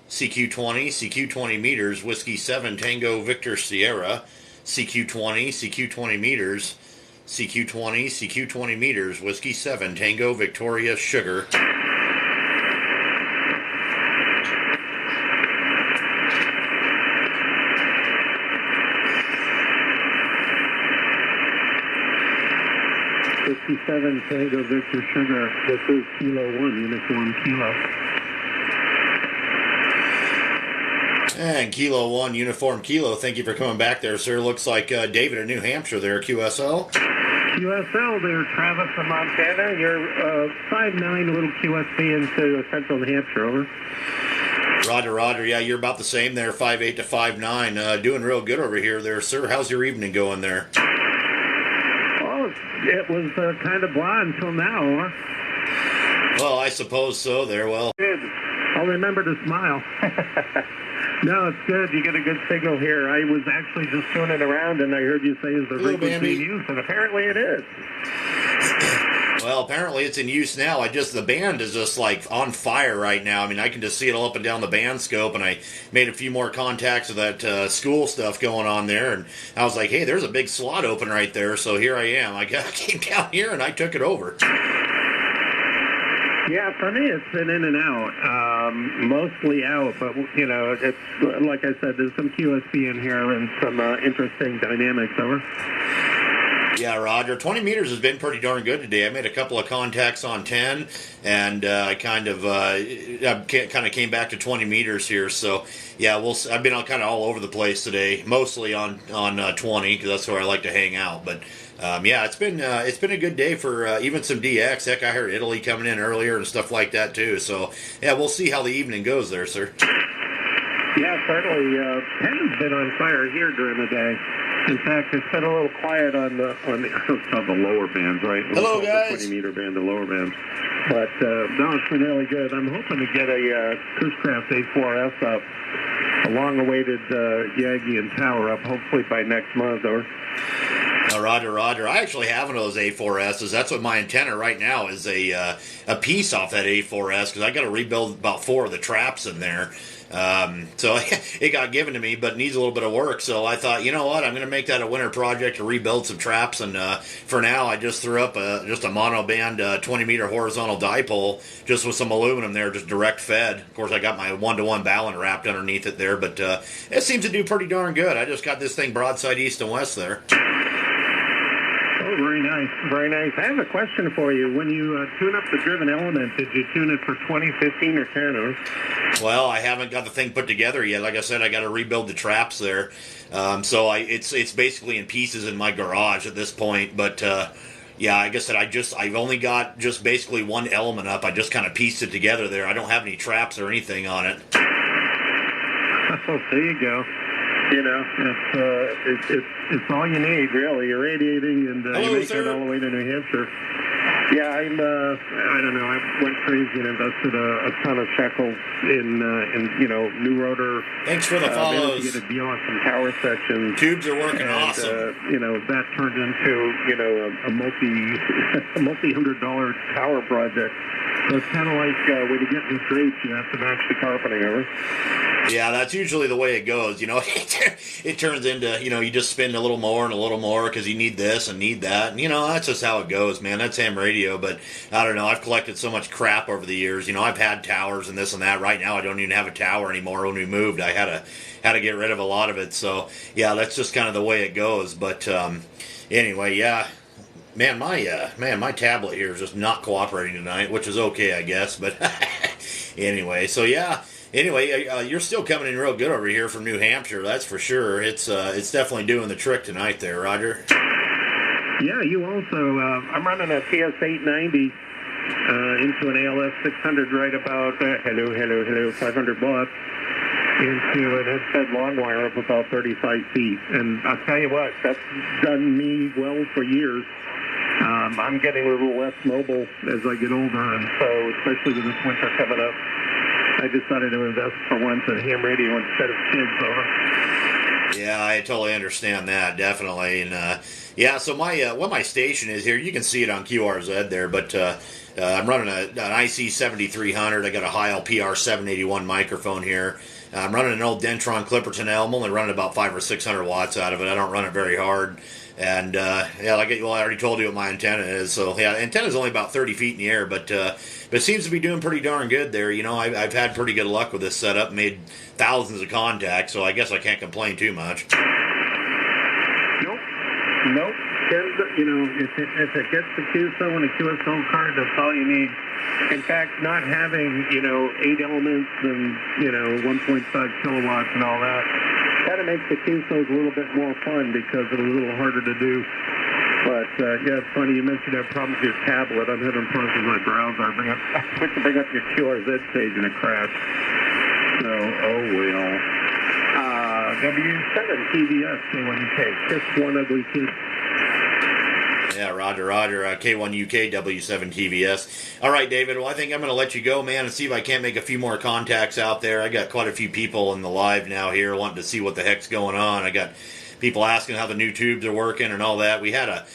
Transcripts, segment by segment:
CQ20 meters, Whiskey 7 Tango Victor Sierra. CQ20 meters, CQ20 meters, Whiskey 7 Tango Victoria Sugar. Whiskey 7 Tango Victor Sugar. This is Kilo 1, Uniform Kilo. And Kilo 1, Uniform Kilo, thank you for coming back there, sir. Looks like David in New Hampshire there, QSL. QSL there, Travis in Montana. You're 5'9", little QSB into Central New Hampshire, over. Roger. Yeah, you're about the same there, 5'8" to 5'9". Doing real good over here there, sir. How's your evening going there? Oh, it was kind of blah until now, huh? Well, I suppose so there, well. Good. I'll remember to smile. No, it's good. You get a good signal here. I was actually just tuning around, and I heard you say, is the rig being used? And apparently it is. Well, apparently it's in use now. The band is just like on fire right now. I mean, I can just see it all up and down the band scope, and I made a few more contacts with that school stuff going on there, and I was like, hey, there's a big slot open right there, so here I am. I came down here, and I took it over. Yeah, for me, it's been in and out, mostly out, but, you know, it's, like I said, there's some QSB in here and some interesting dynamics, over. Yeah, Roger. 20 meters has been pretty darn good today. I made a couple of contacts on 10, and I kind of came back to 20 meters here. So, yeah, I've been kind of all over the place today, mostly on 20, because that's where I like to hang out. But yeah, it's been a good day for even some DX. Heck, I heard Italy coming in earlier and stuff like that too. So, yeah, we'll see how the evening goes there, sir. Yeah, certainly. 10's been on fire here during the day. In fact, it's been a little quiet on the lower bands, right? Hello, guys. The 20-meter band, the lower bands. But no, it's been really good. I'm hoping to get a Cruisecraft A4S up, a long-awaited Yagi and Tower up, hopefully by next month, or. Roger. I actually have one of those A4Ss. That's what my antenna right now is, a piece off that A4S, because I got to rebuild about 4 of the traps in there. So it got given to me, but it needs a little bit of work. So I thought, you know what, I'm going to make that a winter project to rebuild some traps. And for now, I just threw up just a monoband 20-meter horizontal dipole, just with some aluminum there, just direct fed. Of course, I got my 1-to-1 balun wrapped underneath it there, but it seems to do pretty darn good. I just got this thing broadside east and west there. Oh, very nice, very nice. I have a question for you. When you tune up the driven element, did you tune it for 20, 15, or 10? Or? Well, I haven't got the thing put together yet. Like I said, I got to rebuild the traps there. So it's basically in pieces in my garage at this point. But yeah, like I said, I've only got just basically one element up. I just kind of pieced it together there. I don't have any traps or anything on it. Oh, there you go. You know, it's all you need, really. You're radiating, and you make it all the way to New Hampshire. Yeah, I don't know. I went crazy and invested a ton of shekels in new rotor. Thanks for the follows. To get a deal on some tower sections. Tubes are working awesome. That turned into a multi-$100 tower project. So it's kind of like when you get new drapes, you have to match the carpeting, over. Yeah, that's usually the way it goes. It turns into, you just spend a little more because you need this and need that. And, that's just how it goes, man. That's ham radio. But I don't know. I've collected so much crap over the years. I've had towers and this and that. Right now, I don't even have a tower anymore. When we moved, I had to get rid of a lot of it. So, yeah, that's just kind of the way it goes. But anyway, yeah. Man, my tablet here is just not cooperating tonight, which is okay, I guess. But anyway, so yeah. Anyway, you're still coming in real good over here from New Hampshire, that's for sure. It's definitely doing the trick tonight there, Roger. Yeah, you also. I'm running a TS890 into an ALS 600 right about, hello, 500 watts, into an headset long wire of about 35 feet. And I'll tell you what, that's done me well for years. I'm getting a little less mobile as I get older, and so especially with this winter coming up, I decided to invest for once in ham radio instead of kids, over. Yeah, I totally understand that, definitely. And yeah, so my what my station is here, you can see it on QRZ there, but I'm running an IC 7300. I got a Heil PR 781 microphone here. I'm running an old Dentron Clipperton L. I'm only running about 500 or 600 watts out of it. I don't run it very hard. And yeah, I already told you what my antenna is. So yeah, the antenna's only about 30 feet in the air, but it seems to be doing pretty darn good there. You know, I've had pretty good luck with this setup. Made thousands of contacts, so I guess I can't complain too much. Nope. You know, if it gets the QSO and a QSO card, that's all you need. In fact, not having, you know, 8 elements and, you know, 1.5 kilowatts and all that, kind of makes the QSOs a little bit more fun because it's a little harder to do. But, yeah, it's funny. You mentioned you have problems with your tablet. I'm having problems with my browser. I went to bring up your QRZ page and it crashed. So, oh, well. W7 TVS K1UK. Just one ugly kid. Yeah, Roger. K1UK W7 TVS. All right, David. Well, I think I'm going to let you go, man, and see if I can't make a few more contacts out there. I got quite a few people in the live now here wanting to see what the heck's going on. I got people asking how the new tubes are working and all that. We had a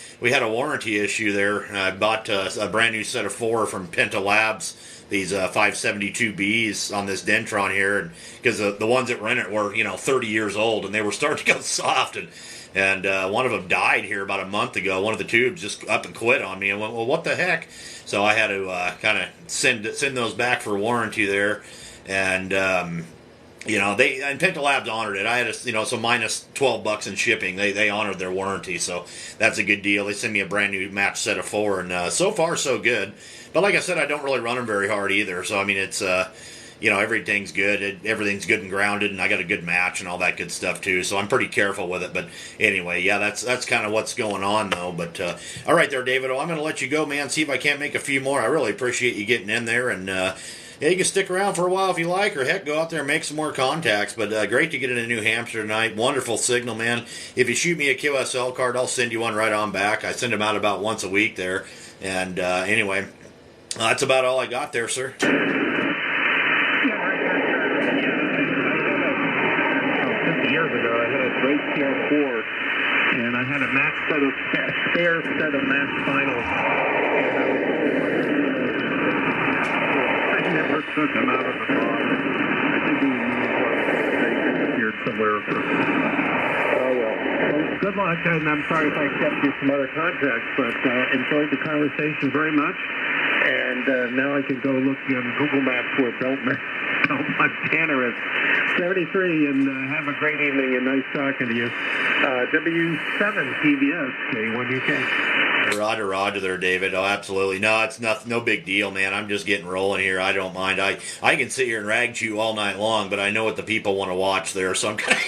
warranty issue there. I bought a brand new set of 4 from Penta Labs. These 572Bs on this Dentron here, and because the ones that were in it were 30 years old, and they were starting to go soft, and one of them died here about a month ago. One of the tubes just up and quit on me. I went, well, what the heck? So I had to kind of send those back for warranty there, and Penta Labs honored it. I had so minus $12 in shipping. They honored their warranty, so that's a good deal. They sent me a brand new match set of 4, and so far so good. But like I said, I don't really run them very hard either. So I mean, it's everything's good. Everything's good and grounded, and I got a good match and all that good stuff too. So I'm pretty careful with it. But anyway, yeah, that's kind of what's going on though. But all right, there, David. Well, I'm going to let you go, man. See if I can't make a few more. I really appreciate you getting in there, and yeah, you can stick around for a while if you like, or heck, go out there and make some more contacts. But great to get into New Hampshire tonight. Wonderful signal, man. If you shoot me a QSL card, I'll send you one right on back. I send them out about once a week there. And anyway, that's about all I got there, sir. Yeah, I got 50 years ago, I had a great TR4, and I had a spare set of match finals. And I never took them out of the box. I think they disappeared somewhere. Oh, well, good luck, and I'm sorry if I kept you some other contacts, but enjoyed the conversation very much. And now I can go look on Google Maps where Belt, Montana is. 73, and have a great evening, and nice talking to you. W7 TVS, K1UK. Roger there, David. Oh, absolutely. No, it's no big deal, man. I'm just getting rolling here. I don't mind. I can sit here and rag chew all night long, but I know what the people want to watch there, so I'm kind of,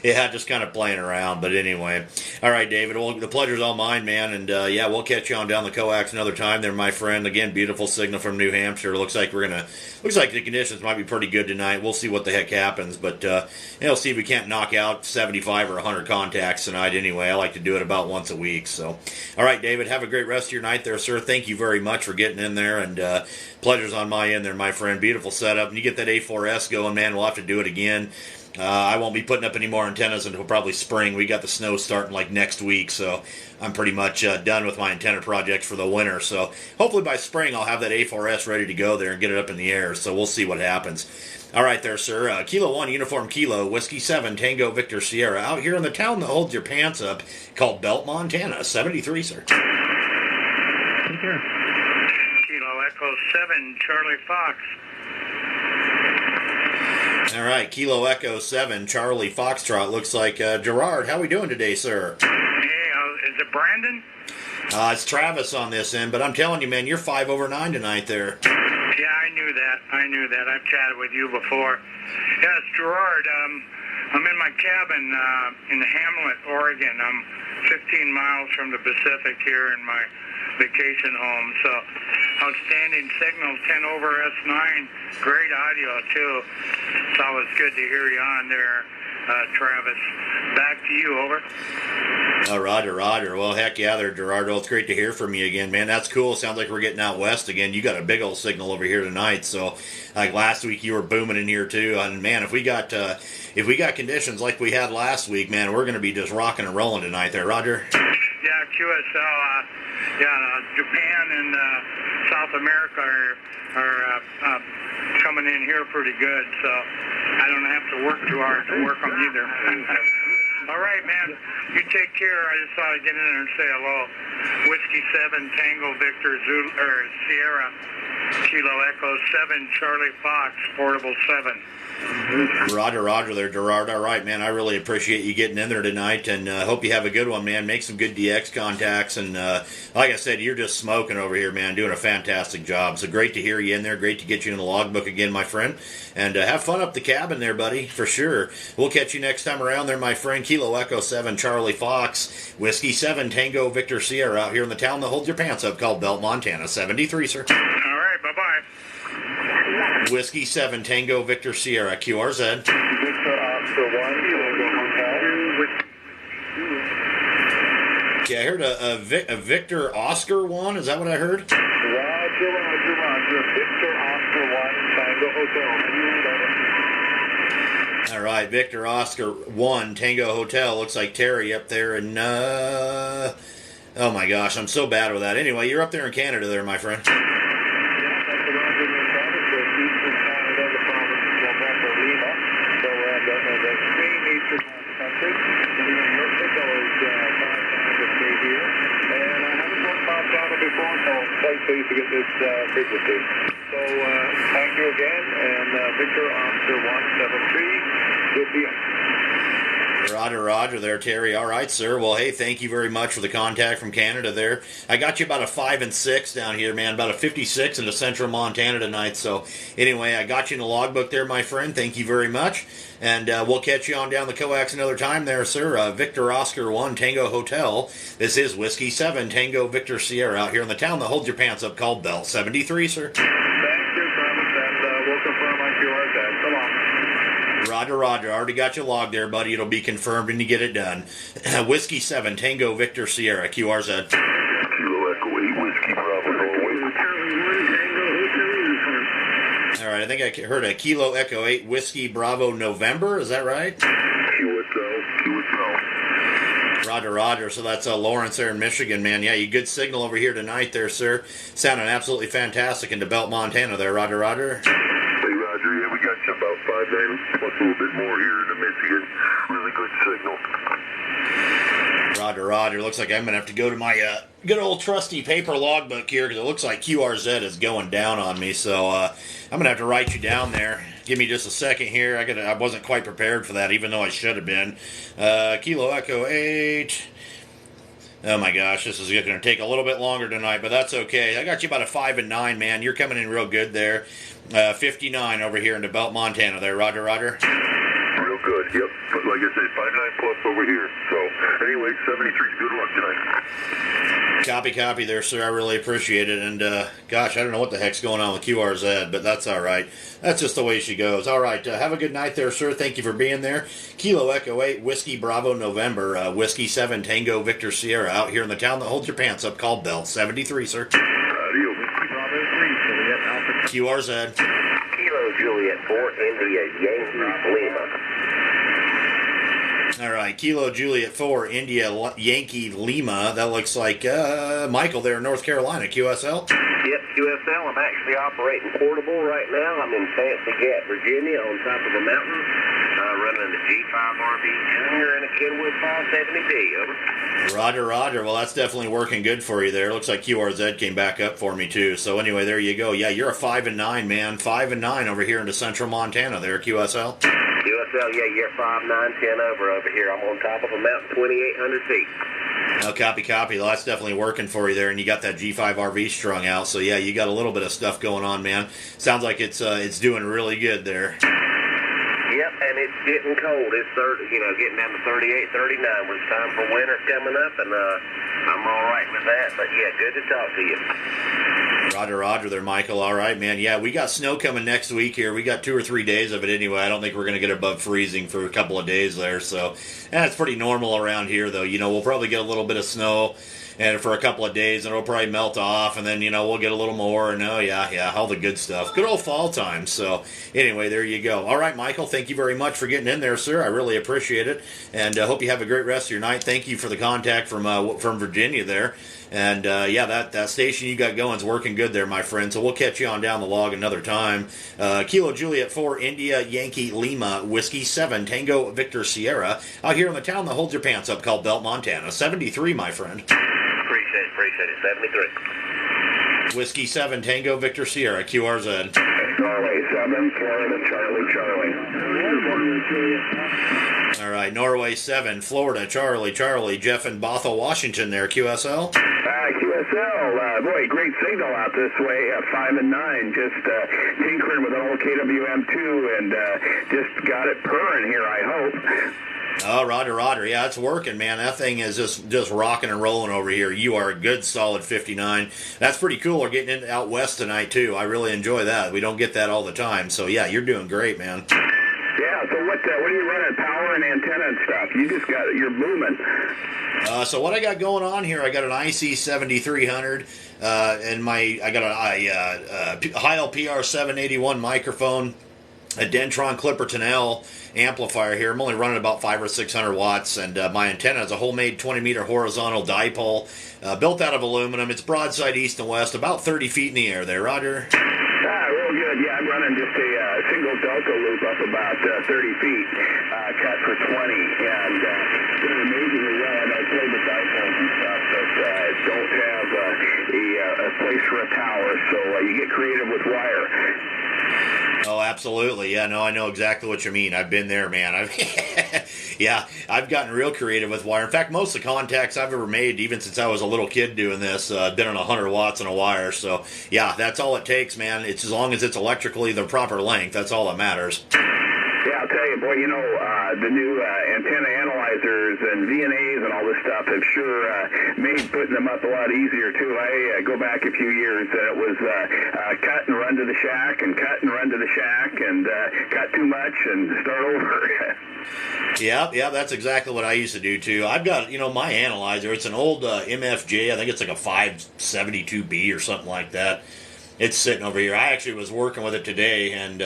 yeah, just kind of playing around. But anyway, all right, David. Well, the pleasure's all mine, man. And yeah, we'll catch you on down the coax another time. There, my friend. Again, beautiful signal from New Hampshire. Looks like the conditions might be pretty good tonight. We'll see what the heck happens, but see if we can't knock out 75 or 100 contacts tonight. Anyway, I like to do it about once a week. So, all right, David. Have a great rest of your night there, sir. Thank you very much for getting in there, and pleasure's on my end there, my friend. Beautiful setup. And you get that A4S going, man. We'll have to do it again. I won't be putting up any more antennas until probably spring. We got the snow starting like next week, so I'm pretty much done with my antenna projects for the winter. So hopefully by spring I'll have that A4S ready to go there and get it up in the air. So we'll see what happens. All right there, sir. Kilo 1, Uniform Kilo, Whiskey 7, Tango Victor Sierra, out here in the town that holds your pants up called Belt, Montana. 73, sir. Take care. Kilo Echo 7, Charlie Fox. All right, Kilo Echo 7, Charlie Foxtrot. Looks like Gerard. How we doing today, sir? Hey, is it Brandon? It's Travis on this end, but I'm telling you, man, you're 5 over 9 tonight there. Yeah, I knew that. I've chatted with you before. Yeah, it's Gerard. I'm in my cabin in Hamlet, Oregon. I'm 15 miles from the Pacific here in my vacation home. So outstanding signal, 10 over S9. Great audio, too. It's always good to hear you on there. Travis. Back to you, over. Roger. Well, heck yeah there, Gerardo. It's great to hear from you again, man. That's cool. Sounds like we're getting out west again. You got a big old signal over here tonight. So, like last week, you were booming in here too. And man, if we got conditions like we had last week, man, we're going to be just rocking and rolling tonight there, Roger. Yeah, QSL. Japan and South America are coming in here pretty good. So I don't have to work too hard to work them either. All right, man. You take care. I just thought I'd get in there and say hello. Whiskey 7 Tango Victor Sierra Kilo Echo 7 Charlie Fox Portable 7. Roger there, Gerard. All right, man. I really appreciate you getting in there tonight, and hope you have a good one, man. Make some good DX contacts, and like I said, you're just smoking over here, man. Doing a fantastic job. So great to hear you in there. Great to get you in the logbook again, my friend. And have fun up the cabin there, buddy, for sure. We'll catch you next time around there, my friend. Kilo Echo 7 Charlie Fox, Whiskey 7 Tango Victor Sierra out here in the town that holds your pants up called Belt, Montana. 73, sir. All right, bye-bye. Whiskey 7 Tango Victor Sierra, QRZ. Victor Oscar 1, Yeah, I heard a Victor Oscar 1. Is that what I heard? Roger. Victor Oscar 1, Tango Hotel. All right, Victor Oscar 1 Tango Hotel. Looks like Terry up there in, oh my gosh, I'm so bad with that. Anyway, you're up there in Canada there, my friend. Quite pleased to get this frequency. So thank you again, and Victor Oscar 173, good deal. Roger there, Terry. All right, sir. Well, hey, thank you very much for the contact from Canada there. I got you about a 5 and 6 down here, man. About a 56 into central Montana tonight. So anyway, I got you in the logbook there, my friend. Thank you very much. And we'll catch you on down the coax another time there, sir. Victor Oscar 1 Tango Hotel. This is Whiskey 7 Tango Victor Sierra out here in the town that holds your pants up called Belt. 73, sir. Thank you, Thomas, and we'll confirm on QRZ. So long. Roger. Already got you logged there, buddy. It'll be confirmed when you get it done. Whiskey 7 Tango Victor Sierra, QRZ. Kilo Echo 8 Whiskey Bravo Norway. All right, I think I heard a Kilo Echo 8 Whiskey Bravo November. Is that right? QSL. Roger. So that's Lawrence there in Michigan, man. Yeah, you good signal over here tonight there, sir. Sounding absolutely fantastic into Belt, Montana there. Roger. Hey, Roger. Yeah, we got you about 5-9 plus a little bit more here in the Michigan. Really good signal. Roger. Looks like I'm going to have to go to my good old trusty paper logbook here because it looks like QRZ is going down on me. So I'm going to have to write you down there. Give me just a second here. I wasn't quite prepared for that, even though I should have been. Kilo Echo 8. Oh my gosh, this is going to take a little bit longer tonight, but that's okay. I got you about a 5 and 9, man. You're coming in real good there. 59 over here into Belt, Montana there. Roger. Real good, yep. But like I said, 5-9 plus over here. So anyway, 73, good luck tonight. Copy there, sir. I really appreciate it. And gosh, I don't know what the heck's going on with QRZ, but that's all right. That's just the way she goes. All right, have a good night there, sir. Thank you for being there. Kilo Echo 8 Whiskey Bravo November, Whiskey 7 Tango Victor Sierra out here in the town that holds your pants up called Belt. 73, sir. Adios. QRZ. Kilo Juliet 4 India Yankee Lima. All right, Kilo Juliet 4 India Yankee Lima. That looks like Michael there in North Carolina. QSL. Yep, QSL. I'm actually operating portable right now. I'm in Fancy Gap, Virginia, on top of a mountain, running the G5 RV Junior and a Kenwood 570B. Over. Roger. Well, that's definitely working good for you there. Looks like QRZ came back up for me too. So anyway, there you go. Yeah, you're a 5 and 9, man. 5 and 9 over here into central Montana there, QSL. QSL, yeah, you're 5, 9, 10 over here. I'm on top of a mountain, 2,800 feet. No, copy. Well, that's definitely working for you there, and you got that G5 RV strung out. So yeah, you got a little bit of stuff going on, man. Sounds like it's doing really good there. Yep, and it's getting cold. It's getting down to 38, 39. It's time for winter coming up, and I'm all right with that. But yeah, good to talk to you. Roger there, Michael. All right, man. Yeah, we got snow coming next week here. We got 2 or 3 days of it anyway. I don't think we're going to get above freezing for a couple of days there. So that's pretty normal around here, though. We'll probably get a little bit of snow and for a couple of days, and it'll probably melt off, and then, we'll get a little more, and all the good stuff. Good old fall time. So anyway, there you go. All right, Michael, thank you very much for getting in there, sir. I really appreciate it, and hope you have a great rest of your night. Thank you for the contact from Virginia there. And, that station you got going is working good there, my friend. So we'll catch you on down the log another time. Kilo Juliet 4, India, Yankee, Lima, Whiskey 7, Tango, Victor, Sierra. Out here in the town that holds your pants up called Belt, Montana. 73, my friend. Appreciate it. 73. Whiskey 7, Tango, Victor, Sierra, QRZ. Norway 7, Florida, Charlie. All right, Norway 7, Florida, Charlie, Jeff in Bothell, Washington there, QSL. QSL, boy, great signal out this way, 5 and 9, just tinkering with an old KWM2 and just got it purring here, I hope. Oh, Roger. Yeah, it's working, man. That thing is just rocking and rolling over here. You are a good, solid 59. That's pretty cool. We're getting it out west tonight, too. I really enjoy that. We don't get that all the time. So, yeah, you're doing great, man. Yeah, so what are you running, power and antenna and stuff? You're booming. So what I got going on here, I got an IC 7300, and I got a Heil PR 781 microphone, a Dentron Clipperton L amplifier here. I'm only running about 500 or 600 watts, and my antenna is a homemade 20-meter horizontal dipole, built out of aluminum. It's broadside east and west, about 30 feet in the air there, Roger. Real good. Yeah, I'm running just a single Delta loop up about 30 feet, cut for 20, and doing amazingly well. And I play the dipoles and stuff, but don't have a place for a tower, so you get creative with wire. Oh, absolutely. Yeah, no, I know exactly what you mean. I've been there, man. I've gotten real creative with wire. In fact, most of the contacts I've ever made, even since I was a little kid doing this, been on 100 watts on a wire. So, yeah, that's all it takes, man. It's as long as it's electrically the proper length. That's all that matters. Yeah, I'll tell you, boy, the new antenna analyzers and VNAs and all this stuff have sure made putting them up a lot easier, too. I go back a few years, and it was cut and run to the shack and cut and run to the shack and cut too much and start over. Yeah, that's exactly what I used to do, too. I've got, my analyzer. It's an old MFJ. I think it's like a 572B or something like that. It's sitting over here. I actually was working with it today, and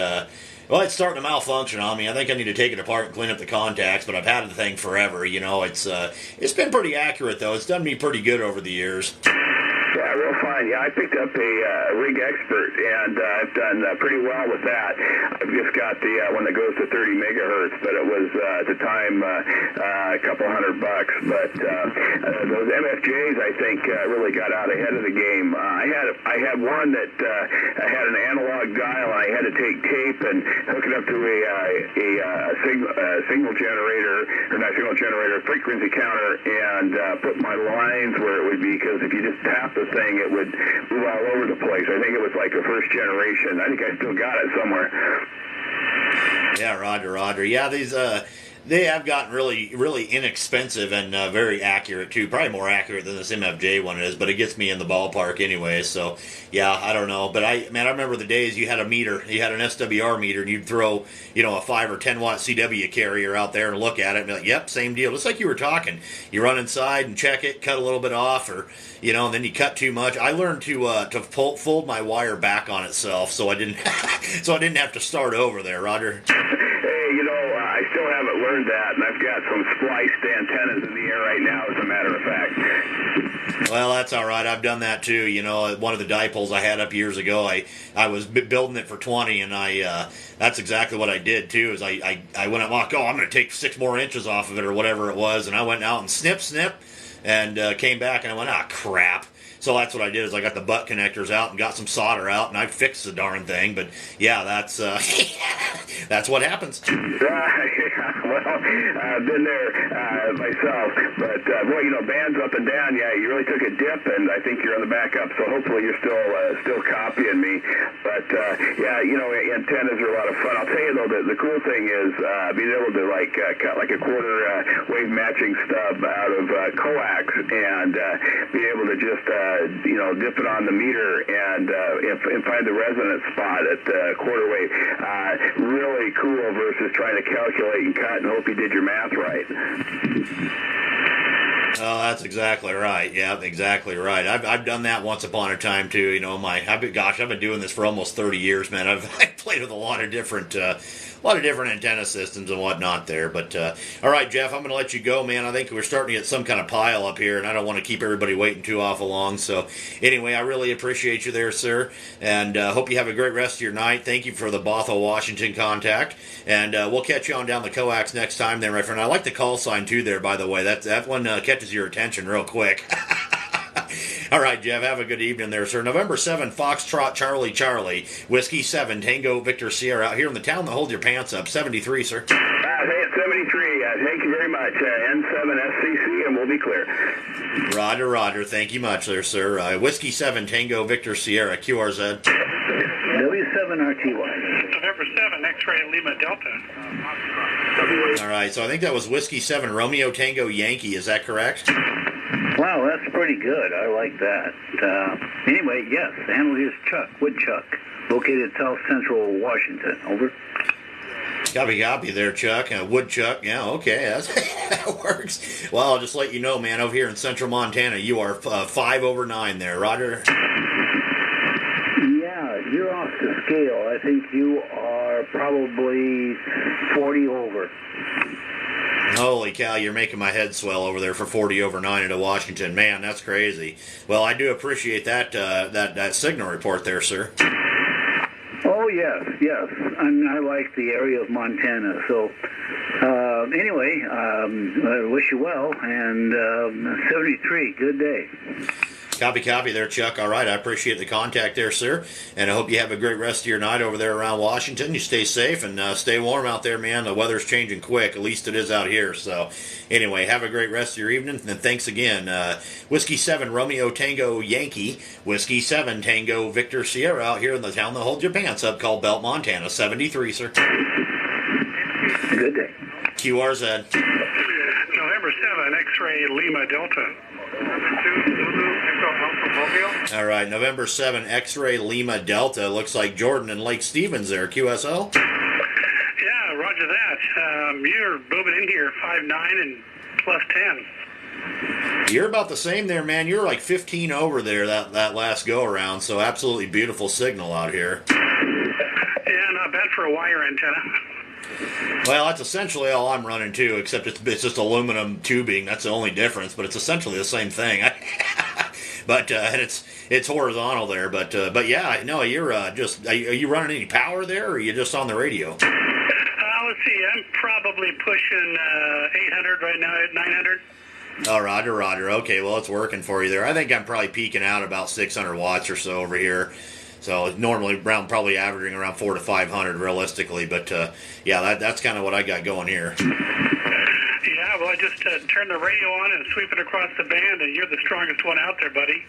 it's starting to malfunction on me. I think I need to take it apart and clean up the contacts, but I've had the thing forever. It's been pretty accurate, though. It's done me pretty good over the years. Yeah, real fine. Yeah, I picked up a Rig Expert, and I've done pretty well with that. I've just got the one that goes to 30 megahertz, but it was at the time a couple $100. But those MFJs, I think, really got out ahead of the game. I had one that had an analog dial, and I had to take tape and hook it up to a signal generator, or not signal generator, frequency counter, and put my lines where it would be, because if you just tap the thing, it would move all over the place. I think it was like a first generation. I think I still got it somewhere. Yeah, Roger. Yeah, these they have gotten really, really inexpensive and very accurate too. Probably more accurate than this MFJ one is, but it gets me in the ballpark anyway. So yeah, I don't know. But I remember the days you had a meter, you had an SWR meter, and you'd throw, a 5 or 10 watt CW carrier out there and look at it and be like, yep, same deal. Just like you were talking. You run inside and check it, cut a little bit off, or and then you cut too much. I learned to fold my wire back on itself, so I didn't have to start over there, Roger. I still haven't learned that, and I've got some spliced antennas in the air right now, as a matter of fact. Well, that's all right. I've done that too. One of the dipoles I had up years ago, I was building it for 20, and that's exactly what I did too. Is I went out, I'm going to take 6 more inches off of it or whatever it was, and I went out and snip, and came back and I went, crap. So that's what I did, is I got the butt connectors out and got some solder out, and I fixed the darn thing. But yeah, that's that's what happens. Well, I've been there myself, but bands up and down. Yeah, you really took a dip, and I think you're on the back up. So hopefully you're still copying me. But antennas are a lot of fun. I'll tell you though, the cool thing is being able to cut like a quarter wave matching stub out of coax and be able to just dip it on the meter and find the resonance spot at the quarter wave. Really cool versus trying to calculate and cut and hope you did your math right. Oh, that's exactly right. Yeah, exactly right. I've done that once upon a time too. You know, I've been doing this for almost 30 years, man. I've played with a lot of different antenna systems and whatnot there. But all right, Jeff, I'm going to let you go, man. I think we're starting to get some kind of pile up here, and I don't want to keep everybody waiting too awful long. So anyway, I really appreciate you there, sir, and hope you have a great rest of your night. Thank you for the Bothell, Washington contact, and we'll catch you on down the coax next time there, my friend. I like the call sign too there, by the way. That one catches your attention real quick. All right, Jeff, have a good evening there, sir. November 7, Foxtrot Charlie, Whiskey 7, Tango Victor Sierra, out here in the town that holds your pants up. 73, sir. 73. Thank you very much. N7SCC, and we'll be clear. Roger. Thank you much there, sir. Whiskey 7, Tango Victor Sierra, QRZ. W7RTY. November 7, X-ray Lima Delta. All right, so I think that was Whiskey 7, Romeo Tango Yankee. Is that correct? Wow, that's pretty good. I like that. Anyway, yes, the handle here is Chuck, Woodchuck, located South Central Washington. Over. Copy there, Chuck. Woodchuck, yeah, okay, that works. Well, I'll just let you know, man, over here in central Montana, you are 5 over 9 there, Roger. Yeah, you're off the scale. I think you are probably 40 over. Holy cow, you're making my head swell over there for 40 over 9 into Washington. Man, that's crazy. Well, I do appreciate that signal report there, sir. Oh, yes. And I like the area of Montana. So, anyway, I wish you well. And 73, good day. Copy there, Chuck. All right, I appreciate the contact there, sir. And I hope you have a great rest of your night over there around Washington. You stay safe and stay warm out there, man. The weather's changing quick. At least it is out here. So anyway, have a great rest of your evening. And thanks again. Whiskey 7, Romeo Tango Yankee. Whiskey 7, Tango Victor Sierra out here in the town that holds your pants up called Belt, Montana. 73, sir. Good day. QRZ. November 7, X-ray Lima Delta. All right, November 7, X-ray Lima Delta. Looks like Jordan and Lake Stevens there. QSL? Yeah, roger that. You're moving in here 5'9" and plus 10. You're about the same there, man. You're like 15 over there that last go-around, so absolutely beautiful signal out here. Yeah, not bad for a wire antenna. Well, that's essentially all I'm running too, except it's just aluminum tubing. That's the only difference, but it's essentially the same thing. But and it's horizontal there. But yeah, no, you're are you running any power there, or are you just on the radio? Let's see, I'm probably pushing 800 right now at 900. Oh, Roger. Okay, well, it's working for you there. I think I'm probably peaking out about 600 watts or so over here. So normally probably averaging around 400 to 500 realistically, but yeah, that's kind of what I got going here. Yeah, well, I just turned the radio on and sweep it across the band, and you're the strongest one out there, buddy.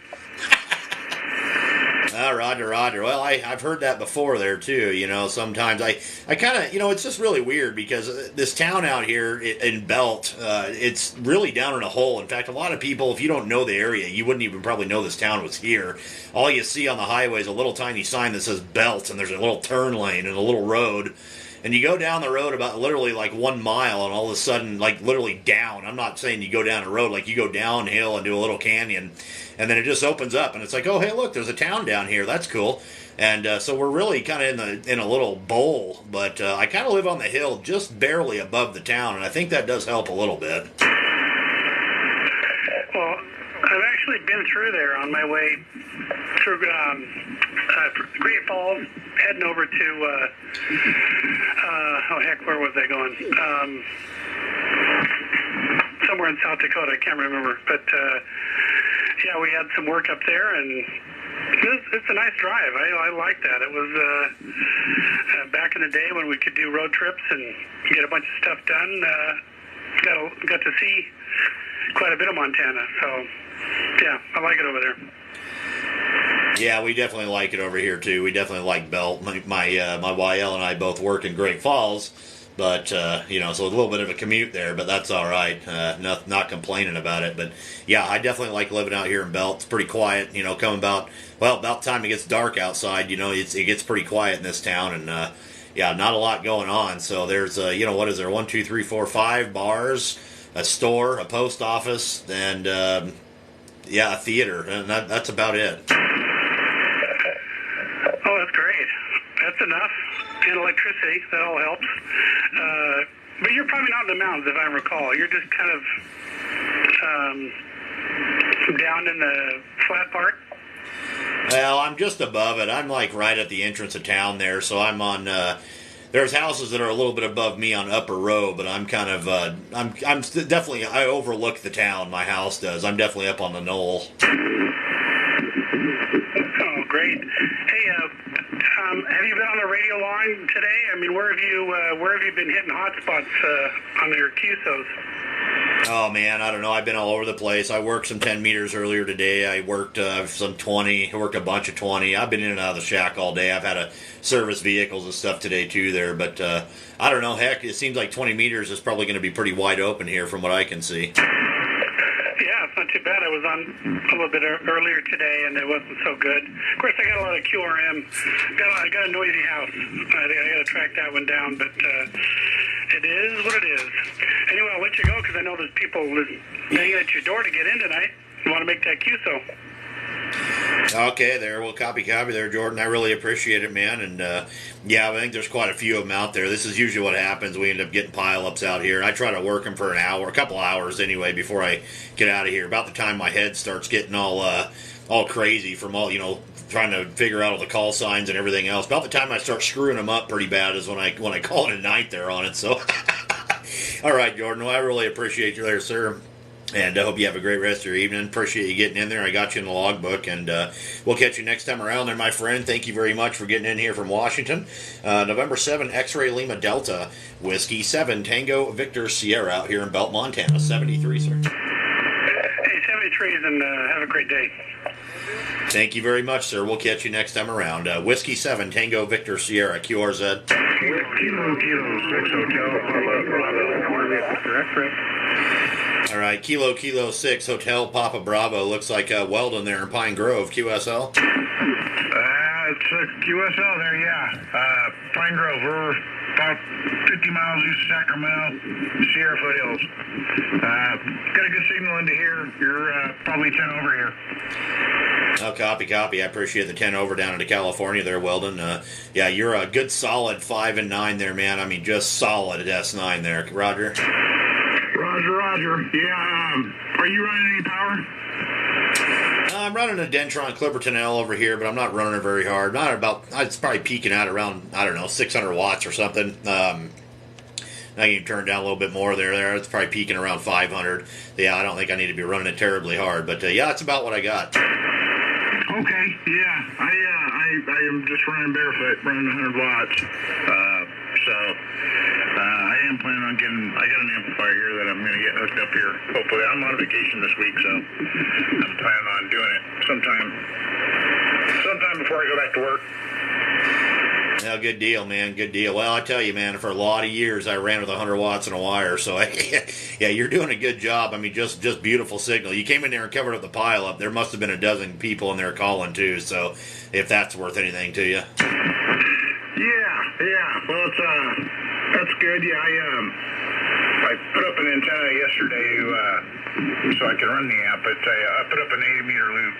Roger. Well, I've heard that before there too. You know, sometimes I kind of, it's just really weird because this town out here in Belt, it's really down in a hole. In fact, a lot of people, if you don't know the area, you wouldn't even probably know this town was here. All you see on the highway is a little tiny sign that says Belt, and there's a little turn lane and a little road. And you go down the road about literally like 1 mile, and all of a sudden, like literally down. I'm not saying you go down a road, like you go downhill and do a little canyon, and then it just opens up, and it's like, oh, hey, look, there's a town down here. That's cool. And so we're really kind of in a little bowl, but I kind of live on the hill just barely above the town, and I think that does help a little bit. Well, I've actually been through there on my way through Great Falls, heading over to, where was I going? Somewhere in South Dakota, I can't remember. But, yeah, we had some work up there, and it's a nice drive. I like that. It was back in the day when we could do road trips and get a bunch of stuff done. Got to see quite a bit of Montana. So, yeah, I like it over there. Yeah, we definitely like it over here too. We definitely like Belt. My YL and I both work in Great Falls, But, so a little bit of a commute there, but that's all right. Not complaining about it. But, yeah, I definitely like living out here in Belt. It's pretty quiet, coming about the time it gets dark outside, it gets pretty quiet in this town. And, not a lot going on. So there's, what is there? 1, 2, 3, 4, 5 bars, a store, a post office, and, a theater. And that's about it. Oh, that's great. That's enough. And electricity, that all helps. But you're probably not in the mountains, if I recall. You're just kind of down in the flat part? Well, I'm just above it. I'm like right at the entrance of town there, so I'm on. There's houses that are a little bit above me on Upper Row, but I'm kind of. I'm definitely. I overlook the town. My house does. I'm definitely up on the knoll. Oh, great. Hey, have you been on the radio line today? I mean, where have you been hitting hot spots on your QSOs? Oh, man, I don't know. I've been all over the place. I worked some 10 meters earlier today. I worked some 20. I worked a bunch of 20. I've been in and out of the shack all day. I've had to service vehicles and stuff today, too, there. But I don't know. Heck, it seems like 20 meters is probably going to be pretty wide open here from what I can see. Yeah, it's not too bad. I was on a little bit earlier today, and it wasn't so good. Of course, I got a lot of QRM. I got a noisy house. I think I got to track that one down, but it is what it is. Anyway, I'll let you go because I know there's people banging at your door to get in tonight. You want to make that QSO. Okay, there. Well, copy there, Jordan. I really appreciate it, man. And, I think there's quite a few of them out there. This is usually what happens. We end up getting pile-ups out here. And I try to work them for a couple hours anyway, before I get out of here. About the time my head starts getting all crazy from all, trying to figure out all the call signs and everything else. About the time I start screwing them up pretty bad is when I call it a night there on it. So, all right, Jordan. Well, I really appreciate you there, sir. And I hope you have a great rest of your evening. Appreciate you getting in there. I got you in the logbook, and we'll catch you next time around there, my friend. Thank you very much for getting in here from Washington. November 7, X-Ray Lima Delta, Whiskey 7, Tango Victor Sierra out here in Belt, Montana. 73, sir. Hey, 73, and have a great day. Thank you very much, sir. We'll catch you next time around. Whiskey 7, Tango Victor Sierra, QRZ. Kilo 6 Hotel, X-Ray. All right, Kilo 6 Hotel Papa Bravo. Looks like Weldon there in Pine Grove, QSL. It's QSL there, yeah. Pine Grove, we're about 50 miles east of Sacramento, Sierra Foothills. Got a good signal into here. You're probably 10 over here. Oh, copy. I appreciate the 10 over down into California there, Weldon. You're a good solid 5 and 9 there, man. I mean, just solid at S9 there. Roger. Roger. Yeah, are you running any power? I'm running a Dentron Clipperton L over here, but I'm not running it very hard. It's probably peaking out around, 600 watts or something. I can turn down a little bit more there. It's probably peaking around 500. Yeah, I don't think I need to be running it terribly hard, but that's about what I got. Okay, yeah. I am just running barefoot, running 100 watts. I am planning on I got an amplifier here that I'm going to get hooked up here. Hopefully, I'm on vacation this week, so I'm planning on doing it sometime before I go back to work. Yeah, good deal, man. Good deal. Well, I tell you, man, for a lot of years I ran with 100 watts and a wire. So, yeah, you're doing a good job. I mean, just beautiful signal. You came in there and covered up the pile up. There must have been a dozen people in there calling too. So, if that's worth anything to you. Yeah. Well, that's good. Yeah, I put up an antenna yesterday so I can run the amp. But I put up an 80-meter loop,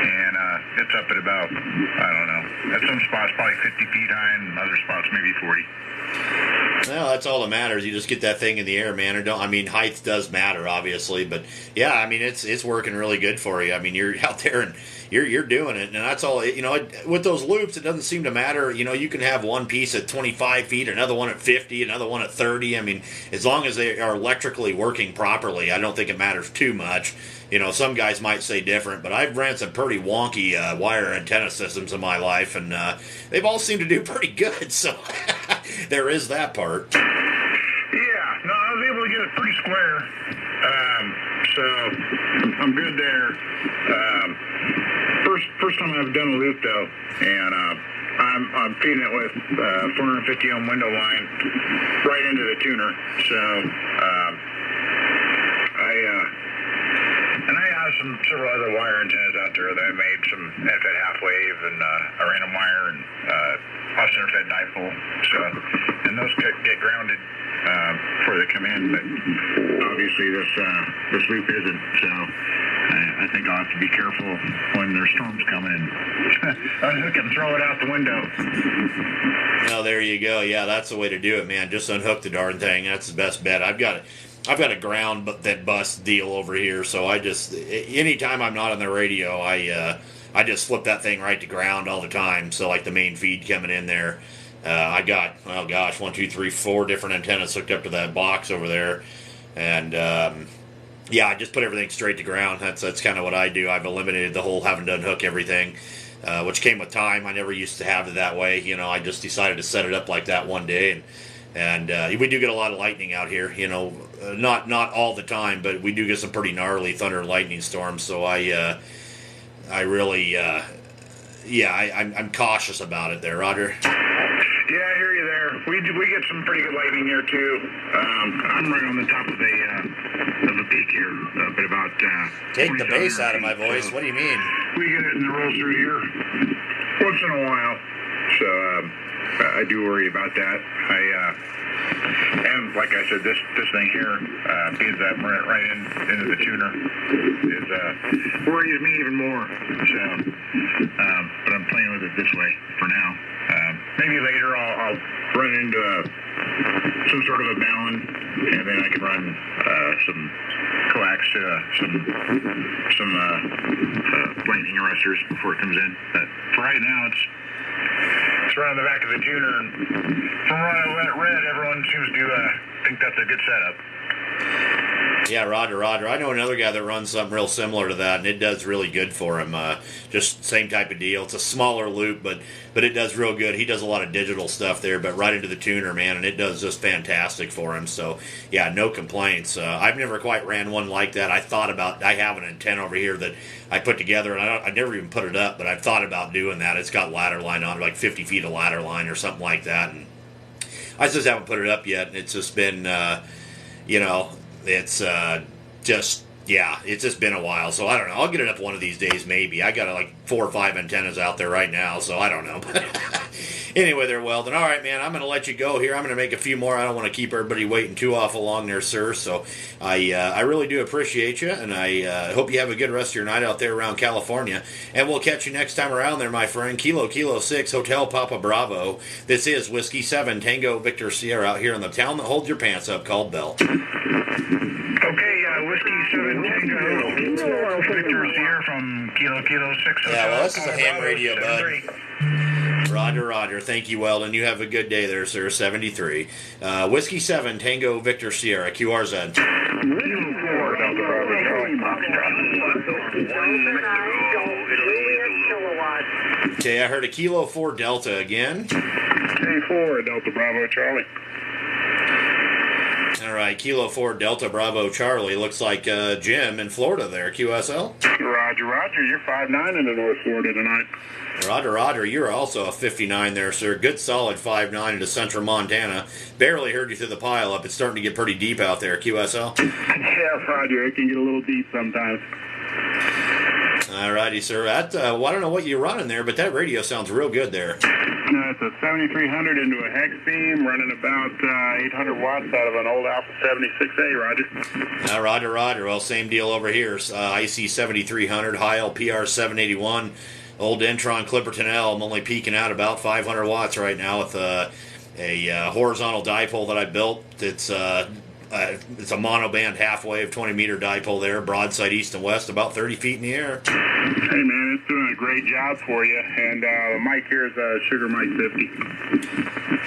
and it's up at about, I don't know, at some spots probably 50 feet high, and other spots maybe 40. Well, that's all that matters. You just get that thing in the air, man. Height does matter, obviously, but yeah, I mean, it's working really good for you. I mean, you're out there and you're doing it, and that's all. With those loops, it doesn't seem to matter. You can have one piece at 25 feet, another one at 50, another one at 30. I mean, as long as they are electrically working properly, I don't think it matters too much. Some guys might say different, but I've ran some pretty wonky wire antenna systems in my life, and they've all seemed to do pretty good. So there is that part. Yeah, no, I was able to get it pretty square, so I'm good there. First time I've done a loop though, and I'm feeding it with 450 ohm window line right into the tuner. So I have several other wire antennas out there that I made, some NFED half wave and a random wire and Austin NFED dipole. So, and those get grounded before they come in, but obviously this loop isn't. So I think I'll have to be careful when there's storms coming. I can throw it out the window. Well, there you go. Yeah, that's the way to do it, man. Just unhook the darn thing. That's the best bet. I've got a ground that bus deal over here, so I just anytime I'm not on the radio, I just flip that thing right to ground all the time. So like the main feed coming in there, I got 1, 2, 3, 4 different antennas hooked up to that box over there, and yeah, I just put everything straight to ground. That's kind of what I do. I've eliminated the whole having to unhook everything, which came with time. I never used to have it that way. You know, I just decided to set it up like that one day, and we do get a lot of lightning out here. You know, not all the time, but we do get some pretty gnarly thunder and lightning storms. So I really, I'm cautious about it there, Roger. Yeah, I hear you there. We get some pretty good lightning here too. I'm right on the top of a peak here, but about take the bass out of my voice. What do you mean? We get it and it rolls through here once in a while. So I do worry about that. And like I said, this thing here feeds that right into the tuner. Worries me even more. So, but I'm playing with it this way for now. Maybe later I'll run into some sort of a balun, and then I can run some coax, some lightning arresters before it comes in. But for right now, it's right on the back of the tuner, and from what I let it read, everyone seems to think that's a good setup. Yeah, Roger. I know another guy that runs something real similar to that, and it does really good for him. Just same type of deal. It's a smaller loop, but it does real good. He does a lot of digital stuff there, but right into the tuner, man, and it does just fantastic for him. So, yeah, no complaints. I've never quite ran one like that. I have an antenna over here that I put together, and I never even put it up, but I've thought about doing that. It's got ladder line on it, like 50 feet of ladder line or something like that, and I just haven't put it up yet. It's just been, it's it's just been a while, so I don't know. I'll get it up one of these days, maybe. I got like 4 or 5 antennas out there right now, so I don't know. Anyway, there, Weldon. All right, man, I'm going to let you go here. I'm going to make a few more. I don't want to keep everybody waiting too awful long there, sir. So I really do appreciate you, and I hope you have a good rest of your night out there around California. And we'll catch you next time around there, my friend. Kilo 6, Hotel Papa Bravo. This is Whiskey 7, Tango Victor Sierra out here in the town that holds your pants up called Bell. Okay, Whiskey 7 Tango Victor Sierra from Kilo 6. Yeah, well, this is a ham radio, bud. Roger. Thank you, Weldon. You have a good day there, sir. 73. Whiskey 7, Tango Victor Sierra, QRZ. Okay, I heard a Kilo 4 Delta again. K4 Delta Bravo Charlie. All right, Kilo 4 Delta Bravo Charlie. Looks like Jim in Florida there, QSL. Roger. You're 5'9" into North Florida tonight. Roger. You're also a 59 there, sir. Good solid 5'9" into central Montana. Barely heard you through the pile up. It's starting to get pretty deep out there, QSL. Yeah, Roger. It can get a little deep sometimes. All righty, sir. That, I don't know what you're running there, but that radio sounds real good there. It's a 7300 into a hex beam, running about 800 watts out of an old Alpha 76A, Roger. Roger. Well, same deal over here. IC 7300, Heil PR 781, old Entron Clipperton L. I'm only peaking out about 500 watts right now with a horizontal dipole that I built. It's a monoband half-wave 20-meter dipole there, broadside east and west, about 30 feet in the air. Hey, man, it's doing a great job for you. And the mic here is Sugar Mike 50.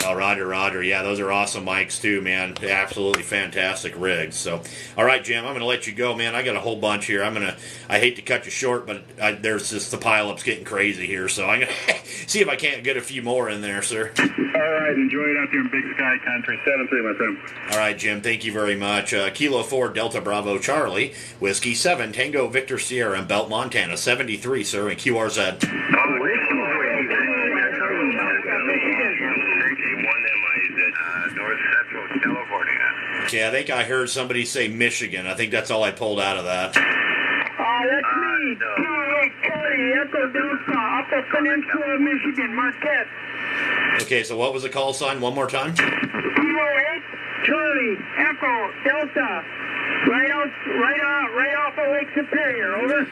Oh, Roger. Yeah, those are awesome mics, too, man. Absolutely fantastic rigs. So, all right, Jim, I'm going to let you go, man. I got a whole bunch here. I hate to cut you short, but there's just the pile-up's getting crazy here. So I'm going to see if I can't get a few more in there, sir. All right, enjoy it out there in Big Sky Country. 7-3, my friend. All right, Jim, thank you very much. Kilo 4 Delta Bravo Charlie, Whiskey 7 Tango Victor Sierra in Belt, Montana, 73, sir, and QRZ. North Central California. Okay, I think I heard somebody say Michigan. I think that's all I pulled out of that. That's me. No. Charlie, Echo Delta, Upper Peninsula, Michigan, Marquette. Okay, so what was the call sign? One more time. Kilo 8, Charlie, Echo Delta, right off of Lake Superior, over.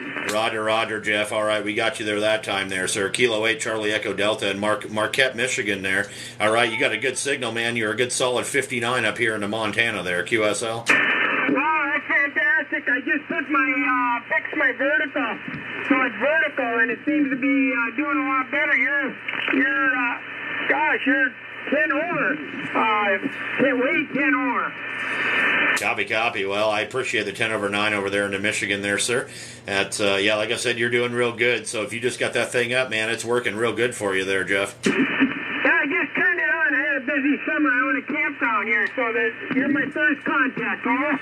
Roger, Jeff. All right, we got you there that time there, sir. Kilo 8, Charlie Echo Delta, and Marquette, Michigan there. All right, you got a good signal, man. You're a good solid 59 up here into Montana there, QSL. Wow, that's fantastic. I just put my, fixed my vertical. So it's vertical, and it seems to be doing a lot better. You're 10 over. Way 10 over. Copy. Well, I appreciate the 10 over 9 over there into Michigan there, sir. That's, yeah, like I said, you're doing real good. So if you just got that thing up, man, it's working real good for you there, Jeff. Yeah, I just turned it on. I had a busy summer. I own a campground here, so you're my first contact, over.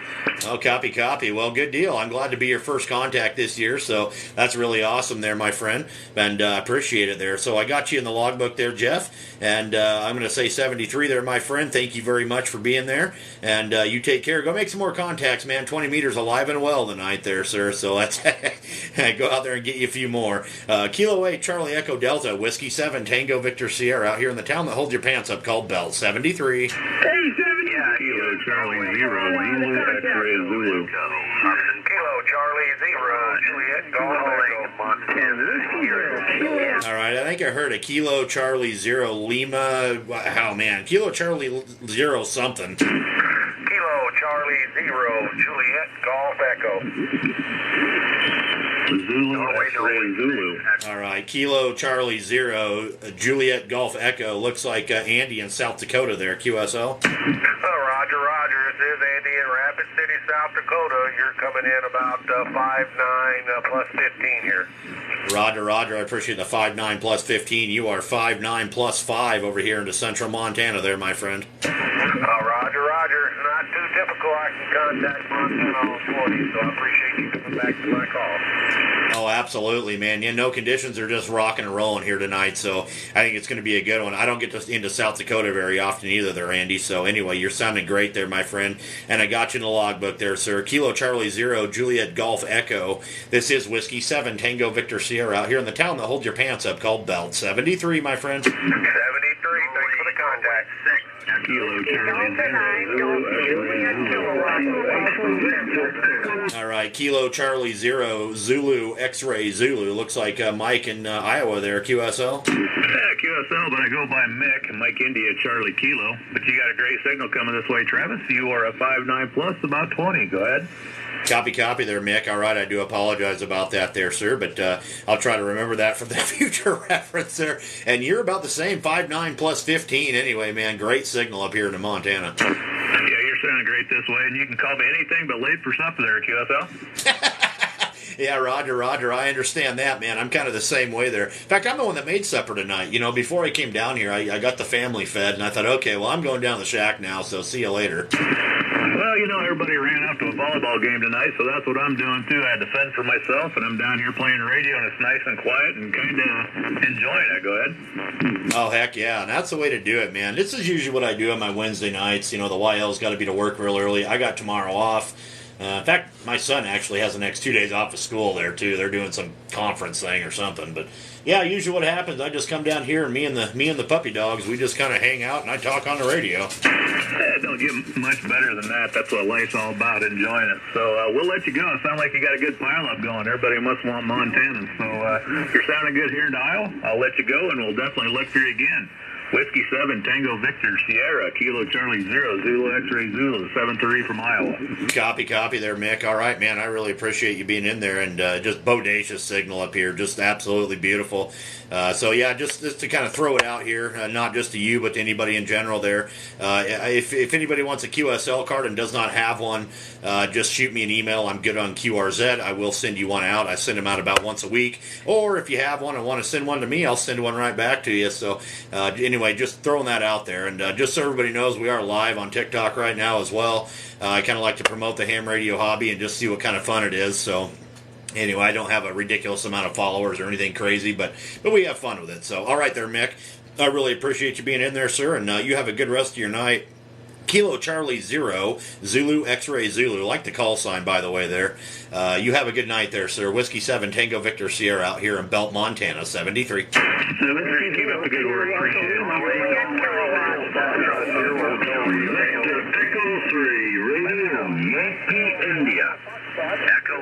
Oh, copy. Well, good deal. I'm glad to be your first contact this year, so that's really awesome there, my friend, and appreciate it there. So I got you in the logbook there, Jeff, and I'm going to say 73 there, my friend. Thank you very much for being there, and you take care. Go make some more contacts, man. 20 meters alive and well tonight there, sir, so let's go out there and get you a few more. Kilo 8, Charlie Echo Delta, Whiskey 7, Tango Victor Sierra, out here in the town that holds your pants up, called Belt 73. Hey, 70. Kilo Charlie 0, Zulu X-ray Zulu. Kilo Charlie 0, Juliet Golf Montana. All right, I think I heard a Kilo Charlie 0 Lima. Oh man, Kilo Charlie 0 something. Kilo Charlie 0, Juliet Golf Echo. Zulu X-ray Zulu. All right, Kilo Charlie 0, Juliet Golf Echo. Looks like Andy in South Dakota there, QSL. Roger. This is Andy in Rapid City, South Dakota. You're coming in about 5'9 plus 15 here. Roger. I appreciate the 5'9 plus 15. You are 5'9 plus 5 over here into central Montana there, my friend. Roger. Not too typical. I can contact Montana on 40, so I appreciate you coming back to my call. Oh, absolutely, man. Yeah, no conditions are just rocking and rolling here tonight, so I think it's going to be a good one. I don't get into South Dakota very often either there, Andy, so anyway, you're sounding great there, my friend, and I got you in the logbook there, sir. Kilo Charlie 0, Juliet Golf Echo. This is Whiskey 7, Tango Victor Sierra, out here in the town that holds your pants up, called Belt 73, my friend. 73, thanks for the contact. Kilo Charlie 0, All right, Kilo Charlie 0, Zulu X-ray Zulu. Looks like Mike in Iowa there, QSL. Yeah, QSL, but I go by Mick, Mike India, Charlie Kilo. But you got a great signal coming this way, Travis. You are a 5'9 plus, about 20. Go ahead. Copy there, Mick. All right, I do apologize about that there, sir, but I'll try to remember that for the future reference there. And you're about the same, 5'9 plus 15 anyway, man. Great signal up here in Montana. Yeah, you're sounding great this way, and you can call me anything but late for supper there, QSL. Yeah, Roger. I understand that, man. I'm kind of the same way there. In fact, I'm the one that made supper tonight. You know, before I came down here, I got the family fed, and I thought, okay, well, I'm going down to the shack now, so see you later. Well, you know, everybody ran out to a volleyball game tonight, so that's what I'm doing, too. I had to fend for myself, and I'm down here playing radio, and it's nice and quiet and kind of enjoying it. Go ahead. Oh, heck yeah. And that's the way to do it, man. This is usually what I do on my Wednesday nights. You know, the YL's got to be to work real early. I got tomorrow off. In fact, my son actually has the next 2 days off of school there, too. They're doing some conference thing or something. But, yeah, usually what happens, I just come down here, and me and the puppy dogs, we just kind of hang out, and I talk on the radio. Yeah, don't get much better than that. That's what life's all about, enjoying it. So we'll let you go. It sounds like you got a good pile-up going. Everybody must want Montana. So you're sounding good here in Dial. I'll let you go, and we'll definitely look for you again. Whiskey 7, Tango Victor Sierra, Kilo Charlie 0, Zulu X-ray Zulu, 7-3 from Iowa. Copy there, Mick. All right, man, I really appreciate you being in there, and just bodacious signal up here, just absolutely beautiful. So, yeah, just to kind of throw it out here, not just to you, but to anybody in general there. If anybody wants a QSL card and does not have one, just shoot me an email. I'm good on QRZ. I will send you one out. I send them out about once a week. Or if you have one and want to send one to me, I'll send one right back to you. So, anyway, just throwing that out there. And just so everybody knows, we are live on TikTok right now as well. I kind of like to promote the ham radio hobby and just see what kind of fun it is. So, anyway, I don't have a ridiculous amount of followers or anything crazy, but we have fun with it. So, all right there, Mick. I really appreciate you being in there, sir, and you have a good rest of your night. Kilo Charlie 0, Zulu X-Ray Zulu. Like the call sign, by the way, there. You have a good night there, sir. Whiskey 7, Tango Victor Sierra out here in Belt, Montana, 73. 73, keep up the good work. Appreciate it. Echo 3, Radio Yankee India. Echo.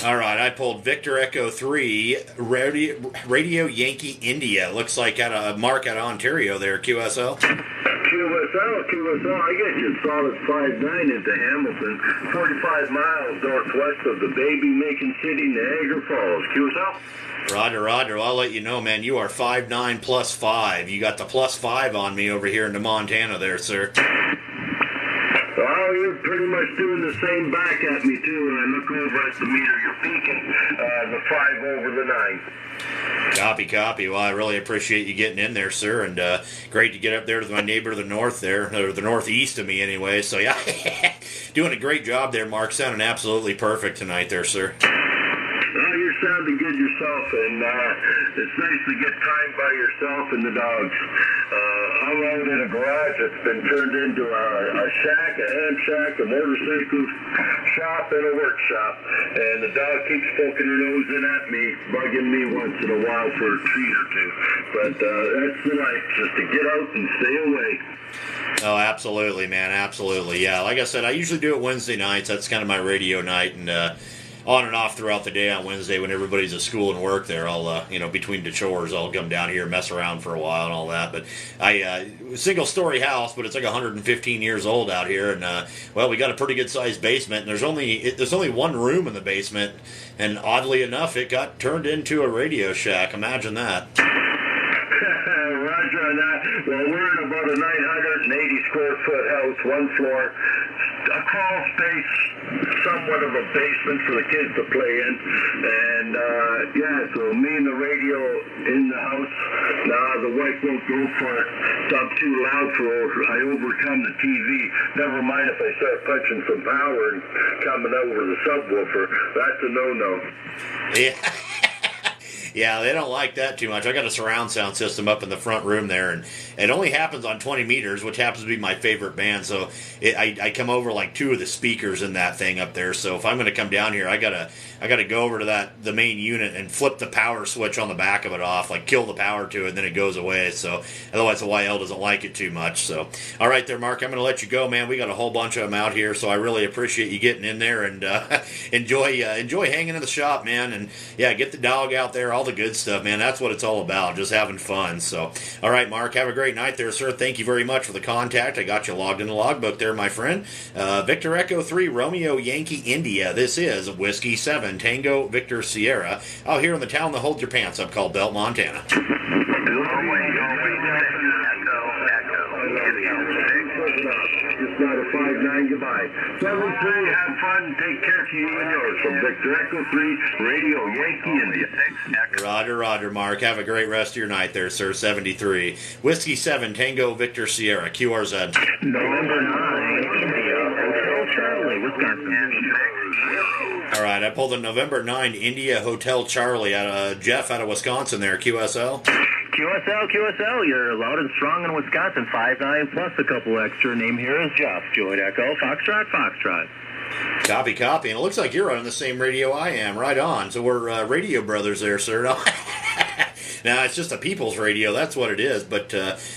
All right, I pulled Victor Echo 3, Radio Yankee India. Looks like at a Mark out of Ontario there, QSL. QSL, I get you solid 5'9" into Hamilton, 45 miles northwest of the baby-making city, Niagara Falls. QSL? Roger. Well, I'll let you know, man. You are 5'9" plus 5. You got the plus 5 on me over here into Montana there, sir. Well, you're pretty much doing the same back at me, too, and I look over at the meter. You're peaking the 5 over the 9. Copy. Well, I really appreciate you getting in there, sir, and great to get up there to my neighbor to the north there, or the northeast of me anyway. So, yeah, doing a great job there, Mark. Sounding absolutely perfect tonight there, sir. Well, you're sounding good yourself, and it's nice to get time by yourself and the dogs. I'm out in a garage that's been turned into a shack, a hand shack, a motorcycle shop, and a workshop. And the dog keeps poking her nose in at me, bugging me once in a while for a treat or two. But that's the life, just to get out and stay away. Oh, absolutely, man. Absolutely. Yeah, like I said, I usually do it Wednesday nights. That's kind of my radio night, and on and off throughout the day on Wednesday when everybody's at school and work there. I'll, between the chores, I'll come down here and mess around for a while and all that. But single-story house, but it's like 115 years old out here. And, we got a pretty good-sized basement. And there's only one room in the basement. And oddly enough, it got turned into a radio shack. Imagine that. Roger on that. Well, we're in about a 980 square foot house, one floor, a crawl space, somewhat of a basement for the kids to play in. And, so me and the radio in the house. The wife won't go for it. It's up too loud for her. I overcome the TV. Never mind if I start punching some power and coming over the subwoofer. That's a no-no. Yeah. Yeah, they don't like that too much. I got a surround sound system up in the front room there, and it only happens on 20 meters, which happens to be my favorite band. So I come over like 2 of the speakers in that thing up there. So if I'm going to come down here, I gotta go over to the main unit and flip the power switch on the back of it off, like kill the power to it, and then it goes away. So otherwise the YL doesn't like it too much. So all right there, Mark, I'm going to let you go, man. We got a whole bunch of them out here, so I really appreciate you getting in there and enjoy hanging in the shop, man. And yeah, get the dog out there. All the good stuff, man. That's what it's all about, just having fun. So, all right, Mark, have a great night there, sir. Thank you very much for the contact. I got you logged in the logbook there, my friend. Victor Echo 3, Romeo Yankee India. This is Whiskey 7, Tango Victor Sierra, out here in the town that holds your pants up called Belt, Montana. It's not a 5'9", goodbye. 73, have fun, take care to you and yours. From Victor Echo 3, Radio Yankee India. Roger, Mark. Have a great rest of your night there, sir. 73. Whiskey 7, Tango Victor Sierra, QRZ. November 9, India, Hotel Charlie, Wisconsin. All right, I pulled a November 9 India Hotel Charlie out of Jeff out of Wisconsin there, QSL. QSL, you're loud and strong in Wisconsin, 5'9" plus a couple extra. Name here is Jeff. Join Echo, Foxtrot. Copy. And it looks like you're on the same radio I am. Right on. So we're radio brothers there, sir. Now, it's just a people's radio. That's what it is. But,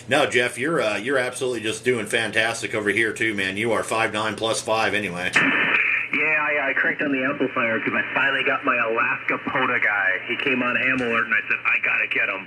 no, Jeff, you're absolutely just doing fantastic over here, too, man. You are 5'9" plus 5 anyway. Yeah, I cranked on the amplifier because I finally got my Alaska POTA guy. He came on ham alert, and I said, I got to get him.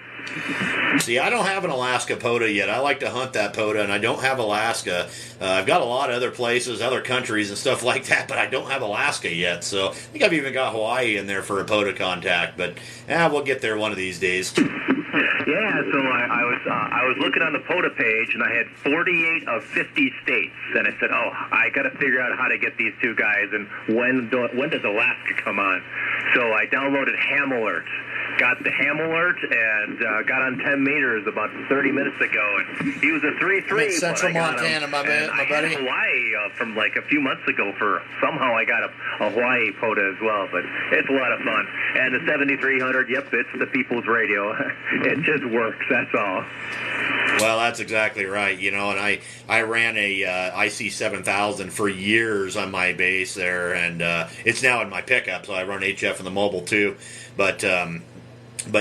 See, I don't have an Alaska POTA yet. I like to hunt that POTA, and I don't have Alaska. I've got a lot of other places, other countries and stuff like that, but I don't have Alaska yet. So I think I've even got Hawaii in there for a POTA contact, but we'll get there one of these days. Yeah, so I was looking on the POTA page, and I had 48 of 50 states, and I said, I got to figure out how to get these two guys, and when does Alaska come on? So I downloaded Ham Alert, got the Ham Alert, and got on 10 meters about 30 minutes ago, and he was a 3-3. I'm in Central Montana, my buddy. I had Hawaii from like a few months ago somehow I got a Hawaii POTA as well, but it's a lot of fun. And the 7300, yep, it's the people's radio. It just works, that's all. Well, that's exactly right. You know, and I ran a IC 7000 for years on my base there, and it's now in my pickup, so I run HF in the mobile too. But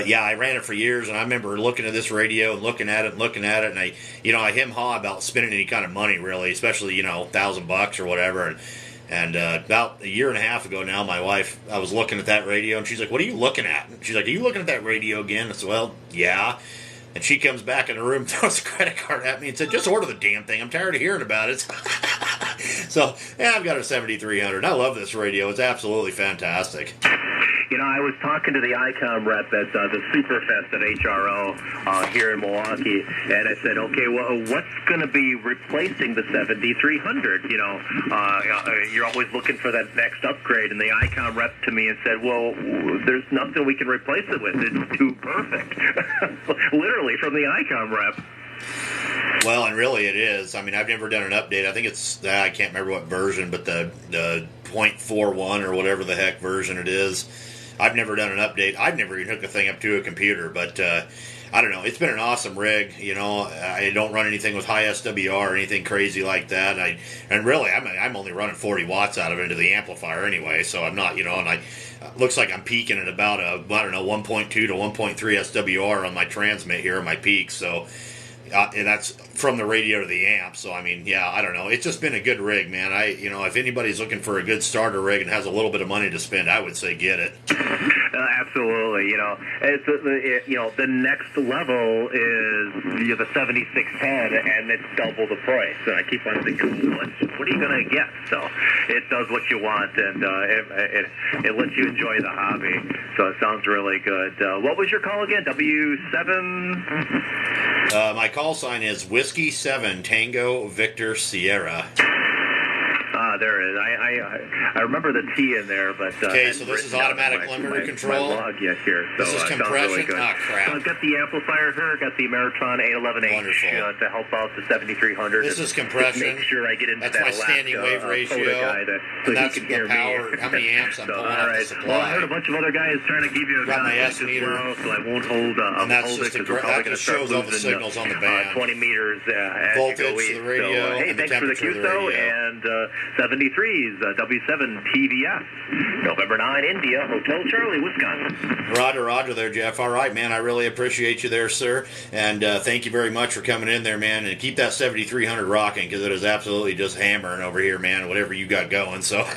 yeah, I ran it for years, and I remember looking at this radio and looking at it, and I hem-haw about spending any kind of money really, especially $1,000 or whatever. And about a year and a half ago now, my wife, I was looking at that radio, and she's like, "What are you looking at?" And she's like, "Are you looking at that radio again?" I said, "Well, yeah." And she comes back in the room, throws a credit card at me, and said, "Just order the damn thing. I'm tired of hearing about it." So, yeah, I've got a 7300. I love this radio. It's absolutely fantastic. I was talking to the ICOM rep at the Superfest at HRO here in Milwaukee, and I said, okay, well, what's going to be replacing the 7300? You're always looking for that next upgrade, and the ICOM rep to me and said, well, there's nothing we can replace it with. It's too perfect. Literally from the ICOM rep. Well, and really it is. I mean, I've never done an update. I think it's, I can't remember what version, but the .41 or whatever the heck version it is. I've never done an update. I've never even hooked the thing up to a computer, but I don't know. It's been an awesome rig. I don't run anything with high SWR or anything crazy like that. And really, I'm only running 40 watts out of it into the amplifier anyway, so I'm not, and looks like I'm peaking at about 1.2 to 1.3 SWR on my transmit here, on my peak, so and that's from the radio to the amp. So I mean, yeah, I don't know. It's just been a good rig, man. If anybody's looking for a good starter rig and has a little bit of money to spend, I would say get it. Absolutely. It's the next level is the 7610, and it's double the price. And I keep on thinking, what are you going to get? So it does what you want, and it lets you enjoy the hobby. So it sounds really good. What was your call again? W7? My call sign is Whiskey 7 Tango Victor Sierra. There it is. I remember the T in there, but okay. So this is automatic limiter control. My log yet here. So, this is compression. Really good. Ah, crap. So I've got the amplifier here. Got the Ameritron 811H to help out the 7300. This is compression. Just make sure I get into that's that my standing wave ratio. So that's he can the hear power. Me. How many amps I'm pulling out the supply. Well, I heard a bunch of other guys trying to give you a got my S as meter, well, so I won't hold. And that's hold just it, we're that going just to start shows all the losing, signals on the band. 20 meters voltage as you go to the radio. So, hey, and the thanks for the temperature QSO of the radio. and 73s W7 TVS. November 9, India, Hotel Charlie, Wisconsin. Roger there, Jeff. All right, man. I really appreciate you there, sir. And thank you very much for coming in there, man. And keep that 7300 rocking, because it is absolutely just hammering over here, man, whatever you got going. So,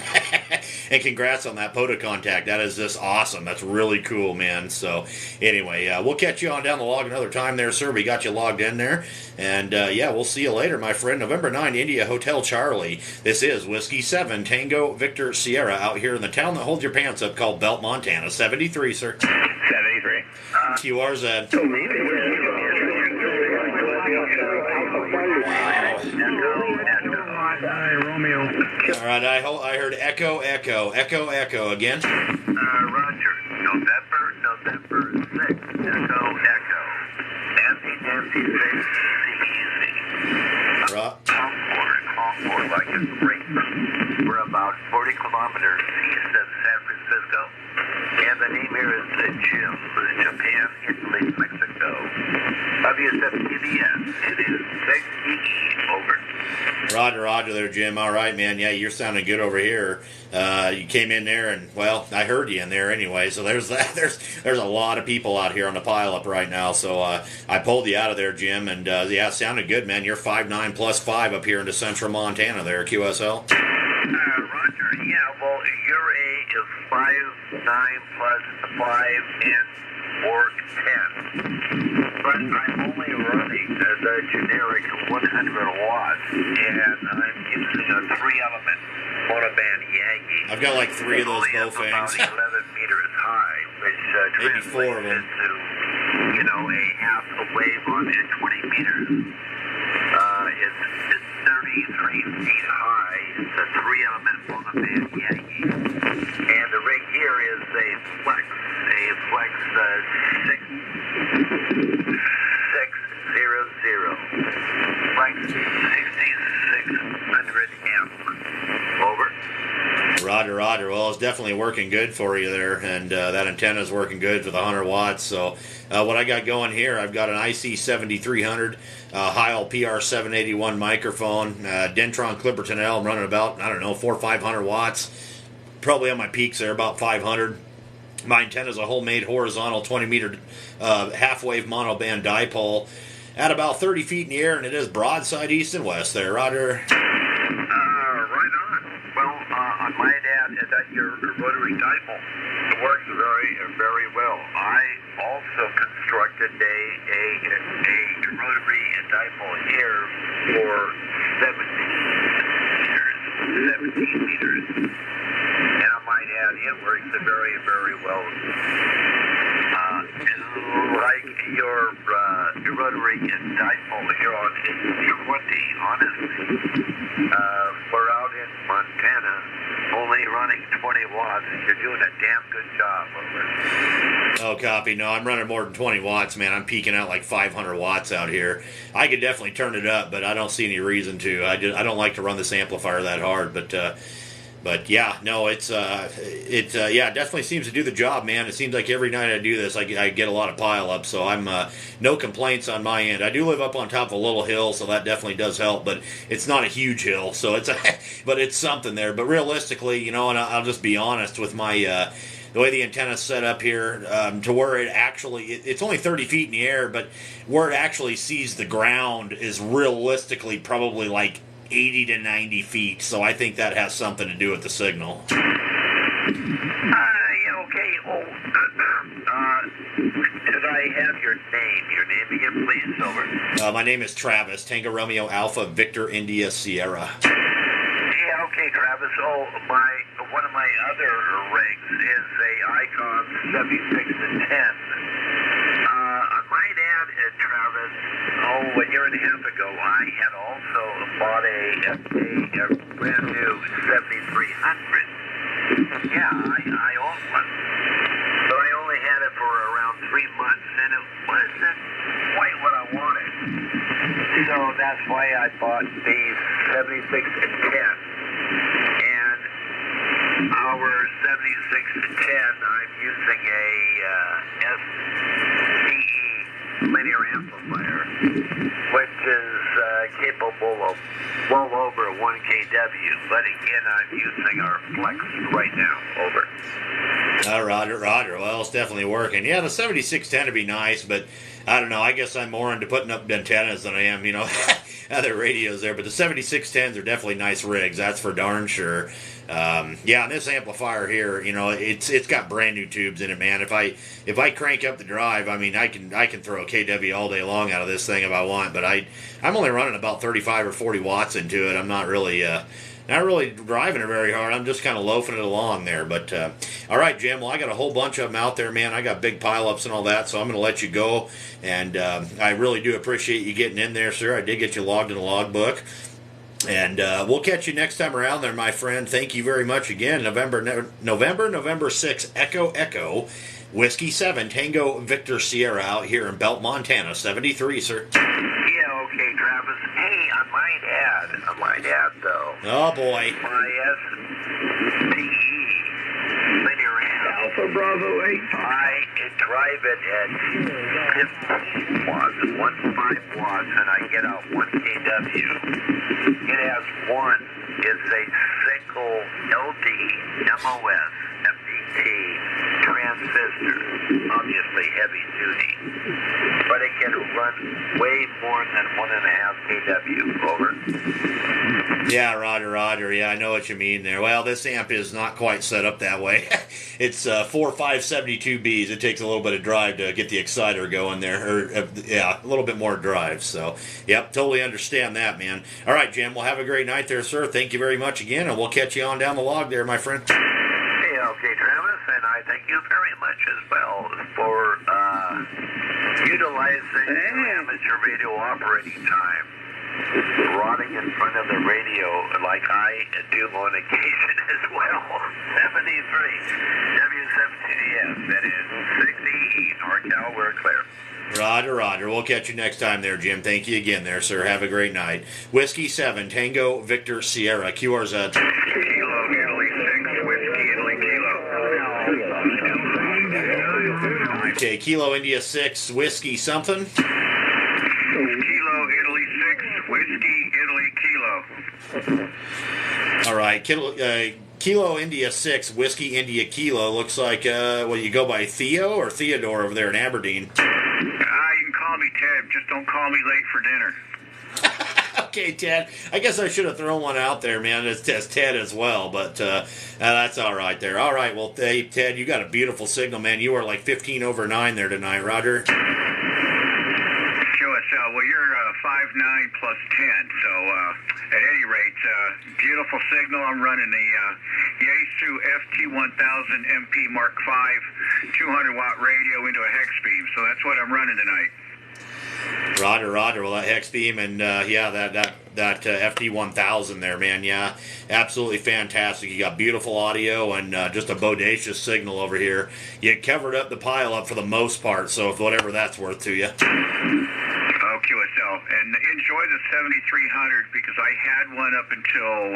and congrats on that POTA contact. That is just awesome. That's really cool, man. So, anyway, we'll catch you on down the log another time there, sir. We got you logged in there. And, yeah, we'll see you later, my friend. November 9, India, Hotel Charlie. This is Whiskey 7 Tango Victor Sierra out here in the town that holds your pants up called Belt, Montana. 73, sir. 73. QRZ. Romeo. All right, I heard echo again. Roger. November 6. Echo. Nancy 6. Right. Concord, like it's great. We're about 40 kilometers east of San Francisco. And the name here is Jim, Japan, Italy, Mexico. W7TBS. It is 6EE, over. Roger there, Jim. All right, man. Yeah, you're sounding good over here. You came in there, and well, I heard you in there anyway. So there's that. There's a lot of people out here on the pileup right now. So I pulled you out of there, Jim, and yeah, it sounded good, man. You're 5'9" plus 5 up here into central Montana, there, QSL. Roger. Yeah. Well, your age is 5'9" plus 5 and 4'10". But I'm only running the generic 100 watts, and I'm using a 3-element monoband Yankee. I've got like 3 of those Bofangs. About 11 meters high, which maybe 4 of them. Into, a half a wave on at 20 meters. It's 33 feet high. It's a 3-element monoband Yankee. And the rig here is a Flex 6600. Flex 6600 amp. Over. Roger, Roger. Well, it's definitely working good for you there, and that antenna's working good for the 100 watts. So what I got going here, I've got an IC7300 Heil PR781 microphone, Dentron Clipperton L. I'm running about, 400 or 500 watts. Probably on my peaks there, about 500. My antenna is a homemade horizontal 20-meter half-wave monoband dipole at about 30 feet in the air, and it is broadside east and west there, Roger. Right on. Well, on my dad, that your rotary dipole works very, very well. I also constructed a rotary dipole here for 17 meters. And on my dad, it works very, very well. Like your rotary dipole here on 20, honestly. We're out in Montana, only running 20 watts. You're doing a damn good job over. Oh, copy. No, I'm running more than 20 watts, man. I'm peaking out like 500 watts out here. I could definitely turn it up, but I don't see any reason to. I don't like to run this amplifier that hard, but yeah, no, it definitely seems to do the job, man. It seems like every night I do this, I get a lot of pile up, so I'm no complaints on my end. I do live up on top of a little hill, so that definitely does help, but it's not a huge hill, so but it's something there. But realistically, and I'll just be honest with my the way the antenna's set up here, to where it actually, it's only 30 feet in the air, but where it actually sees the ground is realistically probably like 80 to 90 feet, so I think that has something to do with the signal. Okay. Could I have your name again, please, Silver? My name is Travis, Tango Romeo Alpha Victor India Sierra. Yeah, okay, Travis. Oh, one of my other rigs is a Icon 76-10. I might add, Travis, a year and a half ago, I had also bought a brand new 7300. Yeah, I own one, but I only had it for around 3 months, and it wasn't quite what I wanted. So that's why I bought the 7610. And our 7610, I'm using a SPE linear amplifier, which is capable of well over 1 kW, but again, I'm using our Flex right now. Over. Roger. Well, it's definitely working. Yeah, the 7610 would be nice, but I don't know. I guess I'm more into putting up antennas than I am, other radios there. But the 7610s are definitely nice rigs. That's for darn sure. Yeah, and this amplifier here, it's got brand new tubes in it, man. If I crank up the drive, I can throw a kW all day long out of this thing if I want. But I'm only running about 35 or 40 watts into it. I'm not really driving it very hard. I'm just kind of loafing it along there. But all right, Jim. Well, I got a whole bunch of them out there, man. I got big pileups and all that, so I'm going to let you go. And I really do appreciate you getting in there, sir. I did get you logged in the logbook. And we'll catch you next time around there, my friend. Thank you very much again. November 6th, Echo, Whiskey 7, Tango Victor Sierra out here in Belt, Montana, 73, sir. Yeah, okay, Travis. Hey, I might add, though. Oh, boy. My SPE linear amp. Alpha Bravo 8. I drive it at 15 watts, 15 watts, and I get out 1 kW. It has it's a single LD MOS MDT transistor, obviously heavy duty, but it can run way more than 1.5 kW. Over. Yeah, Roger. Yeah, I know what you mean there. Well, this amp is not quite set up that way. It's 4572Bs. It takes a little bit of drive to get the exciter going there. A little bit more drive. So, yep, totally understand that, man. All right, Jim, well, have a great night there, sir. Thank you very much again, and we'll catch you on down the log there, my friend. Yeah, okay, Travis, and I thank you very much as well for utilizing your amateur radio operating time, rotting in front of the radio like I do on occasion as well. 73 W7TDF, that is 6E NorCal, we're clear. Roger. We'll catch you next time there, Jim. Thank you again there, sir. Have a great night. Whiskey 7, Tango Victor Sierra, QRZ. Kilo Italy 6, Okay, Kilo India 6, whiskey something. Kilo Italy 6, whiskey Italy Kilo. All right, Kilo India 6, whiskey India Kilo. Looks like, you go by Theo or Theodore over there in Aberdeen. You can call me Ted. Just don't call me late for dinner. Okay, Ted. I guess I should have thrown one out there, man, as Ted as well, but that's all right there. All right, well, hey, Ted, you got a beautiful signal, man. You are like 15 over 9 there tonight, Roger. QSL, well, you're 5'9" plus 10, so at any rate, beautiful signal. I'm running the Yaesu FT1000 MP Mark V 200-watt radio into a hex beam, so that's what I'm running tonight. Roger. Well, that hex beam and that FT1000 there, man. Yeah, absolutely fantastic. You got beautiful audio and just a bodacious signal over here. You covered up the pile up for the most part, so if whatever that's worth to you. Oh, QSL, and enjoy the 7300 because I had one up until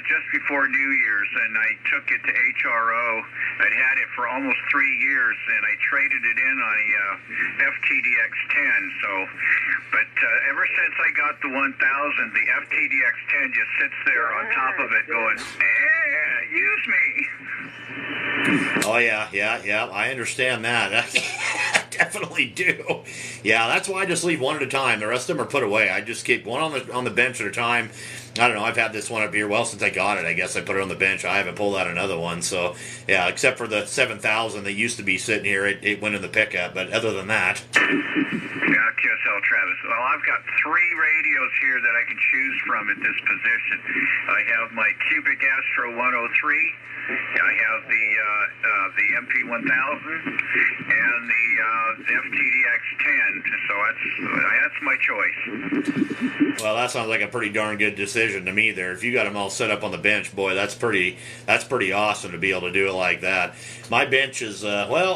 just before New Year's, and I took it to HRO. I'd had it for almost 3 years, and I traded it in on a FTDX10. But ever since I got the 1000, the FTDX10 just sits there on top of it, going, use me. Oh yeah, I understand that. I definitely do. Yeah, that's why I just leave one at a time. The rest of them are put away. I just keep one on the bench at a time. I don't know. I've had this one up here. Well, since I got it, I guess I put it on the bench. I haven't pulled out another one. So yeah, except for the 7000 that used to be sitting here, it went in the pickup. But other than that. Yeah, QSL, Travis. Well, I've got 3 radios here that I can choose from at this position. I have my Cubic Astro 103. I have the MP1000 and the FTDX10. So that's my choice. Well, that sounds like a pretty darn good decision to me there. If you got them all set up on the bench, boy, that's pretty awesome to be able to do it like that. My bench is, I'll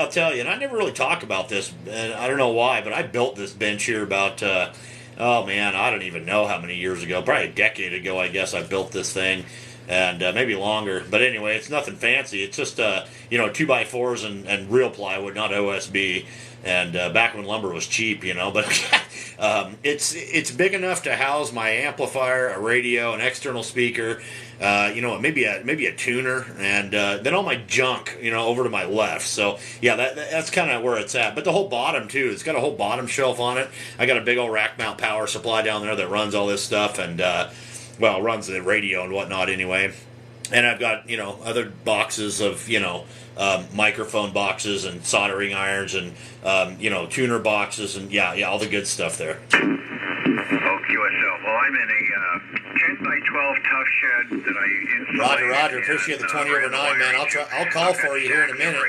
tell you, and I never really talk about this, and I don't know why, but I built this bench here about, I don't even know how many years ago, probably a decade ago, I guess I built this thing. And maybe longer, but anyway, it's nothing fancy. It's just 2x4s and real plywood, not OSB. And back when lumber was cheap, but it's big enough to house my amplifier, a radio, an external speaker, maybe a tuner, and then all my junk, over to my left. So yeah, that's kind of where it's at. But the whole bottom too, it's got a whole bottom shelf on it. I got a big old rack mount power supply down there that runs all this stuff and. Runs the radio and whatnot anyway. And I've got, other boxes of, microphone boxes and soldering irons and, tuner boxes and, all the good stuff there. Oh, QSL. Well, I'm in a 10x12 tough shed that I insulated. Roger. Appreciate the 20 over 9, man. I'll call for you here in a minute.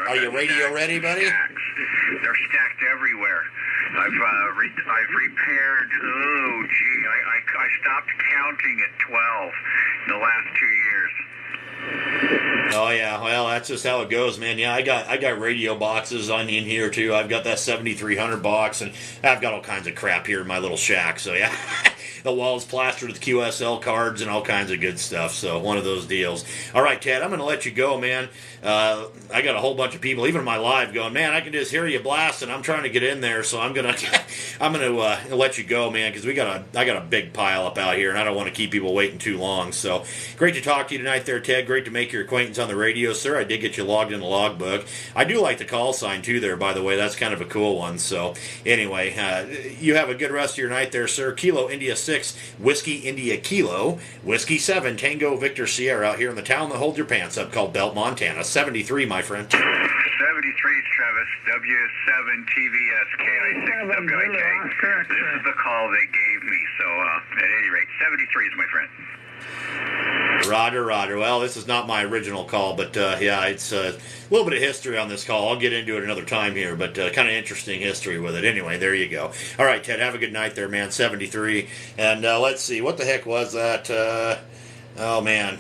Are you radio ready, buddy? They're stacked everywhere. I've repaired, I stopped counting at 12 in the last 2 years. Oh yeah, well that's just how it goes, man. Yeah, I got radio boxes in here too. I've got that 7300 box, and I've got all kinds of crap here in my little shack. So yeah, the walls plastered with QSL cards and all kinds of good stuff. So one of those deals. All right, Ted, I'm going to let you go, man. I got a whole bunch of people, even in my live, going, man, I can just hear you blasting. I'm trying to get in there, so I'm gonna let you go, man, because I got a big pile up out here, and I don't want to keep people waiting too long. So great to talk to you tonight, there, Ted. Great to make your acquaintance on the radio, sir. I did get you logged in the logbook. I do like the call sign too, there, by the way. That's kind of a cool one. So anyway, you have a good rest of your night there, sir. Kilo India 6, Whiskey India Kilo, Whiskey 7, Tango Victor Sierra, out here in the town that holds your pants up called Belt, Montana. 73, my friend. 73 is Travis, W7TVSKI6WIK. This is the call they gave me, so at any rate, 73 is my friend. Roger. Well, this is not my original call, but it's a little bit of history on this call. I'll get into it another time here, but kind of interesting history with it. Anyway, there you go. All right, Ted, have a good night there, man. 73. And let's see, what the heck was that? Oh, man.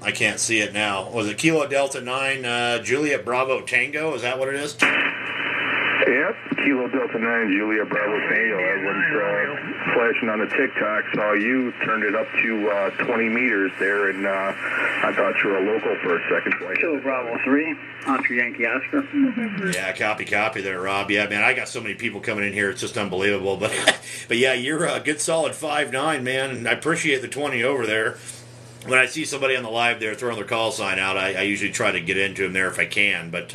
I can't see it now. Was it Kilo Delta 9 Juliet Bravo Tango? Is that what it is? Yep, Kilo Delta 9, Julia Bravo Tango. I was flashing on the TikTok, saw you, turned it up to 20 meters there, and I thought you were a local for a second. Kilo Bravo 3, Oscar Yankee Oscar. Yeah, copy there, Rob. Yeah, man, I got so many people coming in here, it's just unbelievable. But but yeah, you're a good solid 5'9", man, and I appreciate the 20 over there. When I see somebody on the live there throwing their call sign out, I usually try to get into them there if I can. But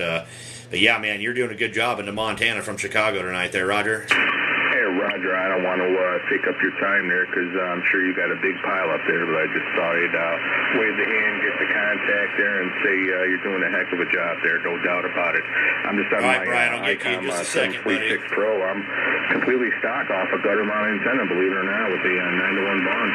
yeah, man, you're doing a good job into Montana from Chicago tonight there, Roger. Hey, Roger, I don't want to take up your time there because I'm sure you got a big pile up there, but I just thought I'd wave the hand, get the contact there, and say you're doing a heck of a job there, no doubt about it. I'm just on All right, my Brian, I'll get you in just a second, buddy. 746 Pro. I'm completely stocked off a gutter mount antenna, believe it or not, with the 9-to-1 bond.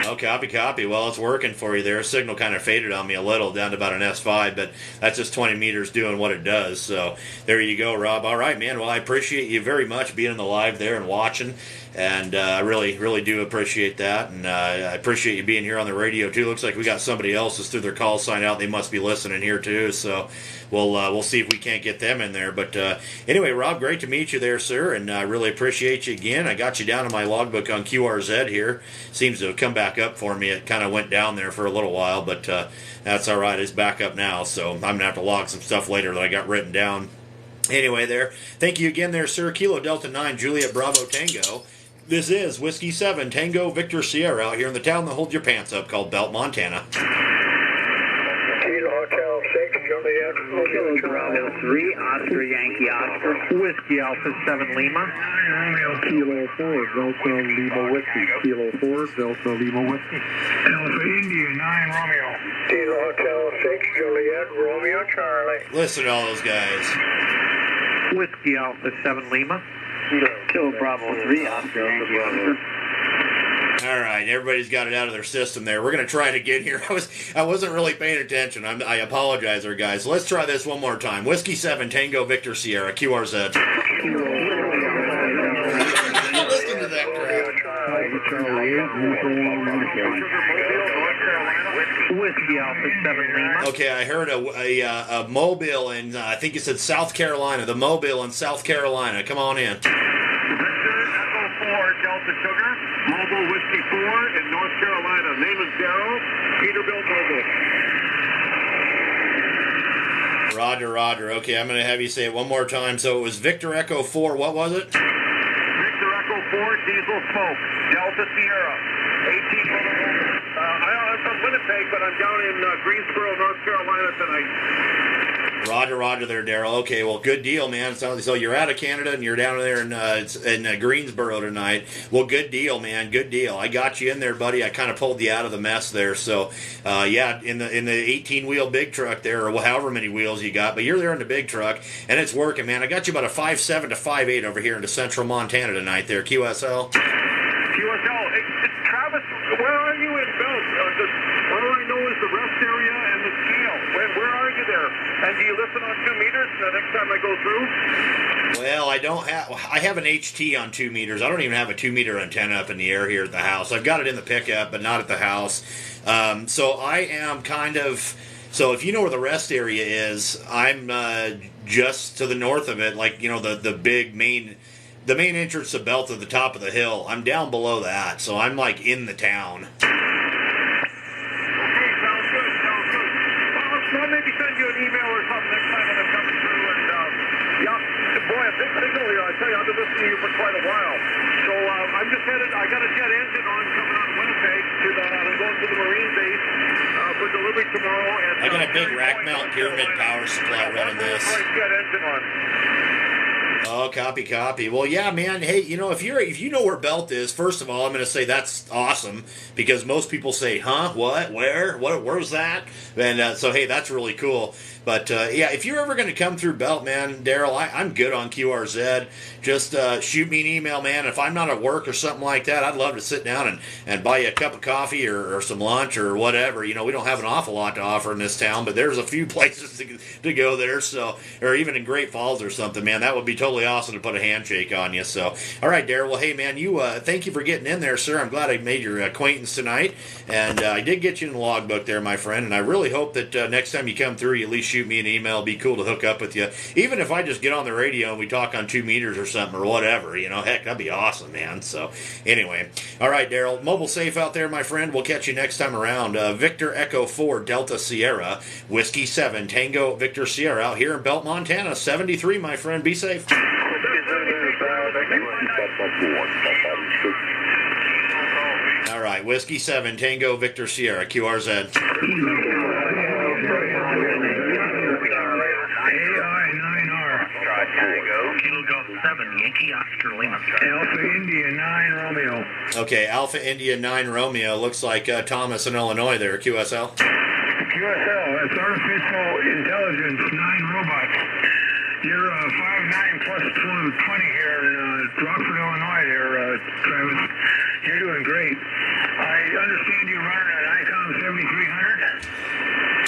Oh, copy. Well, it's working for you there. Signal kind of faded on me a little down to about an S5, but that's just 20 meters doing what it does. So there you go, Rob. All right, man. Well, I appreciate you very much being in the live there and watching, and I really do appreciate that. And I appreciate you being here on the radio too. Looks like we got somebody else that's threw their call sign out. They must be listening here too. So we'll see if we can't get them in there. But anyway, Rob, great to meet you there, sir, and I really appreciate you again. I got you down in my logbook on QRZ here. Seems to have come back up for me. It kind of went down there for a little while, but that's all right. It's back up now, so I'm going to have to log some stuff later that I got written down. Anyway, there. Thank you again there, sir. Kilo Delta 9, Juliet Bravo Tango. This is Whiskey 7, Tango Victor Sierra out here in the town that holds your pants up called Belt, Montana. Kilo Hotel 6, Juliet. Kilo Bravo 3, Oscar Yankee Oscar. Whiskey Alpha 7 Lima. Kilo 4, Delta Lima Whiskey. Kilo 4, Delta Lima Whiskey. Alpha India 9 Romeo. Kilo Hotel 6, Juliet, Romeo Charlie. Listen to all those guys. Whiskey Alpha 7 Lima. Kilo Bravo 3, Oscar Yankee Oscar. All right, everybody's got it out of their system there. We're going to try it again here. I wasn't really paying attention. I apologize there, guys. Let's try this one more time. Whiskey 7, Tango Victor Sierra, QRZ. Listen to that crowd. Whiskey Alpha 7 Lima. Okay, I heard a Mobile in, I think you said South Carolina. The Mobile in South Carolina. Come on in. Victor Echo 4 Delta Sugar. Mobile Whiskey 4 in North Carolina. Name is Darrell. Peterbilt Mobile. Roger. Okay, I'm going to have you say it one more time. So it was Victor Echo 4. What was it? Victor Echo 4 Diesel Smoke. Delta Sierra. 18 I'm from Winnipeg, but I'm down in Greensboro, North Carolina tonight. Roger there, Darrell. Okay, well, good deal, man. So you're out of Canada and you're down there in Greensboro tonight. Well, good deal, man. Good deal. I got you in there, buddy. I kind of pulled you out of the mess there. So, yeah, in the 18-wheel big truck there, or however many wheels you got, but you're there in the big truck, and it's working, man. I got you about a 5'7" to 5'8" over here into central Montana tonight there, QSL. QSL. Hey, Travis, where are you in Belt? All I know is the rest area and the scale. Where are you there? And do you listen on 2 meters the next time I go through? Well, I have an HT on 2 meters. I don't even have a 2-meter antenna up in the air here at the house. I've got it in the pickup, but not at the house. So I am kind of... So if you know where the rest area is, I'm just to the north of it, like, you know, the big main... The main entrance to Belt at the top of the hill. I'm down below that, so I'm like in the town. Okay, sounds good. I'll maybe send you an email or something next time when I'm coming through. And yeah, boy, a big signal here. I tell you, I've been listening to you for quite a while. So I'm just headed. I got a jet engine on coming out of Winnipeg. I'm going to the Marine base for delivery tomorrow. And I got a big rack mount pyramid power supply running this. Jet engine on. Oh, copy. Well, yeah, man. Hey, you know, if you know where Belt is, first of all, I'm going to say that's awesome because most people say, "Huh? What? Where? Where's that?" And so, hey, that's really cool. But yeah, if you're ever going to come through Belt, man, Darrell, I'm good on QRZ. Just shoot me an email, man. If I'm not at work or something like that, I'd love to sit down and buy you a cup of coffee or some lunch or whatever. You know, we don't have an awful lot to offer in this town, but there's a few places to go there. So, or even in Great Falls or something, man. That would be totally awesome to put a handshake on you. So, all right, Darrell. Well, hey, man, thank you for getting in there, sir. I'm glad I made your acquaintance tonight, and I did get you in the logbook there, my friend. And I really hope that next time you come through, you at least shoot me an email. It'd be cool to hook up with you. Even if I just get on the radio and we talk on 2 meters or something or whatever, heck, that'd be awesome, man. So anyway, all right, Daryl, mobile safe out there, my friend. We'll catch you next time around. Victor Echo 4 Delta Sierra, Whiskey 7 Tango Victor Sierra out here in Belt, Montana. 73, my friend. Be safe. All right, Whiskey 7 Tango Victor Sierra, QRZ. Kilo Golf 7, Yankee Oscar Lima. Alpha India 9 Romeo. Okay, Alpha India 9 Romeo. Looks like Thomas in Illinois there, QSL. QSL, that's Artificial Intelligence 9 Robots. You're 5'9 plus 20 here in Rockford, Illinois there, Travis. You're doing great. I understand you're running an ICOM 7300.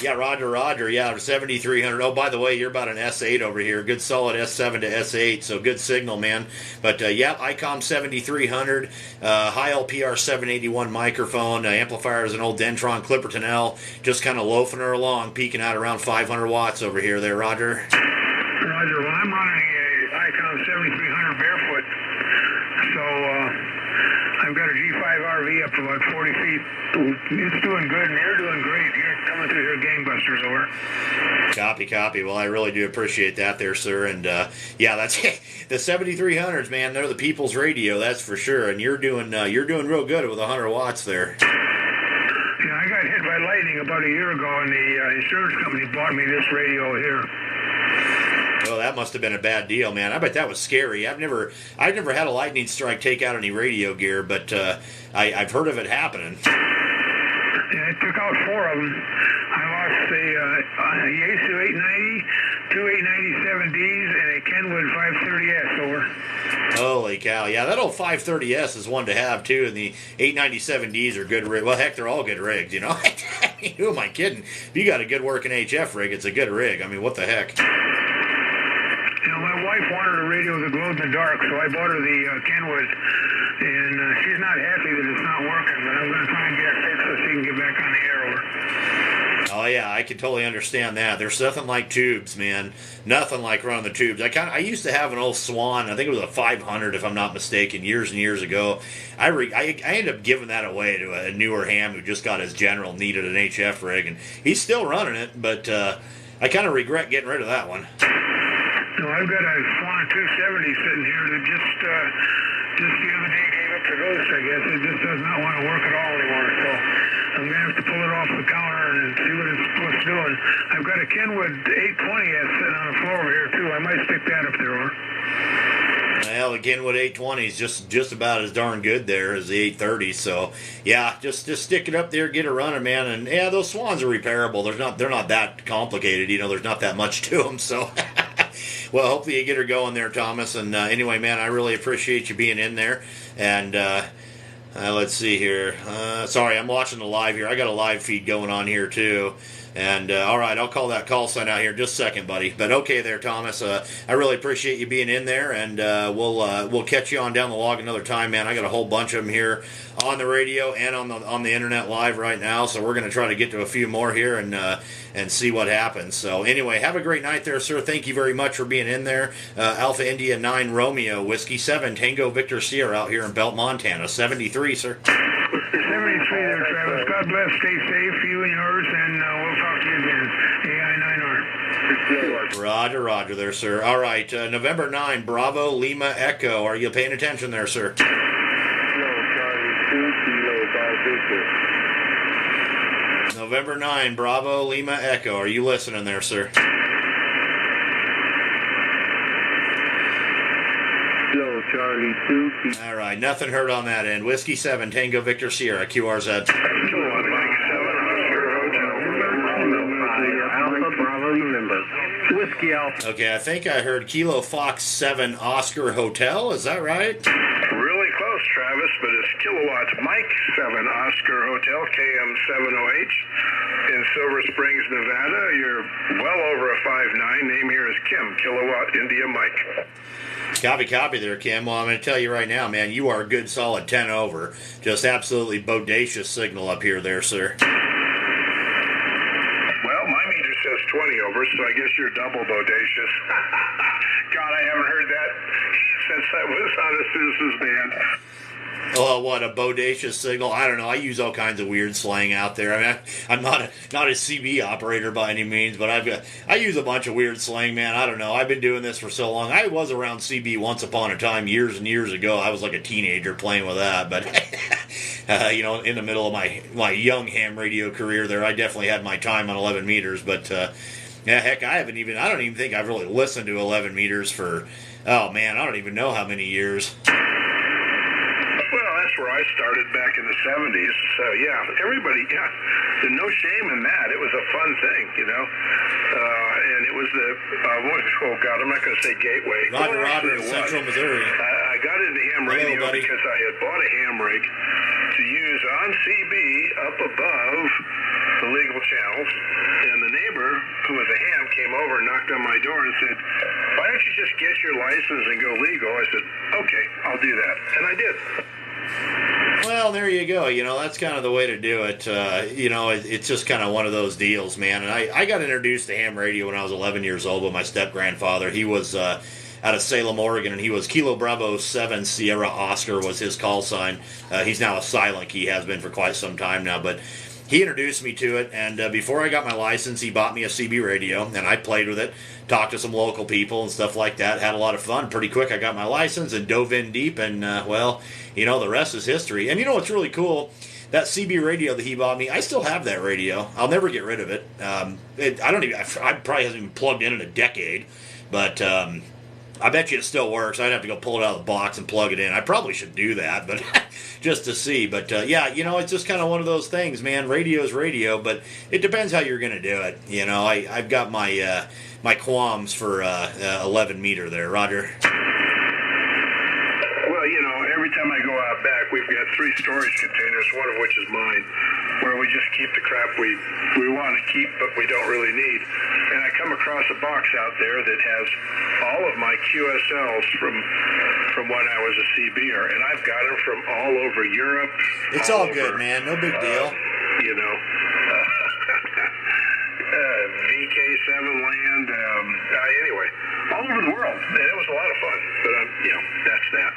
Yeah, Roger. Yeah, 7300. Oh, by the way, you're about an S8 over here. Good solid S7 to S8, so good signal, man. But, yeah, ICOM 7300, high LPR 781 microphone, amplifier is an old Dentron Clipperton L, just kind of loafing her along, peaking out around 500 watts over here there, Roger. Roger, well, I'm running a ICOM 7300 barefoot, so I've got a G5 RV up to about 40 feet. It's doing good, and you're doing great. You're coming through here gangbusters, over. Copy. Well, I really do appreciate that there, sir. And, yeah, that's the 7300s, man. They're the people's radio, that's for sure. And you're doing real good with 100 watts there. Yeah, I got hit by lightning about a year ago, and the insurance company bought me this radio here. Well, that must have been a bad deal, man. I bet that was scary. I've never had a lightning strike take out any radio gear, but I've heard of it happening. Yeah, it took out 4 of them. I lost a Yaesu 890, 2 897Ds, and a Kenwood 530S, over. Holy cow. Yeah, that old 530S is one to have, too, and the 897Ds are good rigs. Well, heck, they're all good rigs, I mean, who am I kidding? If you got a good working HF rig, it's a good rig. I mean, what the heck? My wife wanted a radio that glowed in the dark, so I bought her the Kenwood, and she's not happy that it's not working, but I'm going to try and get it fixed so she can get back on the air, over. Oh, yeah, I can totally understand that. There's nothing like tubes, man. Nothing like running the tubes. I used to have an old Swan. I think it was a 500, if I'm not mistaken, years and years ago. I ended up giving that away to a newer ham who just got his general, needed an HF rig, and he's still running it, but I kind of regret getting rid of that one. No, I've got a Swan 270 sitting here that just the other day gave up the ghost, I guess. It just does not want to work at all anymore, so I'm going to have to pull it off the counter and see what it's doing. I've got a Kenwood 820S sitting on the floor over here, too. I might stick that up there, or. Well, the Kenwood 820 is just about as darn good there as the 830. So, yeah, just stick it up there, get it running, man. And, yeah, those Swans are repairable. They're not that complicated. There's not that much to them, so... Well, hopefully you get her going there, Thomas. And anyway, man, I really appreciate you being in there. And let's see here. Sorry, I'm watching the live here. I got a live feed going on here, too. And, all right, I'll call that call sign out here in just a second, buddy. But okay there, Thomas. I really appreciate you being in there, and we'll catch you on down the log another time, man. I got a whole bunch of them here on the radio and on the internet live right now, so we're going to try to get to a few more here and see what happens. So anyway, have a great night there, sir. Thank you very much for being in there. Alpha India 9 Romeo, Whiskey 7 Tango Victor Sierra out here in Belt, Montana. 73, sir. 73 there, Travis. God bless. Stay safe, you and yours, and we'll talk to you again. AI9R. Roger there, sir. All right, November 9, Bravo Lima Echo. Are you paying attention there, sir? November 9, Bravo Lima Echo. Are you listening there, sir? Hello, Charlie 2. All right, nothing heard on that end. Whiskey 7 Tango Victor Sierra, QRZ. Whiskey Alpha. Okay, I think I heard Kilo Fox 7 Oscar Hotel. Is that right? Really close, Travis, but it's Kilowatt Mike 7 Oscar Hotel, KM70H in Silver Springs, Nevada. You're well over a 5'9". Name here is Kim, Kilowatt India Mike. Copy there, Kim. Well, I'm going to tell you right now, man, you are a good solid 10 over. Just absolutely bodacious signal up here there, sir. Well, my meter says 20 over. over, so I guess you're double bodacious. God, I haven't heard that since I was on a Citizens band. Oh, what a bodacious signal! I don't know. I use all kinds of weird slang out there. I mean, I'm not a CB operator by any means, but I use a bunch of weird slang, man. I don't know. I've been doing this for so long. I was around CB once upon a time, years and years ago. I was like a teenager playing with that, but you know, in the middle of my young ham radio career, there, I definitely had my time on 11 meters. But yeah, heck, I don't even think I've really listened to 11 meters for, oh man, I don't even know how many years. Where I started back in the 70s. So, yeah, everybody, yeah, there's no shame in that. It was a fun thing, you know. And it was the, oh, God, I'm not going to say Gateway. Roger, Central Missouri. I got into ham radio because I had bought a ham rig to use on CB up above the legal channels. And the neighbor, who was a ham, came over and knocked on my door and said, why don't you just get your license and go legal? I said, okay, I'll do that. And I did. Well, there you go. You know, that's kind of the way to do it. You know, it's just kind of one of those deals, man. And I got introduced to ham radio when I was 11 years old with my step-grandfather. He was out of Salem, Oregon, and he was Kilo Bravo 7 Sierra Oscar was his call sign. He's now a silent. He has been for quite some time now, but he introduced me to it, and before I got my license, he bought me a CB radio, and I played with it, talked to some local people and stuff like that, had a lot of fun. Pretty quick, I got my license and dove in deep, and, well, you know, the rest is history. And you know what's really cool? That CB radio that he bought me, I still have that radio. I'll never get rid of it. I probably hasn't even plugged in a decade, but I bet you it still works. I'd have to go pull it out of the box and plug it in. I probably should do that, but just to see. But yeah, you know, it's just kind of one of those things, man. Radio is radio, but it depends how you're going to do it. You know, I've got my my qualms for 11 meter there, Roger. Well, you know, every time I go out back, we've got 3 storage containers, one of which is mine, where we just keep the crap we want to keep, but we don't really need. And I come across a box out there that has all of my QSLs from when I was a CBer, and I've got them from all over Europe. It's all good, man. No big deal. You know, VK7 land, anyway, all over the world. And it was a lot of fun, but, you know, that's that.